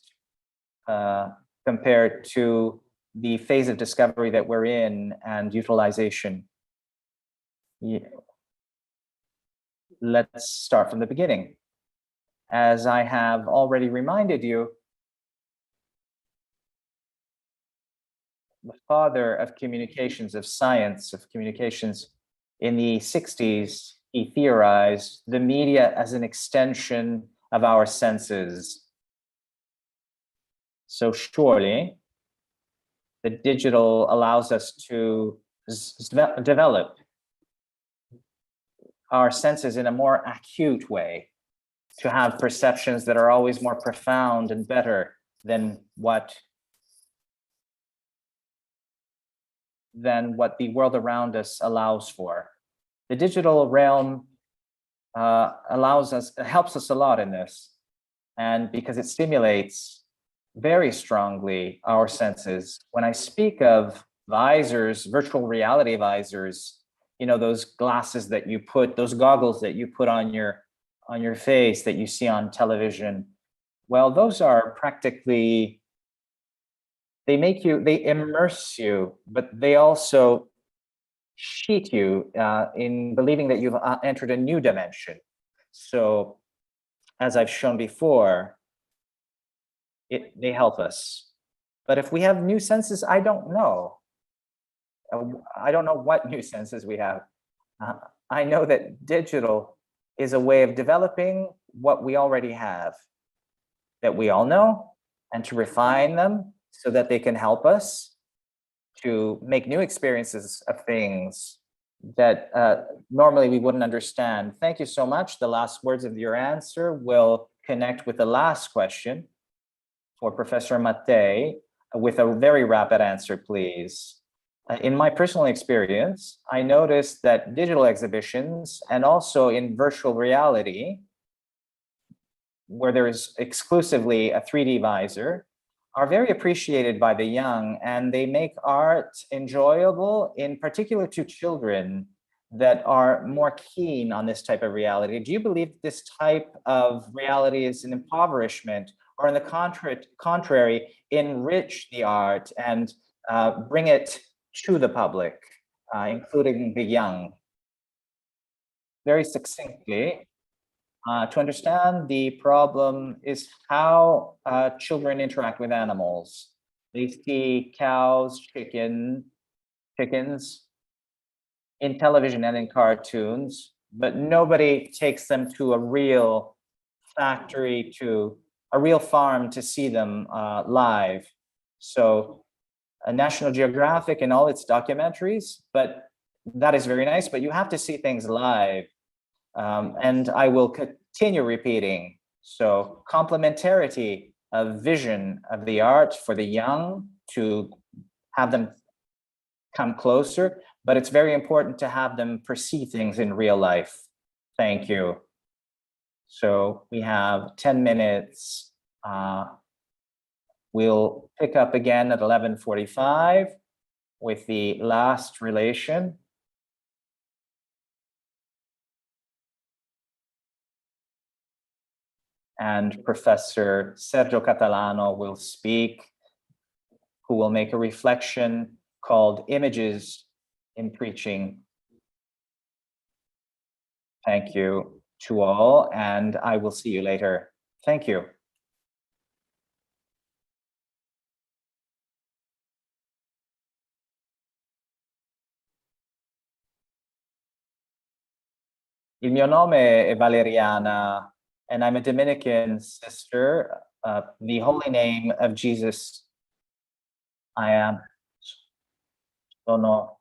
compared to the phase of discovery that we're in and utilization. Yeah. Let's start from the beginning. As I have already reminded you, the father of communications, of science, of communications, in the 60s, he theorized the media as an extension of our senses. So surely, the digital allows us to develop our senses in a more acute way, to have perceptions that are always more profound and better than what the world around us allows for. The digital realm helps us a lot in this, and because it stimulates very strongly our senses. When I speak of visors, virtual reality visors, you know, those glasses that you put, those goggles that you put on your face that you see on television, well, those are practically, they immerse you, but they also cheat you in believing that you've entered a new dimension. So, as I've shown before, they help us. But if we have new senses, I don't know. I don't know what new senses we have. I know that digital is a way of developing what we already have, that we all know, and to refine them so that they can help us to make new experiences of things that normally we wouldn't understand. Thank you so much. The last words of your answer will connect with the last question for Professor Mattei with a very rapid answer, please. In my personal experience, I noticed that digital exhibitions and also in virtual reality, where there is exclusively a 3D visor, are very appreciated by the young, and they make art enjoyable, in particular to children that are more keen on this type of reality. Do you believe this type of reality is an impoverishment, or on the contrary, enrich the art and bring it to the public, including the young? Very succinctly, to understand the problem is how children interact with animals. They see cows, chickens in television and in cartoons, but nobody takes them to a real factory, to a real farm to see them live. So National Geographic and all its documentaries, but that is very nice, but you have to see things live. And I will continue repeating. So complementarity of vision of the art for the young to have them come closer, but it's very important to have them perceive things in real life. Thank you. So we have 10 minutes. We'll pick up again at 11:45 with the last relation. And Professor Sergio Catalano will speak, who will make a reflection called Images in Preaching. Thank you to all, and I will see you later. Thank you. Il mio nome è Valeriana, and I'm a Dominican sister. The holy name of Jesus I am. Sono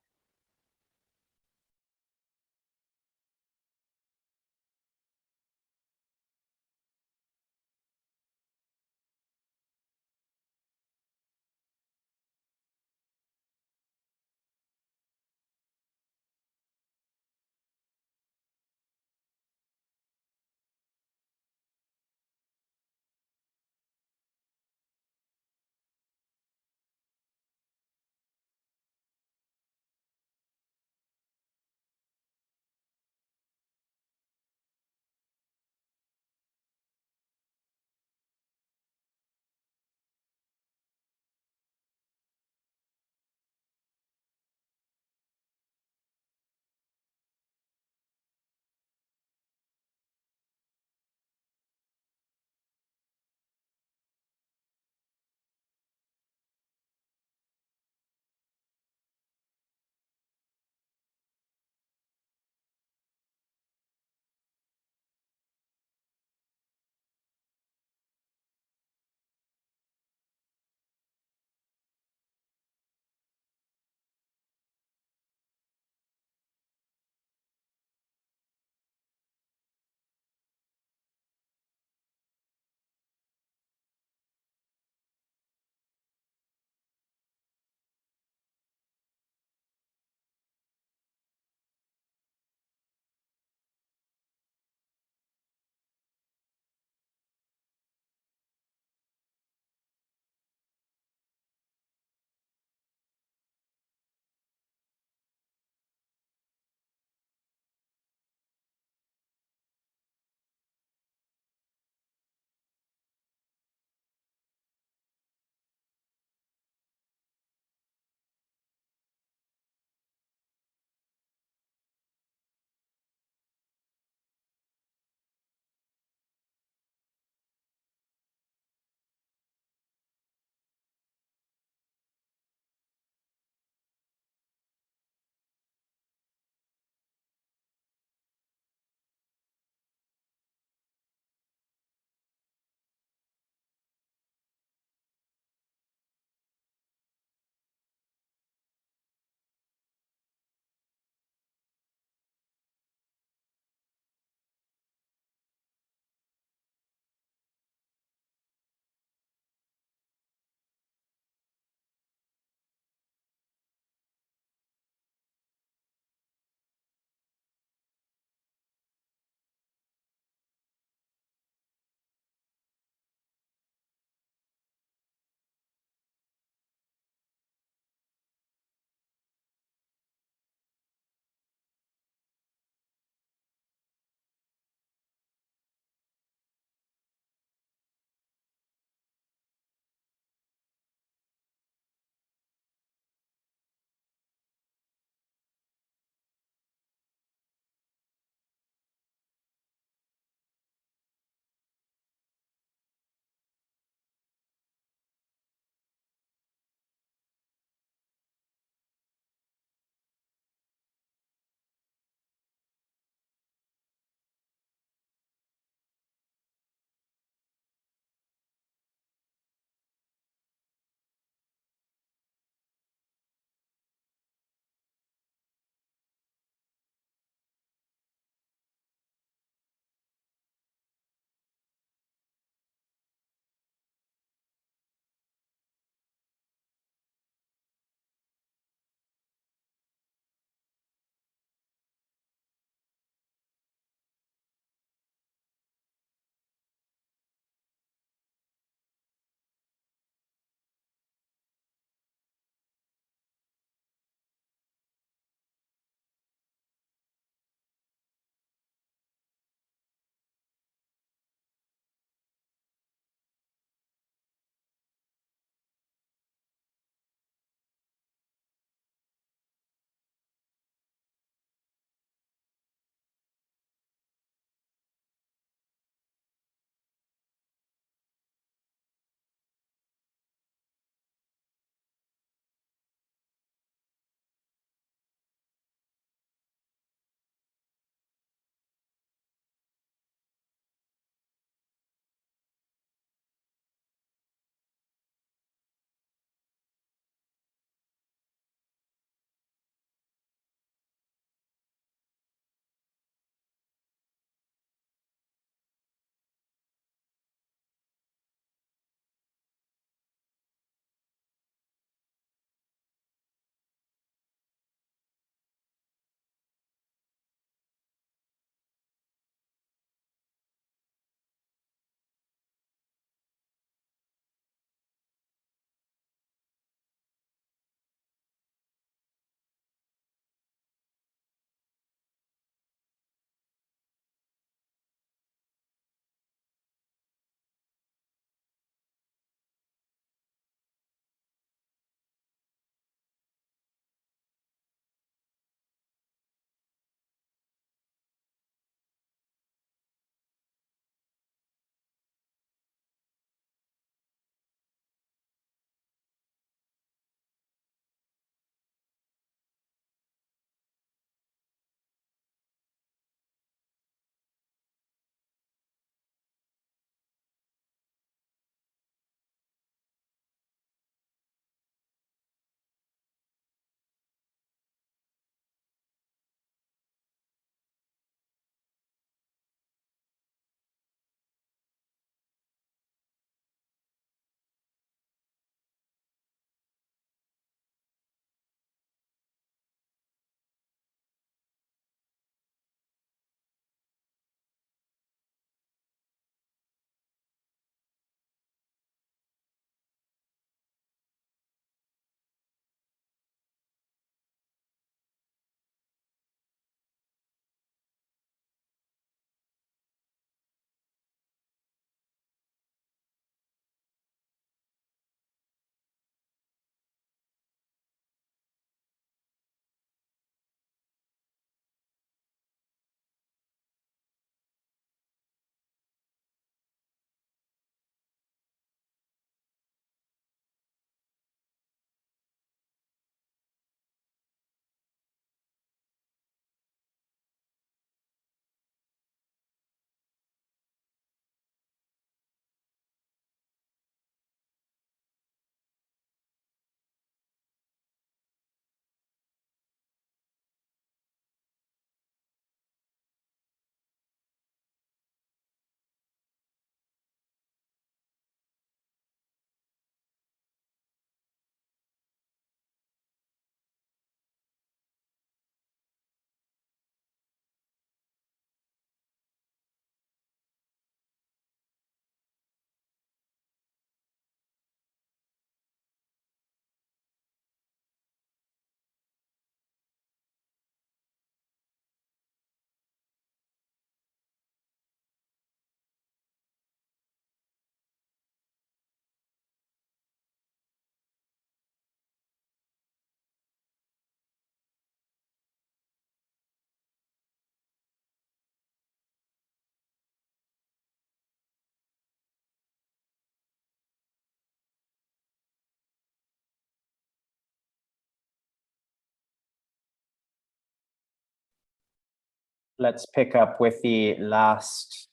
let's pick up with the last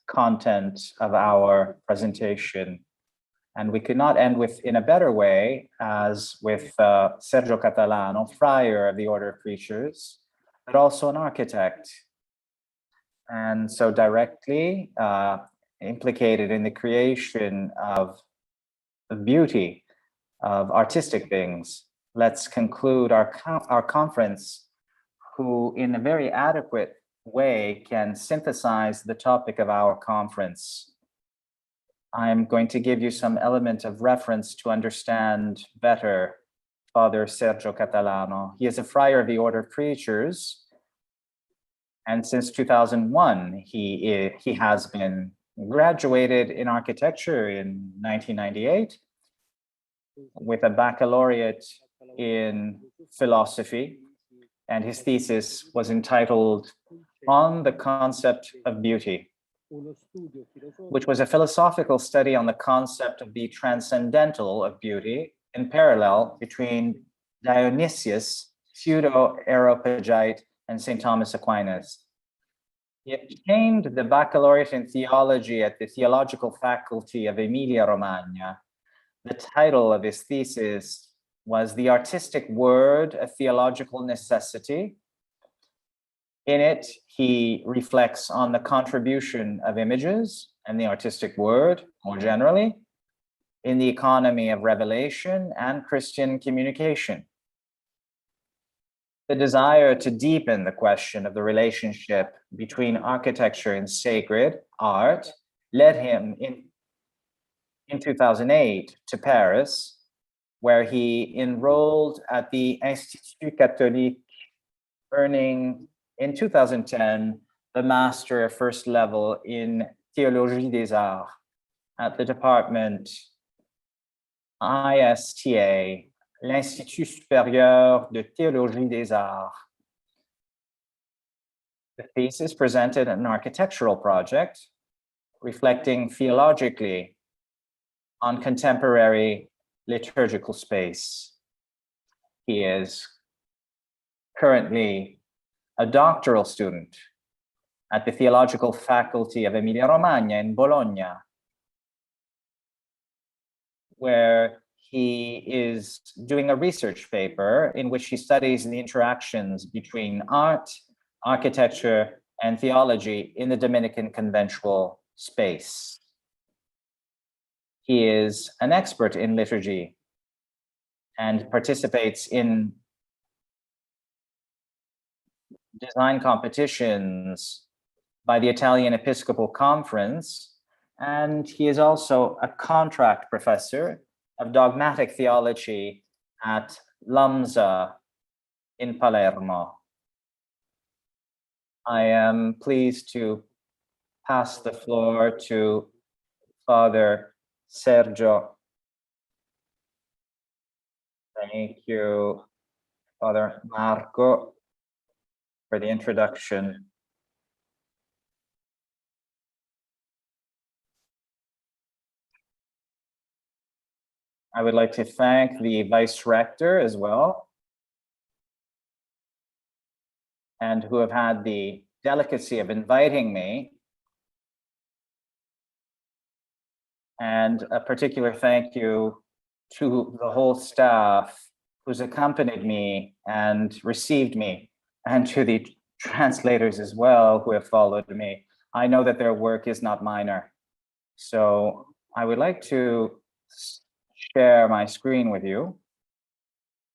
content of our presentation. And we could not end with in a better way as with Sergio Catalano, friar of the Order of Preachers, but also an architect. And so directly implicated in the creation of beauty, of artistic things. Let's conclude our conference, who in a very adequate way can synthesize the topic of our conference. I'm going to give you some element of reference to understand better Father Sergio Catalano. He is a friar of the Order of Preachers, and since 2001, he has been graduated in architecture in 1998 with a baccalaureate in philosophy, and his thesis was entitled On the Concept of Beauty, which was a philosophical study on the concept of the transcendental of beauty in parallel between Dionysius, pseudo-Areopagite, and St. Thomas Aquinas. He obtained the baccalaureate in theology at the theological faculty of Emilia-Romagna. The title of his thesis was The Artistic Word, a Theological Necessity. In it, he reflects on the contribution of images and the artistic word, more generally, in the economy of revelation and Christian communication. The desire to deepen the question of the relationship between architecture and sacred art led him in 2008 to Paris, where he enrolled at the Institut Catholique, earning in 2010 the Master of First Level in Théologie des Arts at the department ISTA, l'Institut Supérieur de Théologie des Arts. The thesis presented an architectural project reflecting theologically on contemporary liturgical space. He is currently a doctoral student at the theological faculty of Emilia-Romagna in Bologna, where he is doing a research paper in which he studies the interactions between art, architecture, and theology in the Dominican conventual space. He is an expert in liturgy and participates in design competitions by the Italian Episcopal Conference, and he is also a contract professor of dogmatic theology at LAMSA in Palermo. I am pleased to pass the floor to Father Sergio. Thank you, Father Marco, for the introduction. I would like to thank the Vice Rector as well, and who have had the delicacy of inviting me. And a particular thank you to the whole staff who's accompanied me and received me, and to the translators as well who have followed me. I know that their work is not minor. So I would like to share my screen with you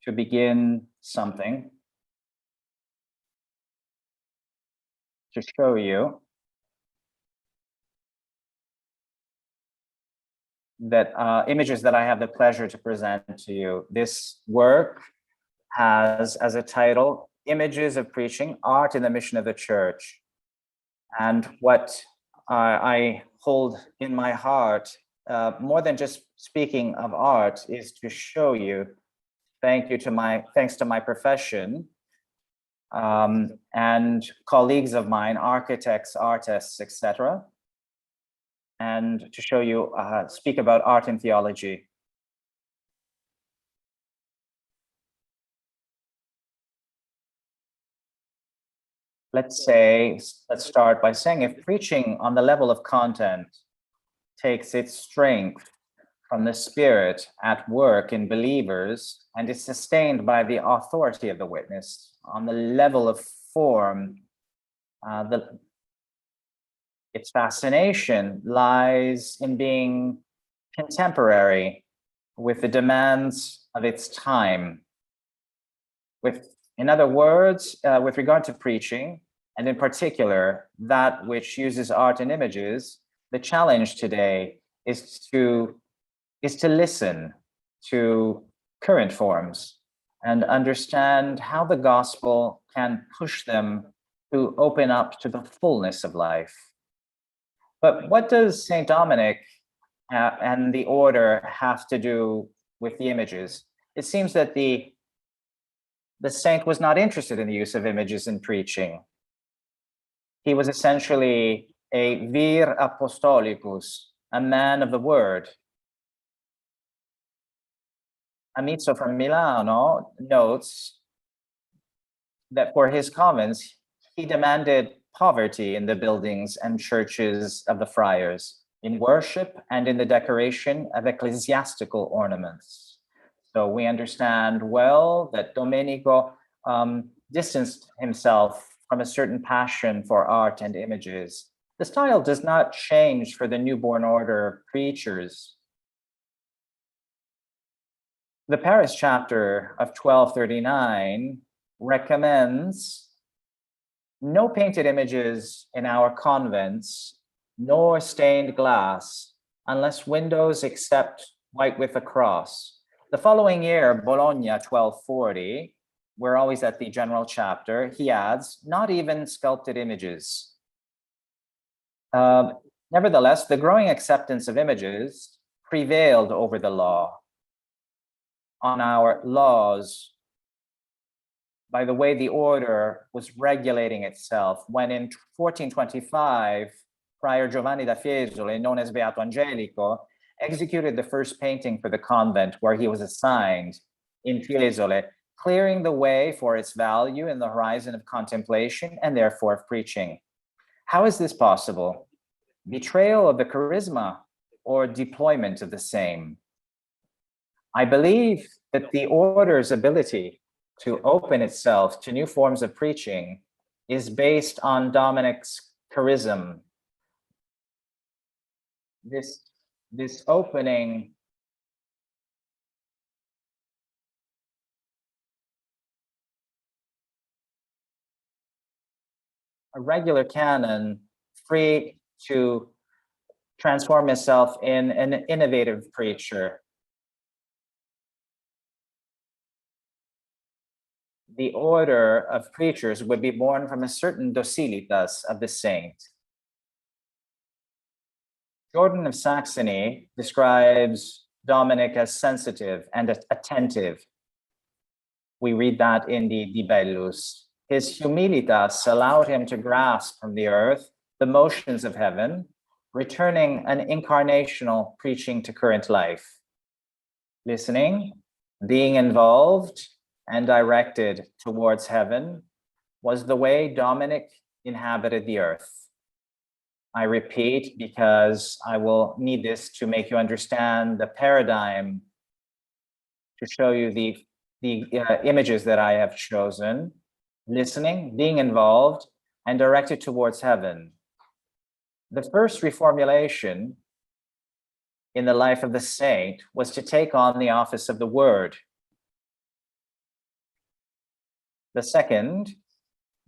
to begin something, to show you that images that I have the pleasure to present to you. This work has as a title, Images of Preaching, Art in the Mission of the Church. And what I hold in my heart, more than just speaking of art, is to show you, thanks to my profession, and colleagues of mine, architects, artists, etc., and to show you, speak about art and theology. let's start by saying if preaching on the level of content takes its strength from the Spirit at work in believers and is sustained by the authority of the witness, on the level of form, its fascination lies in being contemporary with the demands of its time. In other words, with regard to preaching, and in particular, that which uses art and images, the challenge today is to listen to current forms and understand how the gospel can push them to open up to the fullness of life. But what does St. Dominic and the order have to do with the images? It seems that the saint was not interested in the use of images in preaching. He was essentially a vir apostolicus, a man of the word. Amizo from Milano notes that for his convents, he demanded poverty in the buildings and churches of the friars, in worship and in the decoration of ecclesiastical ornaments. So we understand well that Domenico distanced himself from a certain passion for art and images. The style does not change for the newborn order preachers. The Paris chapter of 1239 recommends no painted images in our convents, nor stained glass, unless windows except white with a cross. The following year, Bologna 1240, we're always at the general chapter, he adds, not even sculpted images. Nevertheless, the growing acceptance of images prevailed over the law. On our laws, by the way the order was regulating itself, when in 1425, Friar Giovanni da Fiesole, known as Beato Angelico, executed the first painting for the convent where he was assigned in Fiesole, clearing the way for its value in the horizon of contemplation and therefore of preaching. How is this possible? Betrayal of the charisma or deployment of the same? I believe that the order's ability to open itself to new forms of preaching is based on Dominic's charism. This opening a regular canon free to transform itself in an innovative preacher. The order of preachers would be born from a certain docilitas of the saint. Jordan of Saxony describes Dominic as sensitive and attentive. We read that in the De Bellus. His humilitas allowed him to grasp from the earth the motions of heaven, returning an incarnational preaching to current life. Listening, being involved, and directed towards heaven was the way Dominic inhabited the earth. I repeat, because I will need this to make you understand the paradigm, to show you the images that I have chosen. Listening, being involved, and directed towards heaven. The first reformulation in the life of the saint was to take on the office of the word. The second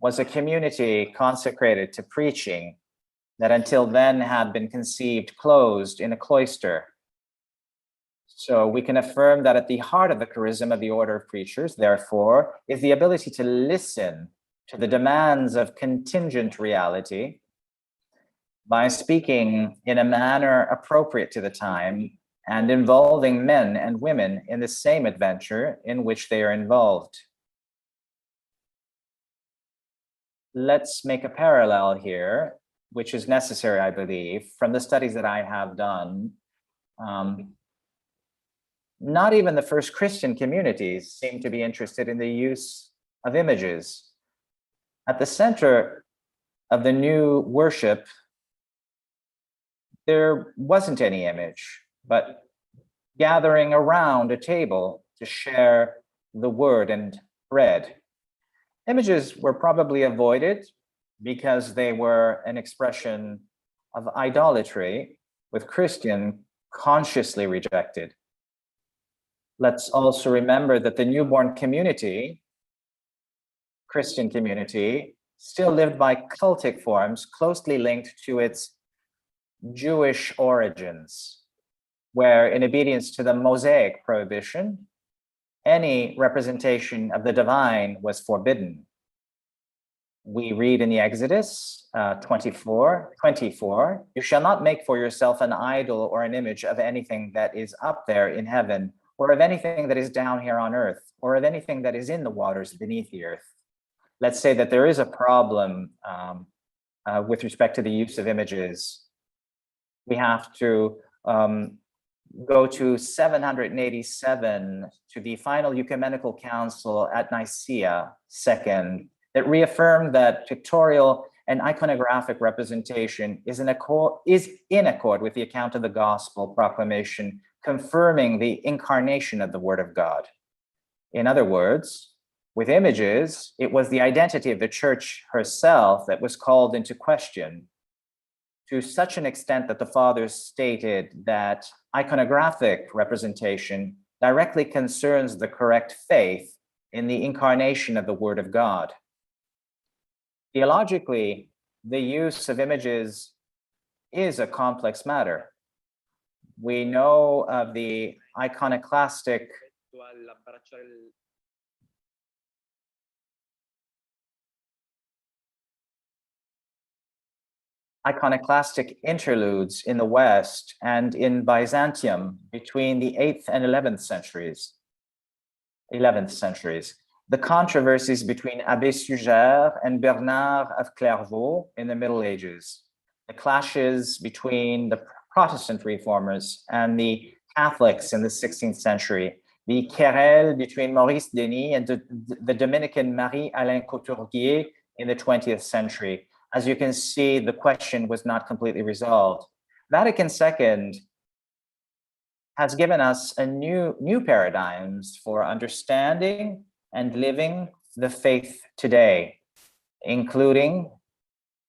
was a community consecrated to preaching that until then had been conceived closed in a cloister. So we can affirm that at the heart of the charism of the order of preachers, therefore, is the ability to listen to the demands of contingent reality by speaking in a manner appropriate to the time and involving men and women in the same adventure in which they are involved. Let's make a parallel here, which is necessary, I believe, from the studies that I have done. Not even the first Christian communities seem to be interested in the use of images. At the center of the new worship, there wasn't any image, but gathering around a table to share the word and bread. Images were probably avoided because they were an expression of idolatry, with Christian consciously rejected. Let's also remember that the newborn community, Christian community, still lived by cultic forms closely linked to its Jewish origins, where, in obedience to the Mosaic prohibition, any representation of the divine was forbidden. We read in the Exodus 24, "You shall not make for yourself an idol or an image of anything that is up there in heaven, or of anything that is down here on earth, or of anything that is in the waters beneath the earth." Let's say that there is a problem with respect to the use of images. We have to go to 787, to the final ecumenical council at Nicaea II, that reaffirmed that pictorial and iconographic representation is in accord with the account of the gospel proclamation, confirming the incarnation of the Word of God. In other words, with images, it was the identity of the church herself that was called into question, to such an extent that the fathers stated that iconographic representation directly concerns the correct faith in the incarnation of the Word of God. Theologically, the use of images is a complex matter. We know of the iconoclastic interludes in the West and in Byzantium between the 8th and 11th centuries. The controversies between Abbé Suger and Bernard of Clairvaux in the Middle Ages, the clashes between the Protestant reformers and the Catholics in the 16th century, the querelle between Maurice Denis and the Dominican Marie-Alain Couturier in the 20th century. As you can see, the question was not completely resolved. Vatican II has given us a new paradigms for understanding and living the faith today, including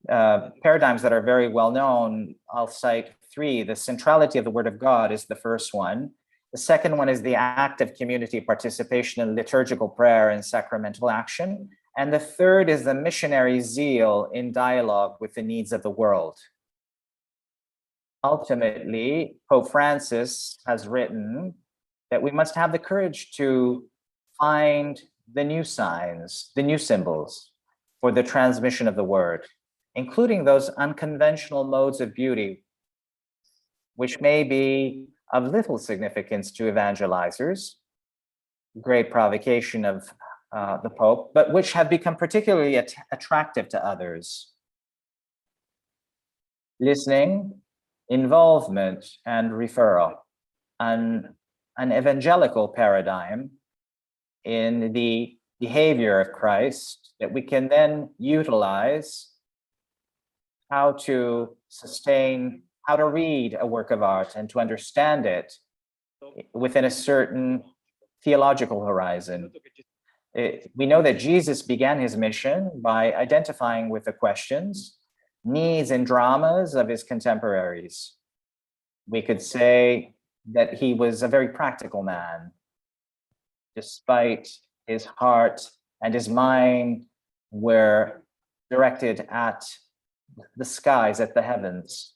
paradigms that are very well known. I'll cite three. The centrality of the Word of God is the first one. The second one is the active community participation in liturgical prayer and sacramental action. And the third is the missionary zeal in dialogue with the needs of the world. Ultimately, Pope Francis has written that we must have the courage to find the new signs, the new symbols for the transmission of the word, including those unconventional modes of beauty, which may be of little significance to evangelizers, great provocation of the Pope, but which have become particularly attractive to others. Listening, involvement, and referral, an evangelical paradigm in the behavior of Christ that we can then utilize how to sustain, how to read a work of art and to understand it within a certain theological horizon. We know that Jesus began his mission by identifying with the questions, needs, and dramas of his contemporaries. We could say that he was a very practical man, despite his heart and his mind were directed at the skies, at the heavens.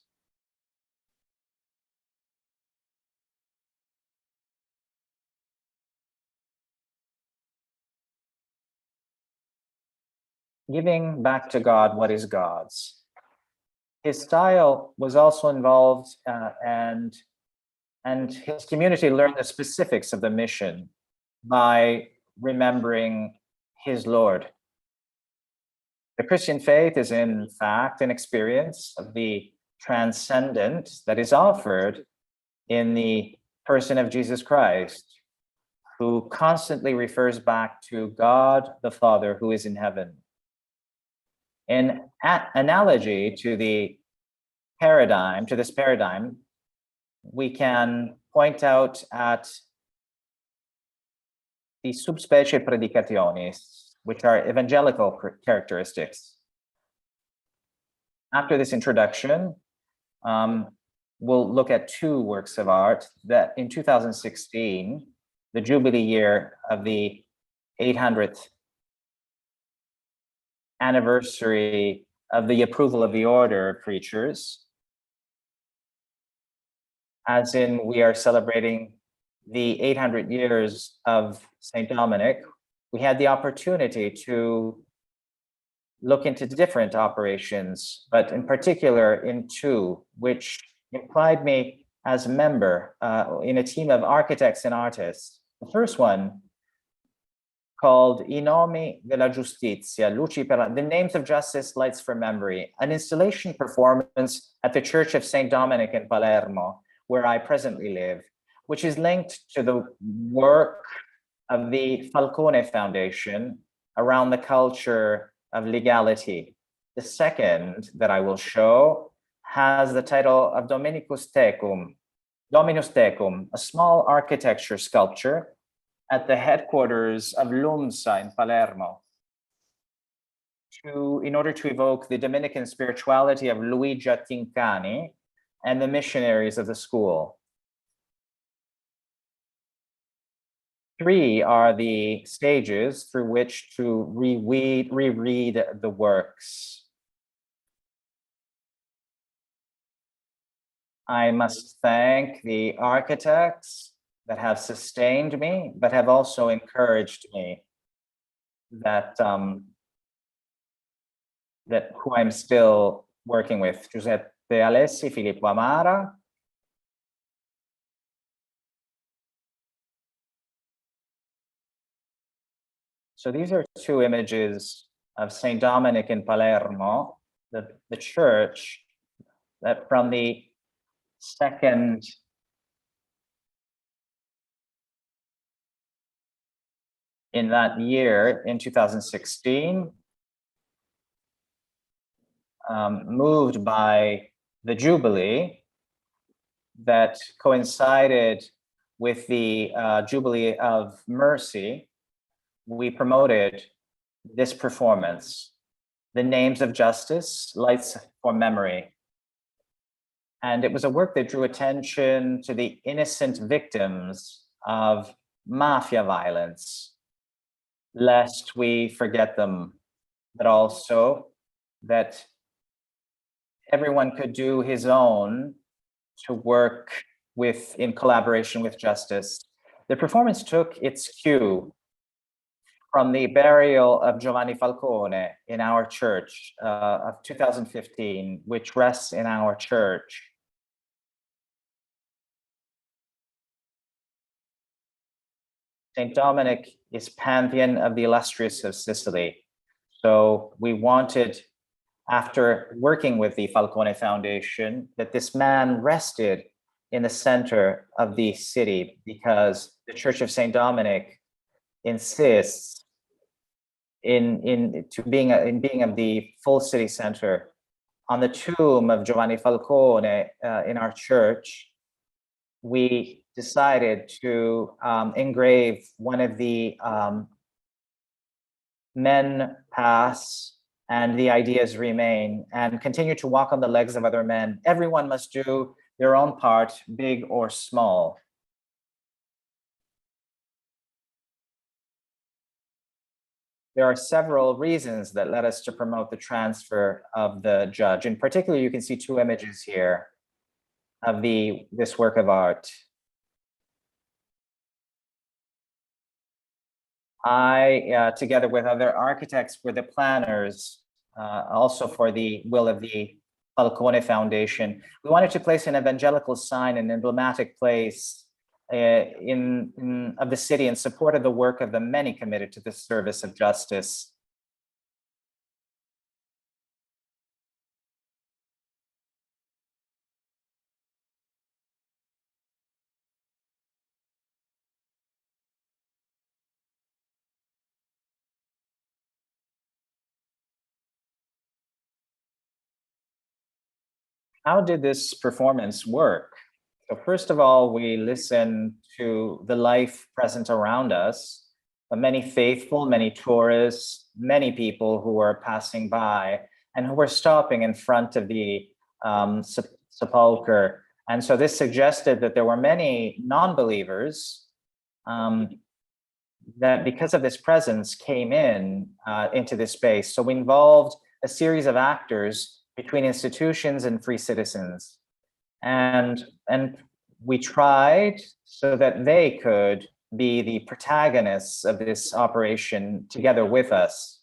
Giving back to God what is God's. His style was also involved, and his community learned the specifics of the mission by remembering his Lord. The Christian faith is, in fact, an experience of the transcendent that is offered in the person of Jesus Christ, who constantly refers back to God the Father who is in heaven. In analogy to this paradigm, we can point out at the subspecie predicationis, which are evangelical characteristics. After this introduction, we'll look at two works of art that in 2016, the Jubilee year of the 800th anniversary of the approval of the order of preachers, as in we are celebrating the 800 years of St. Dominic, we had the opportunity to look into different operations, but in particular in two, which implied me as a member in a team of architects and artists. The first one, called I nomi della giustizia, luci per the names of justice, lights for memory, an installation performance at the Church of St. Dominic in Palermo, where I presently live, which is linked to the work of the Falcone Foundation around the culture of legality. The second that I will show has the title of Dominus Tecum, a small architecture sculpture at the headquarters of LUMSA in Palermo, in order to evoke the Dominican spirituality of Luigi Tincani and the missionaries of the school. 3 are the stages through which to reread the works. I must thank the architects that have sustained me, but have also encouraged me, that who I'm still working with: Giuseppe Alessi, Filippo Amara, so these are two images of St. Dominic in Palermo, the church that from the second in that year, in 2016, moved by the Jubilee that coincided with the Jubilee of Mercy. We promoted this performance, the names of justice, lights for memory. And it was a work that drew attention to the innocent victims of mafia violence, lest we forget them, but also that everyone could do his own to work in collaboration with justice. The performance took its cue from the burial of Giovanni Falcone in our church of 2015, which rests in our church. St. Dominic is Pantheon of the Illustrious of Sicily. So we wanted, after working with the Falcone Foundation, that this man rested in the center of the city, because the Church of St. Dominic insists in being of the full city center. On the tomb of Giovanni Falcone in our church, we decided to engrave one of the men pass and the ideas remain, and continue to walk on the legs of other men. Everyone must do their own part, big or small. There are several reasons that led us to promote the transfer of the judge. In particular, you can see two images here of this work of art. I, together with other architects, were the planners, also for the will of the Falcone Foundation. We wanted to place an evangelical sign, an emblematic place of the city, in support of the work of the many committed to the service of justice. How did this performance work? So first of all, we listened to the life present around us, many faithful, many tourists, many people who were passing by and who were stopping in front of the sepulcher. And so this suggested that there were many non-believers that, because of this presence, came into this space. So we involved a series of actors between institutions and free citizens. And we tried so that they could be the protagonists of this operation together with us.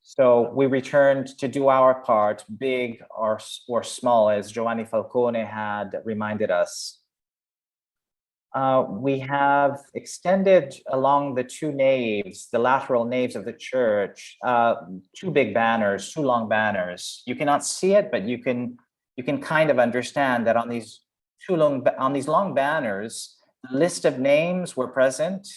So we returned to do our part, big or small, as Giovanni Falcone had reminded us. We have extended along the two naves, the lateral naves of the church, two big banners, two long banners. You cannot see it, but you can kind of understand that on these long banners, the list of names were present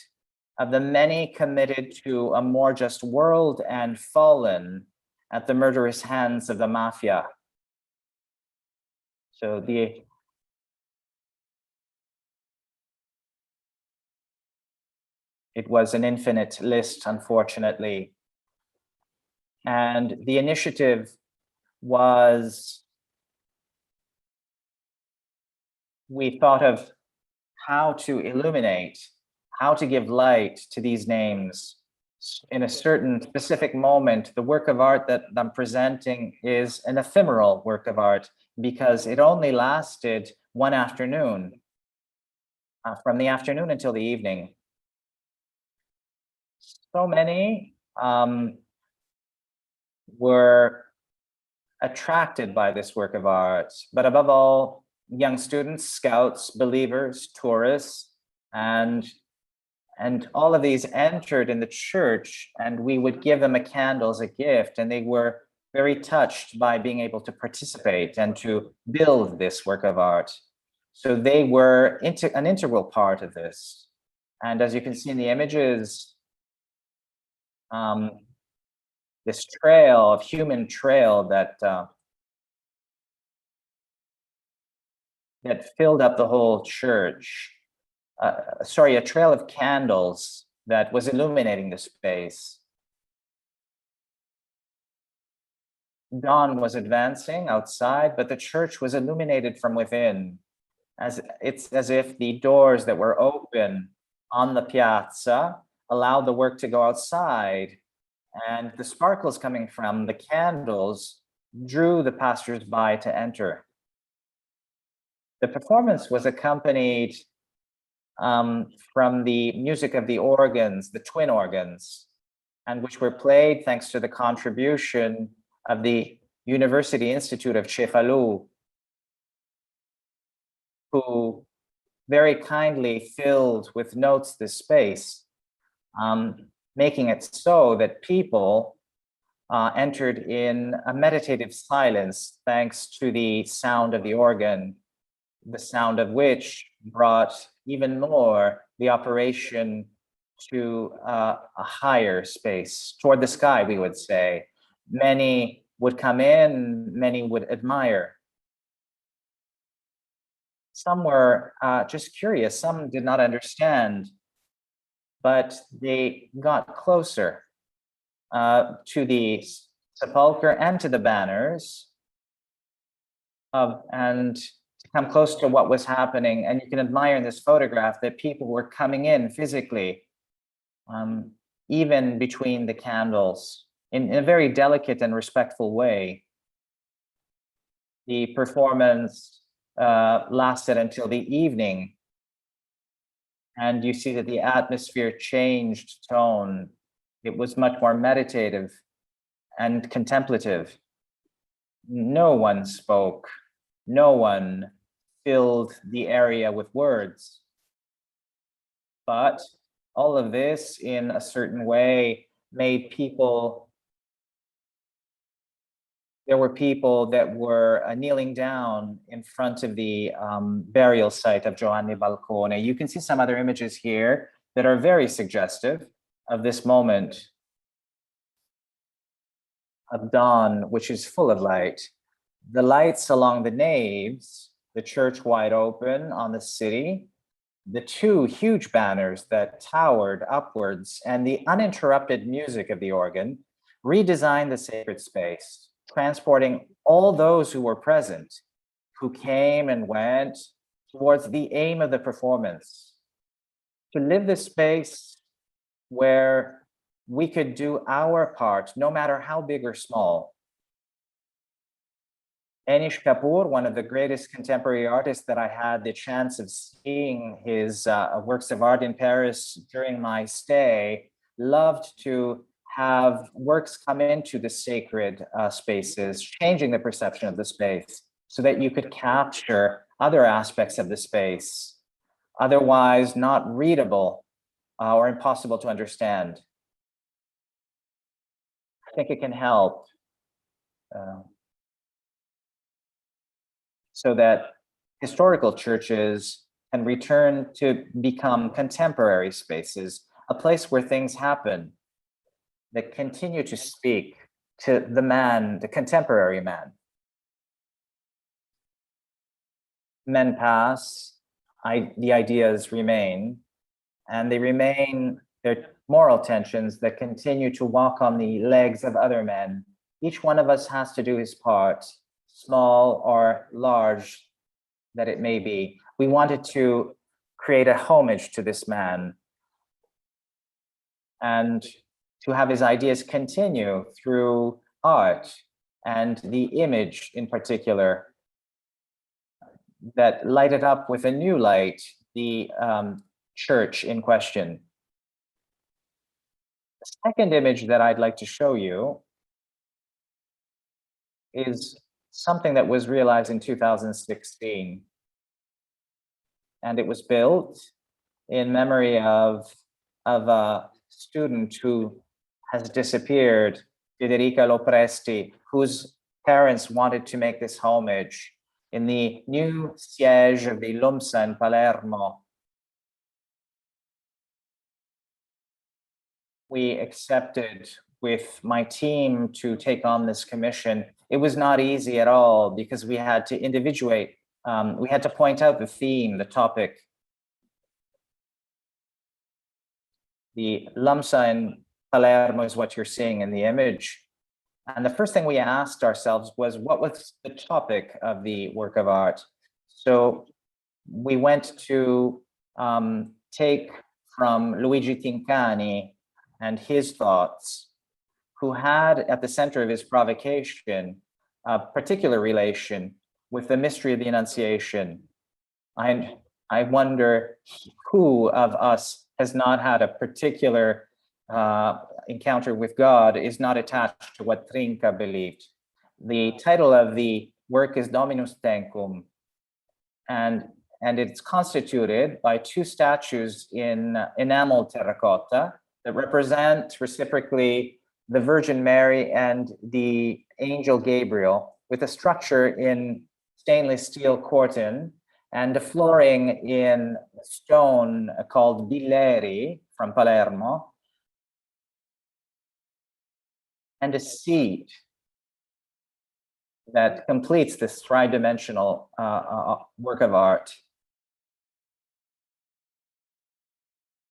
of the many committed to a more just world and fallen at the murderous hands of the mafia. So it was an infinite list, unfortunately. And the initiative was, we thought of how to illuminate, how to give light to these names. In a certain specific moment, the work of art that I'm presenting is an ephemeral work of art because it only lasted one afternoon, from the afternoon until the evening. So many were attracted by this work of art, but above all, young students, scouts, believers, tourists, and all of these entered in the church, and we would give them a candle as a gift, and they were very touched by being able to participate and to build this work of art. So they were an integral part of this. And as you can see in the images, this trail of human trail that filled up the whole church. A trail of candles that was illuminating the space. Dawn was advancing outside, but the church was illuminated from within. It's as if the doors that were open on the piazza allowed the work to go outside, and the sparkles coming from the candles drew the passers-by to enter. The performance was accompanied from the music of the organs, the twin organs, and which were played thanks to the contribution of the University Institute of Cefalù, who very kindly filled with notes this space, making it so that people entered in a meditative silence thanks to the sound of the organ, the sound of which brought even more the operation to a higher space, toward the sky, we would say. Many would come in, many would admire. Some were just curious, some did not understand, but they got closer to the sepulcher and to the banners, and to come close to what was happening. And you can admire in this photograph that people were coming in physically, even between the candles, in a very delicate and respectful way. The performance lasted until the evening, and you see that the atmosphere changed tone. It was much more meditative and contemplative. No one spoke. No one filled the area with words. But all of this, in a certain way, made people. There were people that were kneeling down in front of the burial site of Giovanni Falcone. You can see some other images here that are very suggestive of this moment of dawn, which is full of light. the lights along the naves, the church wide open on the city, the two huge banners that towered upwards, and the uninterrupted music of the organ redesigned the sacred space, transporting all those who were present, who came and went, towards the aim of the performance, to live this space where we could do our part, no matter how big or small. Anish Kapoor, one of the greatest contemporary artists that I had the chance of seeing his works of art in Paris during my stay, loved to have works come into the sacred spaces, changing the perception of the space so that you could capture other aspects of the space, otherwise not readable or impossible to understand. I think it can help so that historical churches can return to become contemporary spaces, a place where things happen that continue to speak to the man, the contemporary man. Men pass, the ideas remain, and they remain their moral tensions that continue to walk on the legs of other men. Each one of us has to do his part, small or large that it may be. We wanted to create a homage to this man and to have his ideas continue through art and the image in particular that lighted up with a new light the church in question. The second image that I'd like to show you is something that was realized in 2016. And it was built in memory of a student who has disappeared, Federica Lopresti, whose parents wanted to make this homage in the new siège of the LUMSA in Palermo. We accepted with my team to take on this commission. It was not easy at all because we had to individuate. We had to point out the theme, the topic. The LUMSA in Palermo is what you're seeing in the image. And the first thing we asked ourselves was, what was the topic of the work of art? So we went to take from Luigi Tincani and his thoughts, who had at the center of his provocation a particular relation with the mystery of the Annunciation. I wonder who of us has not had a particular encounter with God, is not attached to what Trinca believed. The title of the work is Dominus Tecum, and it's constituted by two statues in enamel terracotta that represent reciprocally the Virgin Mary and the angel Gabriel, with a structure in stainless steel corten and a flooring in stone called Billeri from Palermo, and a seat that completes this tri-dimensional work of art.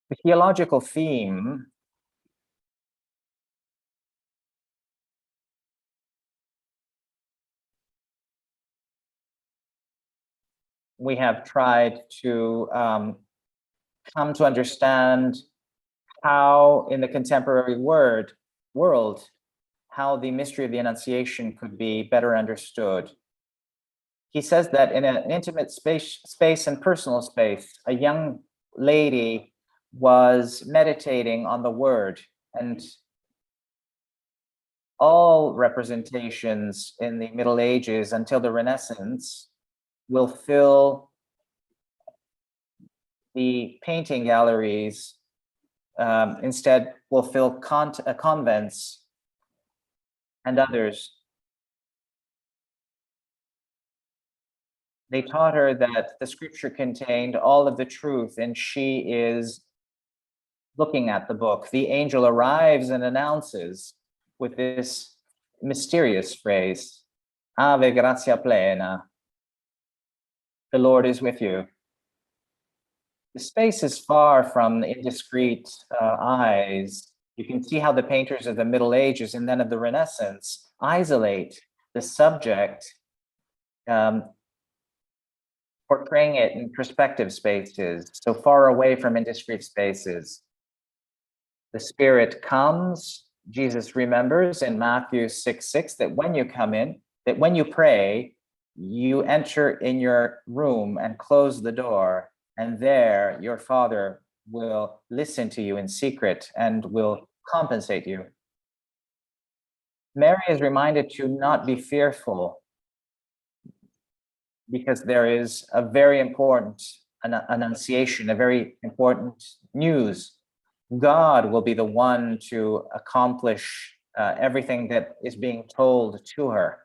The theological theme we have tried to come to understand how in the contemporary world, how the mystery of the Annunciation could be better understood. He says that in an intimate space and personal space, a young lady was meditating on the word, and all representations in the Middle Ages until the Renaissance will fill the painting galleries, instead will fill convents and others. They taught her that the scripture contained all of the truth, and she is looking at the book. The angel arrives and announces with this mysterious phrase, Ave gratia plena. The Lord is with you. The space is far from indiscreet eyes. You can see how the painters of the Middle Ages and then of the Renaissance isolate the subject, portraying it in perspective spaces, so far away from indiscreet spaces. The Spirit comes. Jesus remembers in Matthew 6:6 that when you come in, that when you pray, you enter in your room and close the door, and there your Father will listen to you in secret and will compensate you. Mary is reminded to not be fearful because there is a very important annunciation, a very important news. God will be the one to accomplish everything that is being told to her.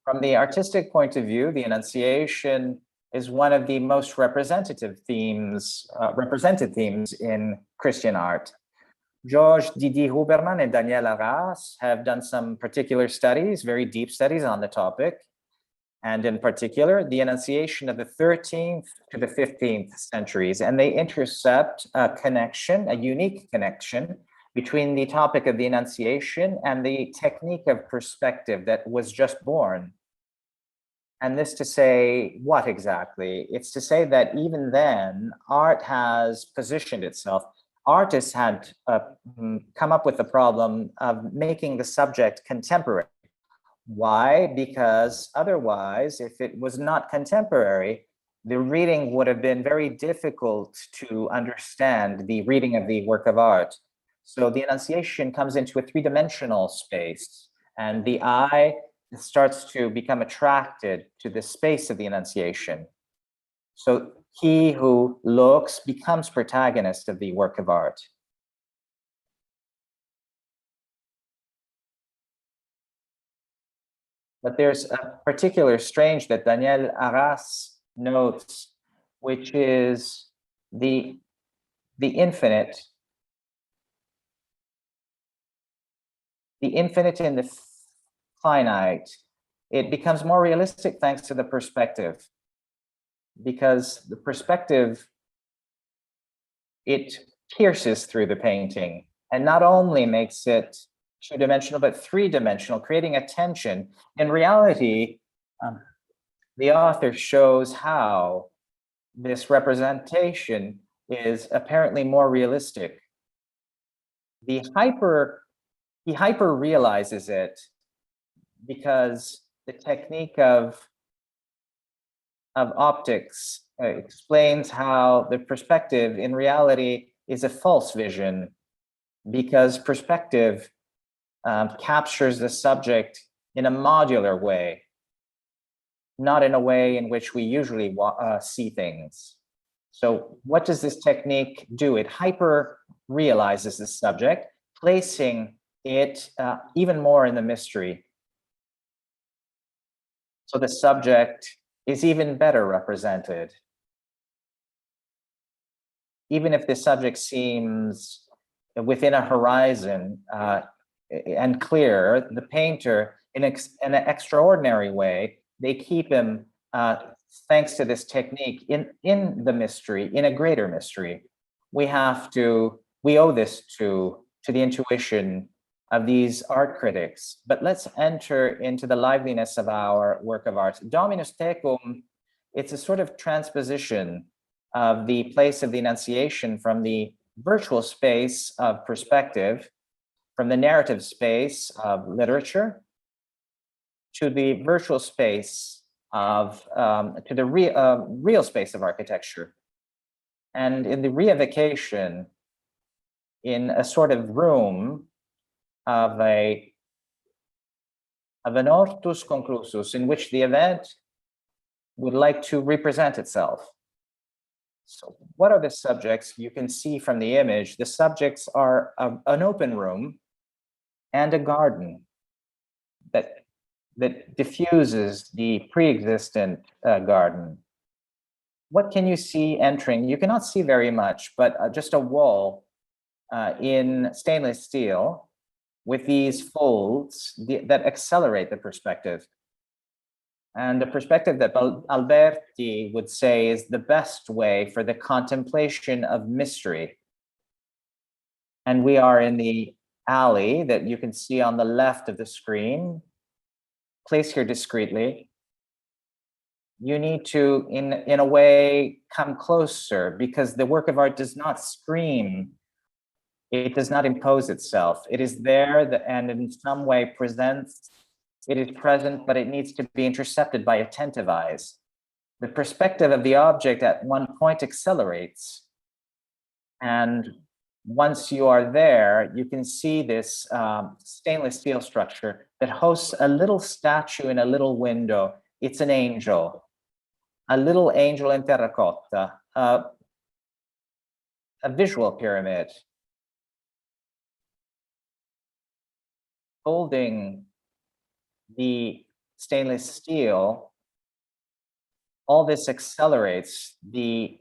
From the artistic point of view, the Annunciation is one of the most represented themes in Christian art. Georges Didier Huberman and Daniel Arras have done some particular studies, very deep studies on the topic, and in particular, the Annunciation of the 13th to the 15th centuries, and they intercept a connection, a unique connection, between the topic of the Annunciation and the technique of perspective that was just born. And this to say what exactly? It's to say that even then, art has positioned itself. Artists had come up with the problem of making the subject contemporary. Why? Because otherwise, if it was not contemporary, the reading would have been very difficult to understand, the reading of the work of art. So the Annunciation comes into a three-dimensional space, and the eye starts to become attracted to the space of the Annunciation. So he who looks becomes protagonist of the work of art. But there's a particular strange that Daniel Arras notes, which is the infinite. The infinite in the finite. It becomes more realistic thanks to the perspective, because the perspective, it pierces through the painting and not only makes it two-dimensional, but three-dimensional, creating a tension. In reality, the author shows how this representation is apparently more realistic. He hyper realizes it because the technique of optics explains how the perspective in reality is a false vision, because perspective captures the subject in a modular way, not in a way in which we usually see things. So what does this technique do? It hyper realizes the subject, placing it even more in the mystery. So the subject is even better represented. Even if the subject seems within a horizon and clear, the painter, in an extraordinary way, they keep him, thanks to this technique, in the mystery, in a greater mystery. We owe this to the intuition of these art critics. But let's enter into the liveliness of our work of art. Dominus Tecum, it's a sort of transposition of the place of the Annunciation from the virtual space of perspective, from the narrative space of literature, to the virtual space of, to the real space of architecture. And in the reification, in a sort of room of an hortus conclusus, in which the event would like to represent itself. So what are the subjects? You can see from the image, the subjects are an open room and a garden that diffuses the pre-existent garden. what can you see entering? You cannot see very much, but just a wall in stainless steel with these folds that accelerate the perspective. And the perspective that Alberti would say is the best way for the contemplation of mystery. And we are in the alley that you can see on the left of the screen, placed here discreetly. You need to, in a way, come closer, because the work of art does not scream. It does not impose itself. It is there and in some way presents. It is present, but it needs to be intercepted by attentive eyes. The perspective of the object at one point accelerates. And once you are there, you can see this stainless steel structure that hosts a little statue in a little window. It's an angel, a little angel in terracotta, a visual pyramid, holding the stainless steel. All this accelerates the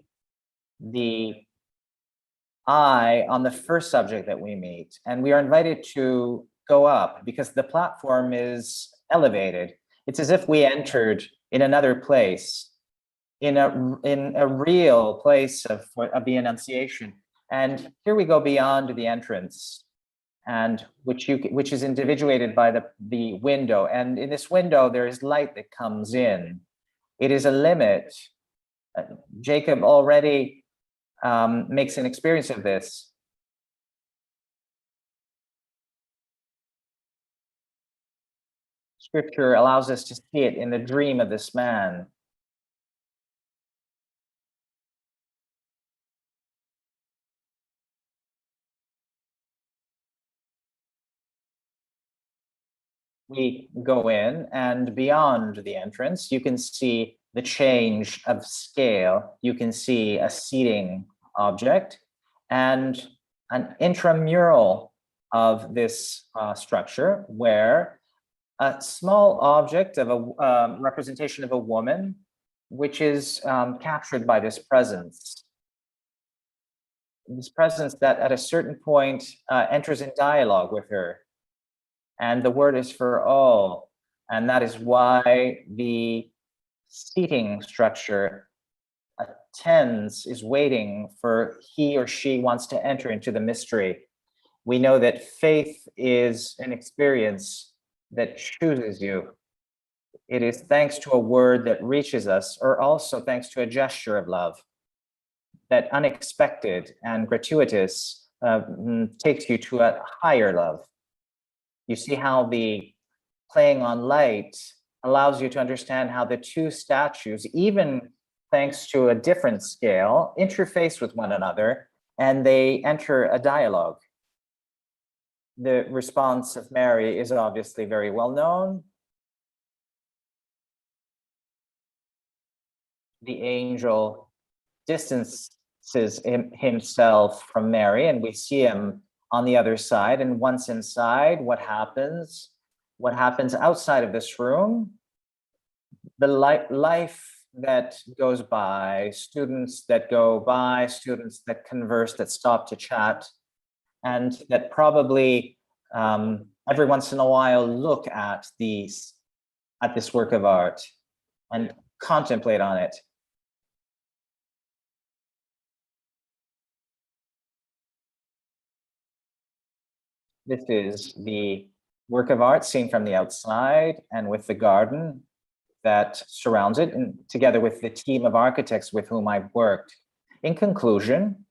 eye on the first subject that we meet. And we are invited to go up because the platform is elevated. It's as if we entered in another place, in a real place of the Annunciation. And here we go beyond the entrance, and which is individuated by the window. And in this window, there is light that comes in. It is a limit. Jacob already makes an experience of this. Scripture allows us to see it in the dream of this man. We go in, and beyond the entrance, you can see the change of scale. You can see a seating object and an intramural of this structure, where a small object of a representation of a woman, which is captured by this presence. This presence that at a certain point enters in dialogue with her. And the word is for all. And that is why the seating structure is waiting for he or she wants to enter into the mystery. We know that faith is an experience that chooses you. It is thanks to a word that reaches us, or also thanks to a gesture of love that unexpected and gratuitous takes you to a higher love. You see how the playing on light allows you to understand how the two statues, even thanks to a different scale, interface with one another, and they enter a dialogue. The response of Mary is obviously very well known. The angel distances himself from Mary, and we see him on the other side. And once inside, what happens? What happens outside of this room? The life that goes by, students that go by, students that converse, that stop to chat, and that probably every once in a while look at this work of art and contemplate on it. This is the work of art seen from the outside, and with the garden that surrounds it, and together with the team of architects with whom I've worked. In conclusion,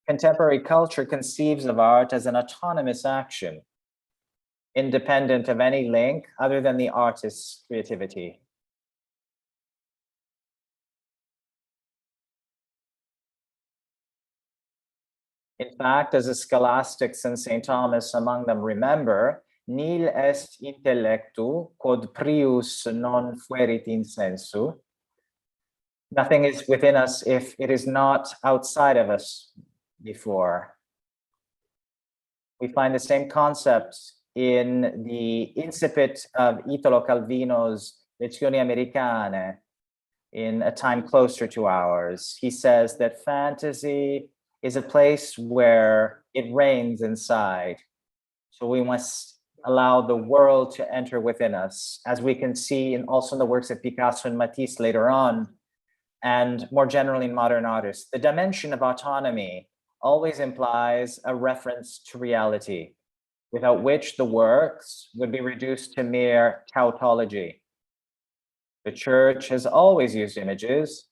contemporary culture conceives of art as an autonomous action, independent of any link other than the artist's creativity. In fact, as the scholastics and St. Thomas among them remember, nil est intellectu quod prius non fuerit in sensu. Nothing is within us if it is not outside of us before. We find the same concept in the incipit of Italo Calvino's Lezioni Americane, in a time closer to ours. He says that fantasy is a place where it rains inside. So we must allow the world to enter within us, as we can see also in the works of Picasso and Matisse later on, and more generally in modern artists. The dimension of autonomy always implies a reference to reality, without which the works would be reduced to mere tautology. The church has always used images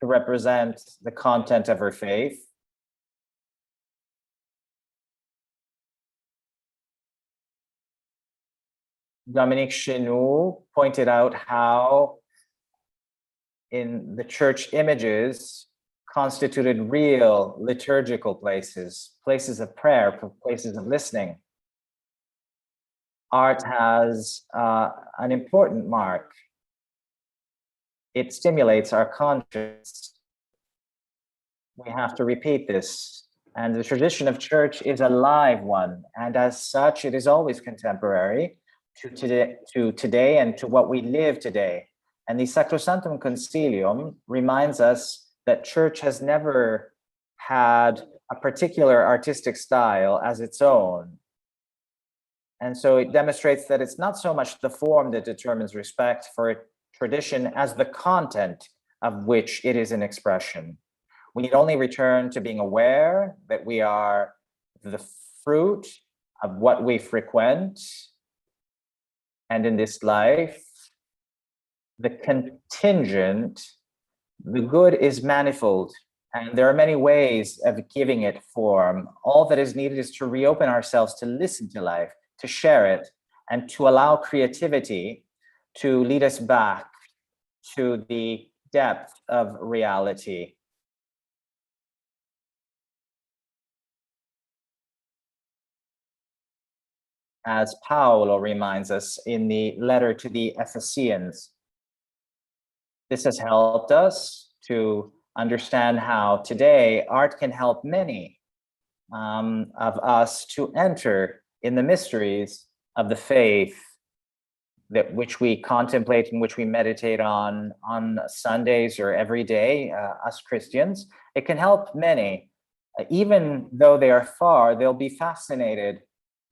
to represent the content of her faith. Dominique Chenou pointed out how in the church images constituted real liturgical places, places of prayer, places of listening. Art has an important mark. It stimulates our conscience. We have to repeat this. And the tradition of church is a live one. And as such, it is always contemporary to today and to what we live today. And the Sacrosanctum Concilium reminds us that church has never had a particular artistic style as its own. And so it demonstrates that it's not so much the form that determines respect for a tradition as the content of which it is an expression. We need only return to being aware that we are the fruit of what we frequent. And in this life, the contingent, the good is manifold, and there are many ways of giving it form. All that is needed is to reopen ourselves to listen to life, to share it, and to allow creativity to lead us back to the depth of reality. As Paolo reminds us in the letter to the Ephesians, this has helped us to understand how today art can help many of us to enter in the mysteries of the faith that which we contemplate and which we meditate on Sundays or every day, us Christians. It can help many. Even though they are far, they'll be fascinated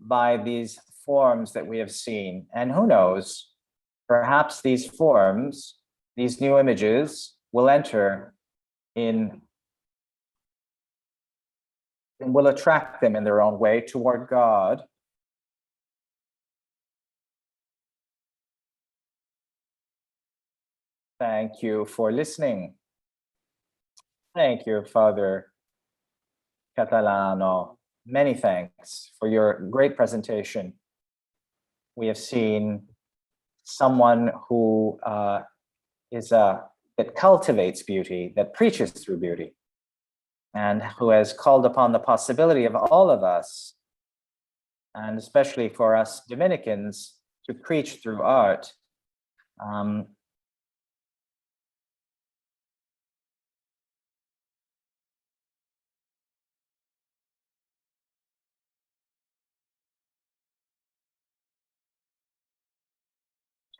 by these forms that we have seen. And who knows, perhaps these forms, these new images will enter in and will attract them in their own way toward God. Thank you for listening. Thank you, Father Catalano. Many thanks for your great presentation. We have seen someone who that cultivates beauty, that preaches through beauty, and who has called upon the possibility of all of us, and especially for us Dominicans, to preach through art.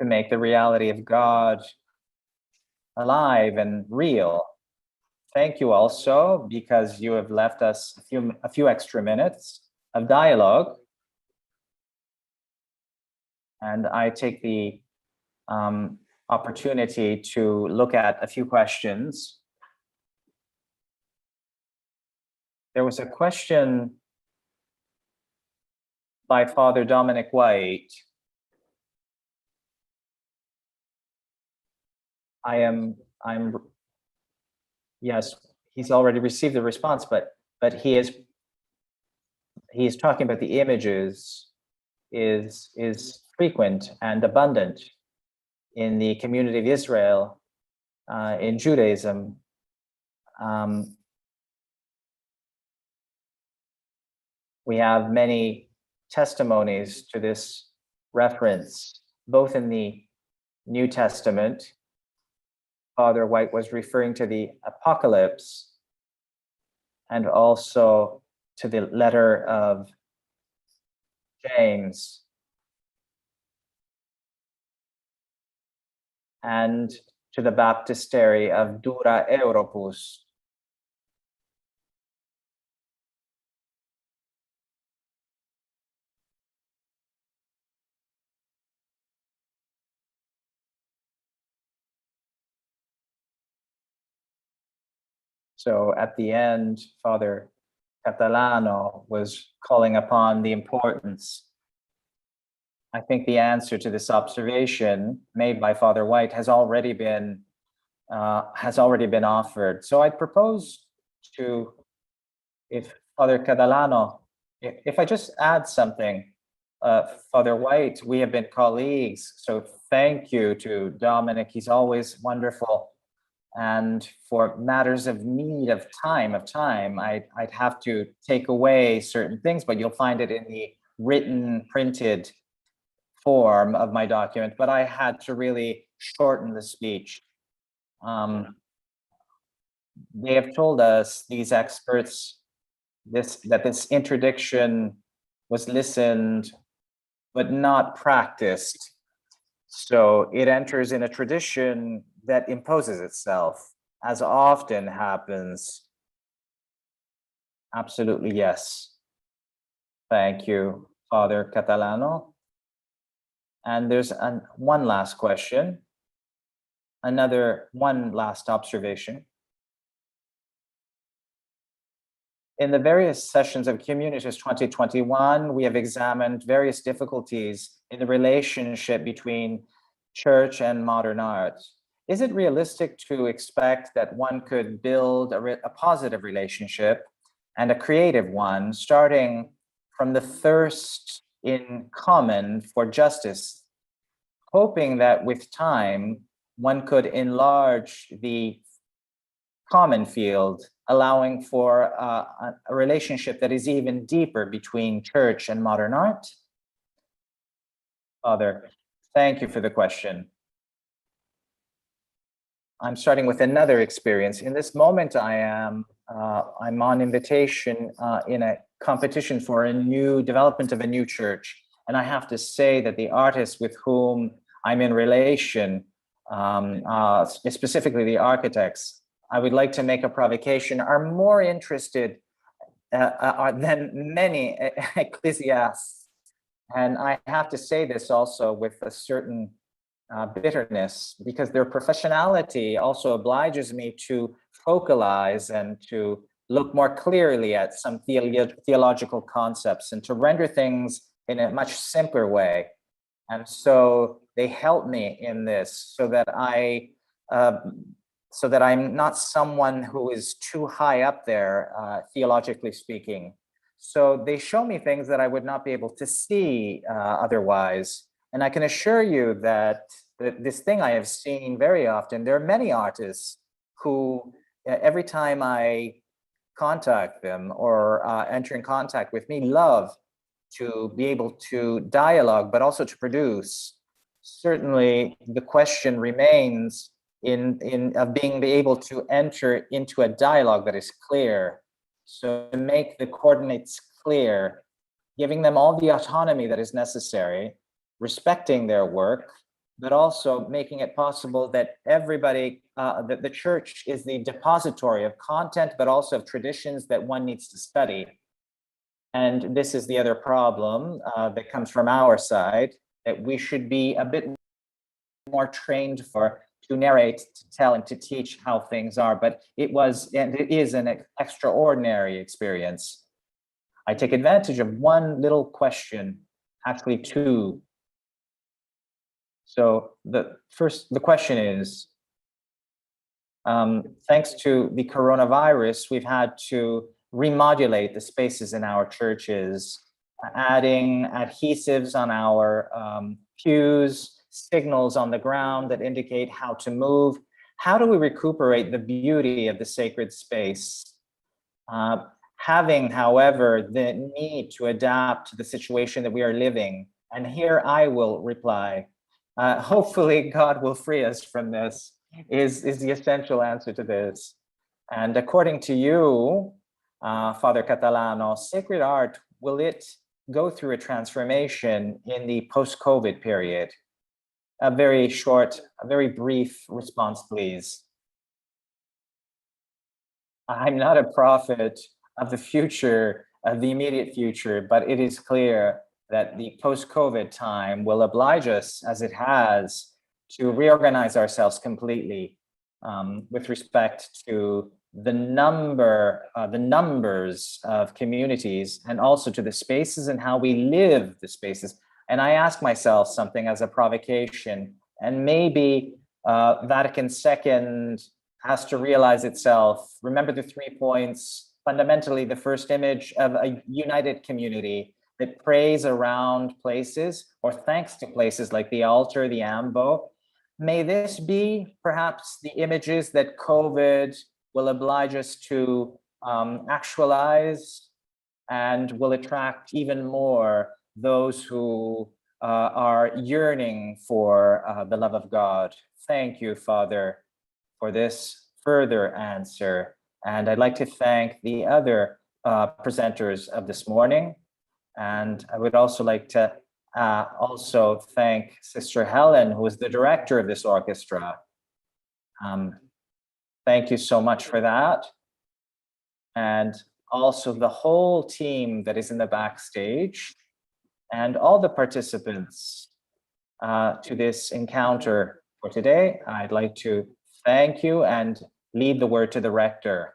To make the reality of God alive and real. Thank you also, because you have left us a few extra minutes of dialogue. And I take the opportunity to look at a few questions. There was a question by Father Dominic White. Yes, he's already received the response, but he is talking about the images is frequent and abundant in the community of Israel, in Judaism. We have many testimonies to this reference, both in the New Testament. Father White was referring to the Apocalypse and also to the letter of James. And to the baptistery of Dura Europus. So at the end, Father Catalano was calling upon the importance. I think the answer to this observation made by Father White has already been offered. So I'd propose to, if Father Catalano, if I just add something, Father White, we have been colleagues, so thank you to Dominic. He's always wonderful. And for matters of need of time, I'd have to take away certain things, but you'll find it in the written, printed form of my document. But I had to really shorten the speech. They have told us, these experts, that this interdiction was listened but not practiced. So it enters in a tradition that imposes itself, as often happens. Absolutely, yes. Thank you, Father Catalano. And there's one last question. One last observation. In the various sessions of Communitas 2021, we have examined various difficulties in the relationship between church and modern art. Is it realistic to expect that one could build a positive relationship and a creative one, starting from the thirst in common for justice, hoping that with time, one could enlarge the common field, allowing for a relationship that is even deeper between church and modern art? Father, thank you for the question. I'm starting with another experience. In this moment, I'm on invitation in a competition for a new development of a new church. And I have to say that the artists with whom I'm in relation, specifically the architects, I would like to make a provocation, are more interested than many ecclesiastics. And I have to say this also with a certain bitterness, because their professionality also obliges me to focalize and to look more clearly at some theological concepts and to render things in a much simpler way. And so they help me in this so that I'm not someone who is too high up there, theologically speaking. So they show me things that I would not be able to see otherwise. And I can assure you that this thing I have seen very often, there are many artists who, every time I contact them or enter in contact with me, love to be able to dialogue, but also to produce. Certainly, the question remains of being able to enter into a dialogue that is clear. So to make the coordinates clear, giving them all the autonomy that is necessary, respecting their work, but also making it possible that everybody, that the church is the depository of content, but also of traditions that one needs to study. And this is the other problem that comes from our side, that we should be a bit more trained to narrate, to tell, and to teach how things are. But it was, and it is, an extraordinary experience. I take advantage of one little question, actually two. So the question is, thanks to the coronavirus, we've had to remodulate the spaces in our churches, adding adhesives on our pews, signals on the ground that indicate how to move. How do we recuperate the beauty of the sacred space? Having, however, the need to adapt to the situation that we are living. And here I will reply, hopefully God will free us from this, is the essential answer to this. And according to you, Father Catalano, sacred art, will it go through a transformation in the post-COVID period? A very short, a very brief response, please. I'm not a prophet of the future, of the immediate future, but it is clear that the post-COVID time will oblige us, as it has, to reorganize ourselves completely with respect to the numbers of communities, and also to the spaces and how we live the spaces. And I ask myself something as a provocation, and maybe Vatican II has to realize itself. Remember the 3 points. Fundamentally, the first image of a united community that prays around places or thanks to places like the altar, the ambo. May this be perhaps the images that COVID will oblige us to actualize, and will attract even more those who are yearning for the love of God. Thank you, Father, for this further answer. And I'd like to thank the other presenters of this morning. And I would also like to also thank Sister Helen, who is the director of this orchestra. Thank you so much for that. And also the whole team that is in the backstage, and all the participants to this encounter for today. I'd like to thank you and lead the word to the rector.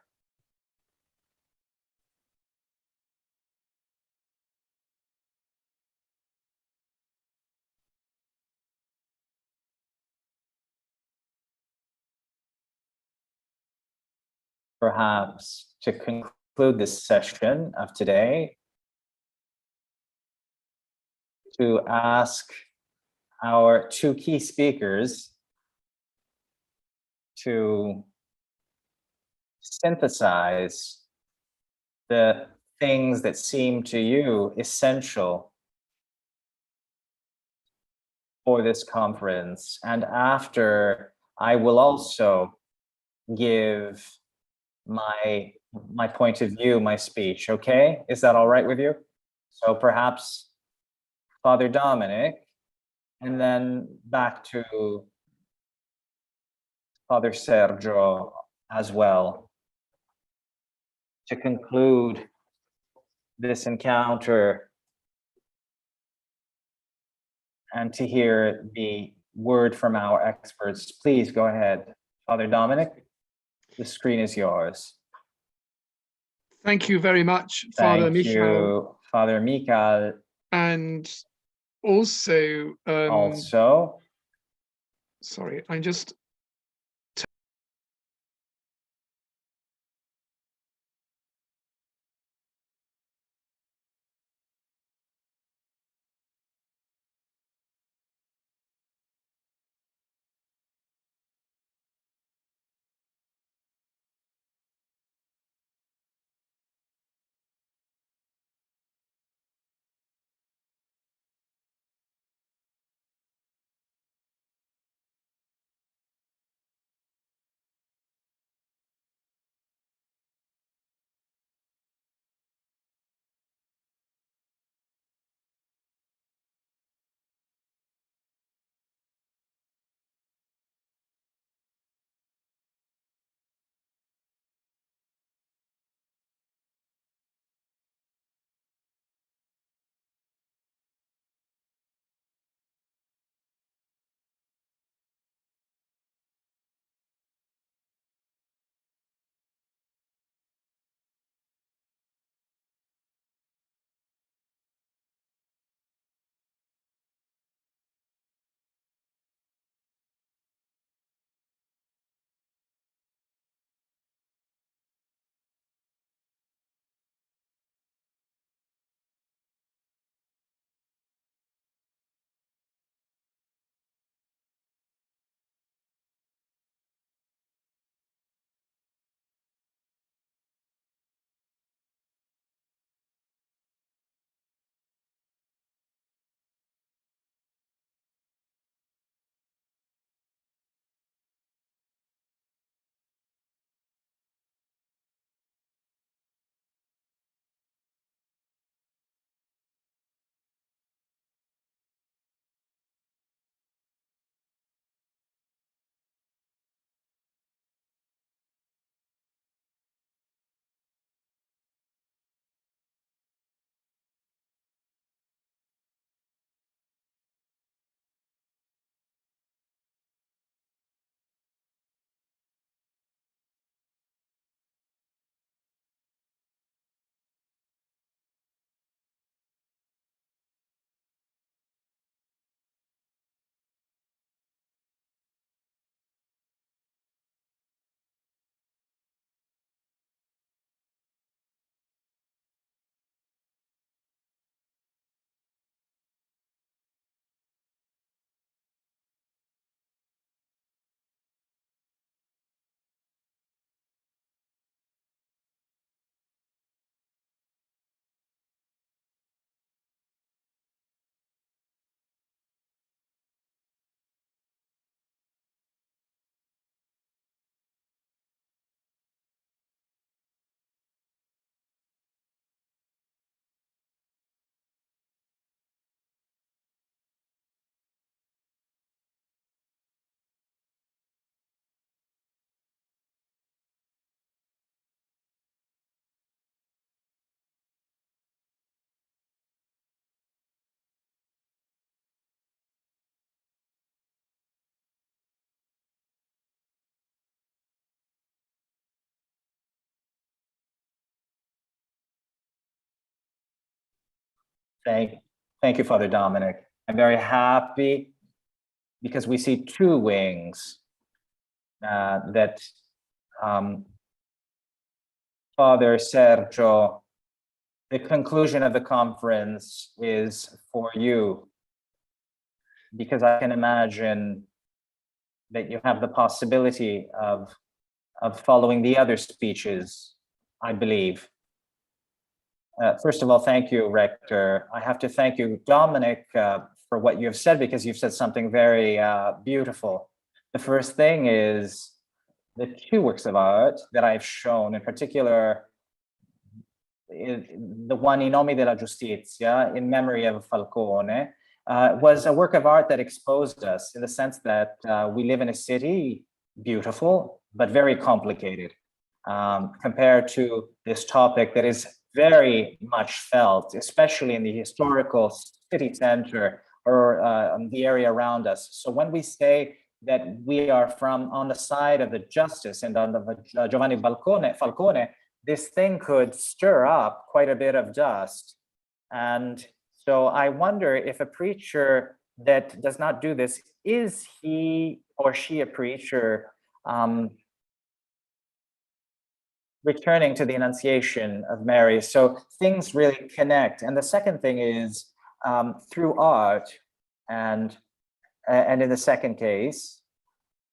Perhaps to conclude this session of today, to ask our 2 key speakers to synthesize the things that seem to you essential for this conference. And after, I will also give my point of view, my speech, okay? Is that all right with you? So perhaps Father Dominic, and then back to Father Sergio as well, to conclude this encounter and to hear the word from our experts. Please go ahead, Father Dominic. The screen is yours. Thank you very much, Father Thank Michal. you, Father Michal. And also, sorry, I'm just Thank you, Father Dominic. I'm very happy because we see two wings that Father Sergio, the conclusion of the conference is for you, because I can imagine that you have the possibility of following the other speeches, I believe. First of all, thank you, Rector. I have to thank you, Dominic, for what you've said, because you've said something very beautiful. The first thing is the two works of art that I've shown, in particular, the one In Nome della Giustizia, in memory of Falcone, was a work of art that exposed us in the sense that we live in a city, beautiful, but very complicated, compared to this topic that is very much felt, especially in the historical city center or the area around us. So when we say that we are on the side of the justice and on the Giovanni Falcone, this thing could stir up quite a bit of dust. And so I wonder if a preacher that does not do this, is he or she a preacher returning to the Annunciation of Mary? So things really connect. And the second thing is through art, and in the second case,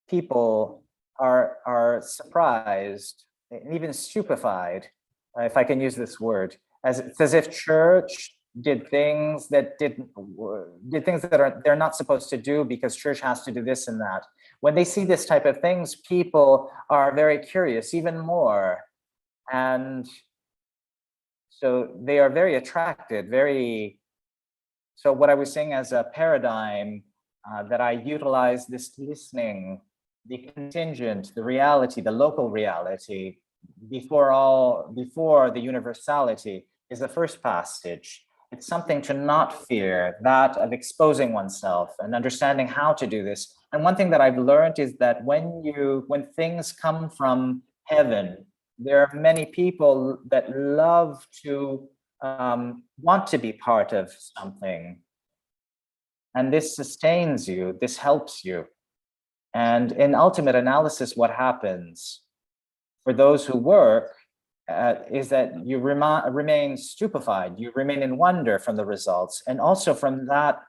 people are surprised, even stupefied, if I can use this word, it's as if church did things that they're not supposed to do because church has to do this and that. When they see this type of things, people are very curious, even more. And so they are very attracted, so what I was saying as a paradigm, that I utilize this listening, the contingent, the reality, the local reality, before the universality, is the first passage. It's something to not fear, that of exposing oneself and understanding how to do this. And one thing that I've learned is that when things come from heaven, there are many people that love to want to be part of something. And this sustains you, this helps you. And in ultimate analysis, what happens for those who work is that you remain stupefied, you remain in wonder from the results, and also from that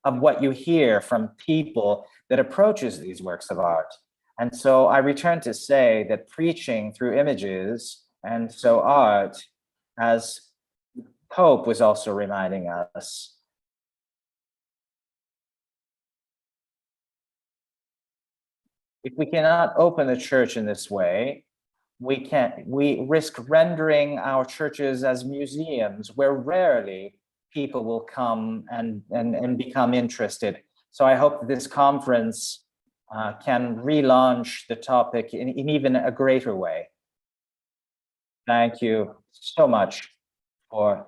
of what you hear from people that approaches these works of art. And so I return to say that preaching through images, and so art, as Pope was also reminding us, if we cannot open the church in this way, we risk rendering our churches as museums where rarely people will come and become interested. So I hope this conference can relaunch the topic in even a greater way. Thank you so much for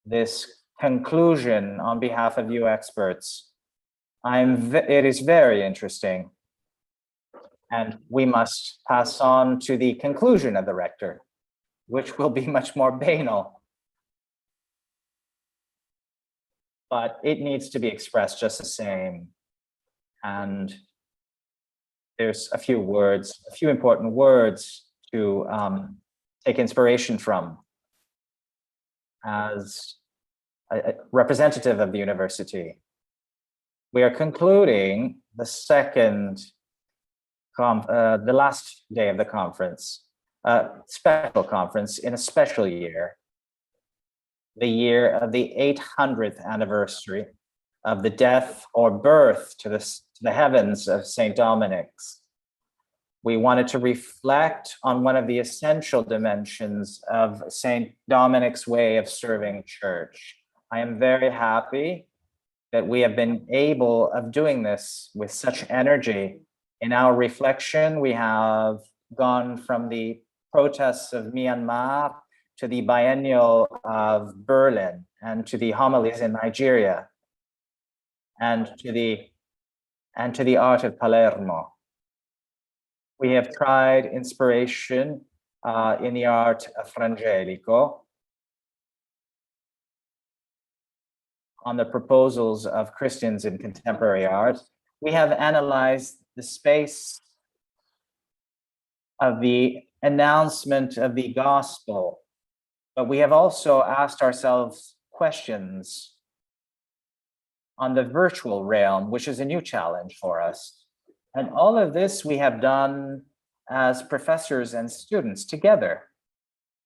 this conclusion on behalf of you experts. It is very interesting. And we must pass on to the conclusion of the rector, which will be much more banal. But it needs to be expressed just the same. And there's a few important words to take inspiration from as a representative of the university. We are concluding the the last day of the conference, special conference in a special year, the year of the 800th anniversary of the death or birth to the heavens of St. Dominic's. We wanted to reflect on one of the essential dimensions of St. Dominic's way of serving church. I am very happy that we have been able of doing this with such energy. In our reflection, we have gone from the protests of Myanmar to the biennial of Berlin and to the homilies in Nigeria and to the art of Palermo. We have tried inspiration in the art of Frangelico. on the proposals of Christians in contemporary art, we have analyzed the space of the announcement of the gospel, but we have also asked ourselves questions on the virtual realm, which is a new challenge for us. And all of this we have done as professors and students together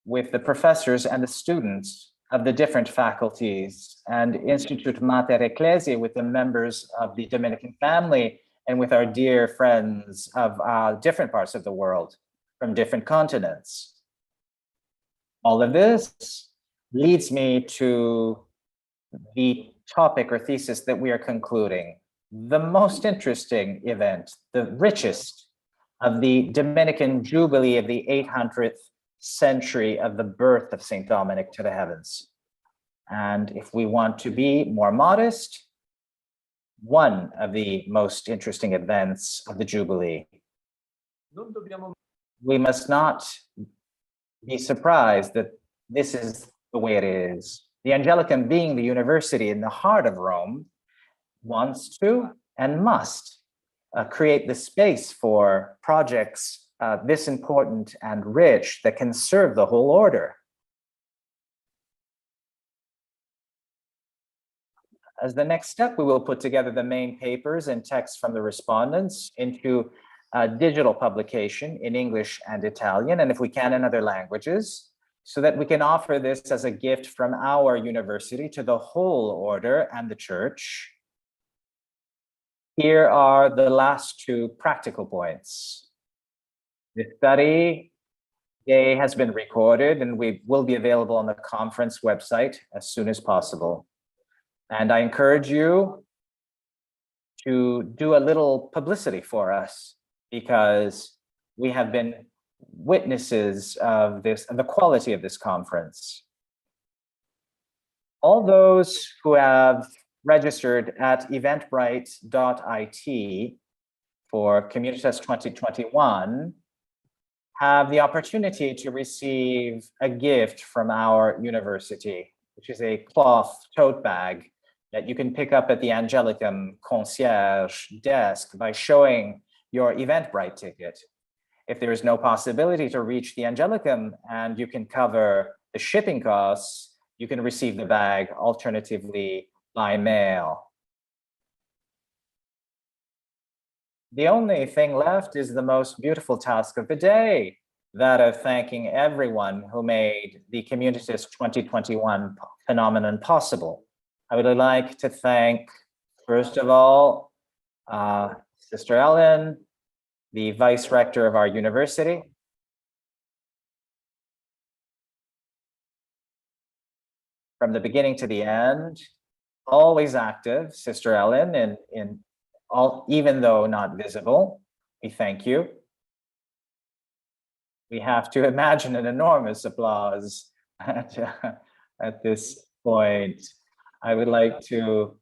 with the professors and the students of the different faculties, and Institute Mater Ecclesiae with the members of the Dominican family, and with our dear friends of different parts of the world from different continents. All of this leads me to the topic or thesis that we are concluding. The most interesting event, the richest of the Dominican Jubilee of the 800th century of the birth of St. Dominic to the heavens. And if we want to be more modest, one of the most interesting events of the Jubilee. We must not be surprised that this is the way it is. The Angelicum, being the university in the heart of Rome, wants to and must create the space for projects this important and rich that can serve the whole order. As the next step, we will put together the main papers and texts from the respondents into digital publication in English and Italian, and if we can, in other languages, so that we can offer this as a gift from our university to the whole order and the church. Here are the last two practical points. The study day has been recorded and we will be available on the conference website as soon as possible. And I encourage you to do a little publicity for us, because we have been witnesses of this, of the quality of this conference. All those who have registered at eventbrite.it for Communitas 2021 have the opportunity to receive a gift from our university, which is a cloth tote bag that you can pick up at the Angelicum concierge desk by showing your Eventbrite ticket. If there is no possibility to reach the Angelicum and you can cover the shipping costs, you can receive the bag alternatively by mail. The only thing left is the most beautiful task of the day, that of thanking everyone who made the Communitas 2021 phenomenon possible. I would like to thank, first of all, Sister Ellen, the Vice Rector of our university, from the beginning to the end, always active, Sister Ellen, in all, even though not visible. We thank you. We have to imagine an enormous applause at this point. I would like to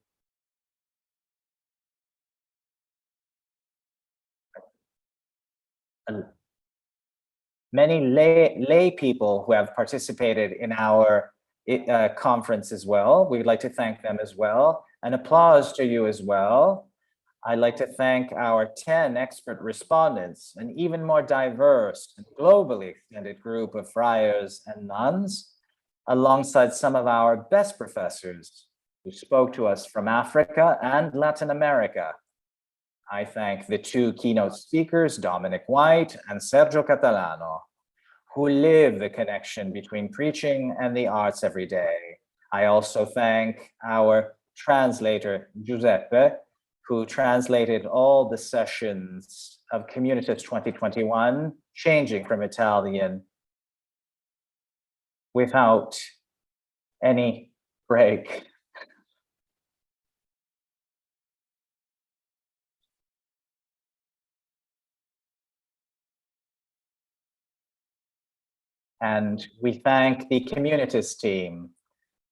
many lay people who have participated in our conference as well. We would like to thank them as well. An applause to you as well. I'd like to thank our 10 expert respondents, an even more diverse and globally extended group of friars and nuns, alongside some of our best professors who spoke to us from Africa and Latin America. I thank the two keynote speakers, Dominic White and Sergio Catalano, who live the connection between preaching and the arts every day. I also thank our translator, Giuseppe, who translated all the sessions of Communitas 2021, changing from Italian without any break. And we thank the Communitas team,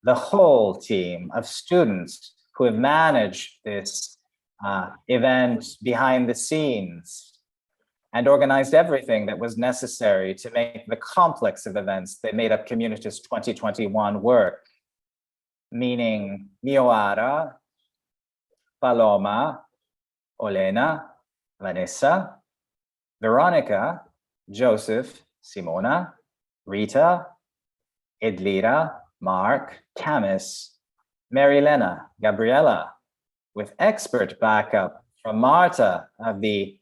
the whole team of students who have managed this event behind the scenes and organized everything that was necessary to make the complex of events that made up Communitas 2021 work. meaning Mioara, Paloma, Olena, Vanessa, Veronica, Joseph, Simona, Rita, Edlira, Mark, Camis, Marilena, Gabriela, with expert backup from Marta of the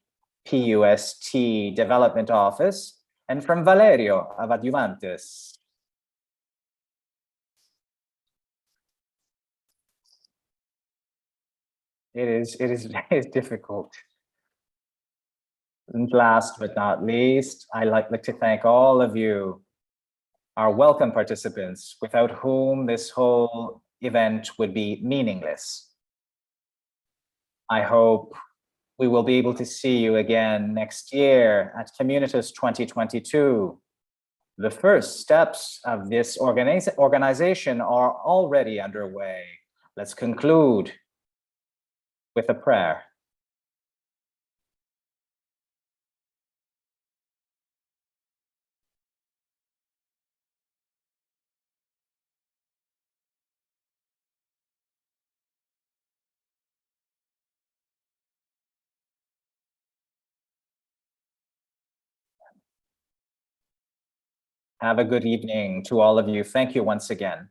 PUST Development Office and from Valerio of Adjuvantes. It is difficult. And last but not least, I'd like to thank all of you, our welcome participants, without whom this whole event would be meaningless. I hope we will be able to see you again next year at Communitas 2022. The first steps of this organization are already underway. Let's conclude with a prayer. Have a good evening to all of you. Thank you once again.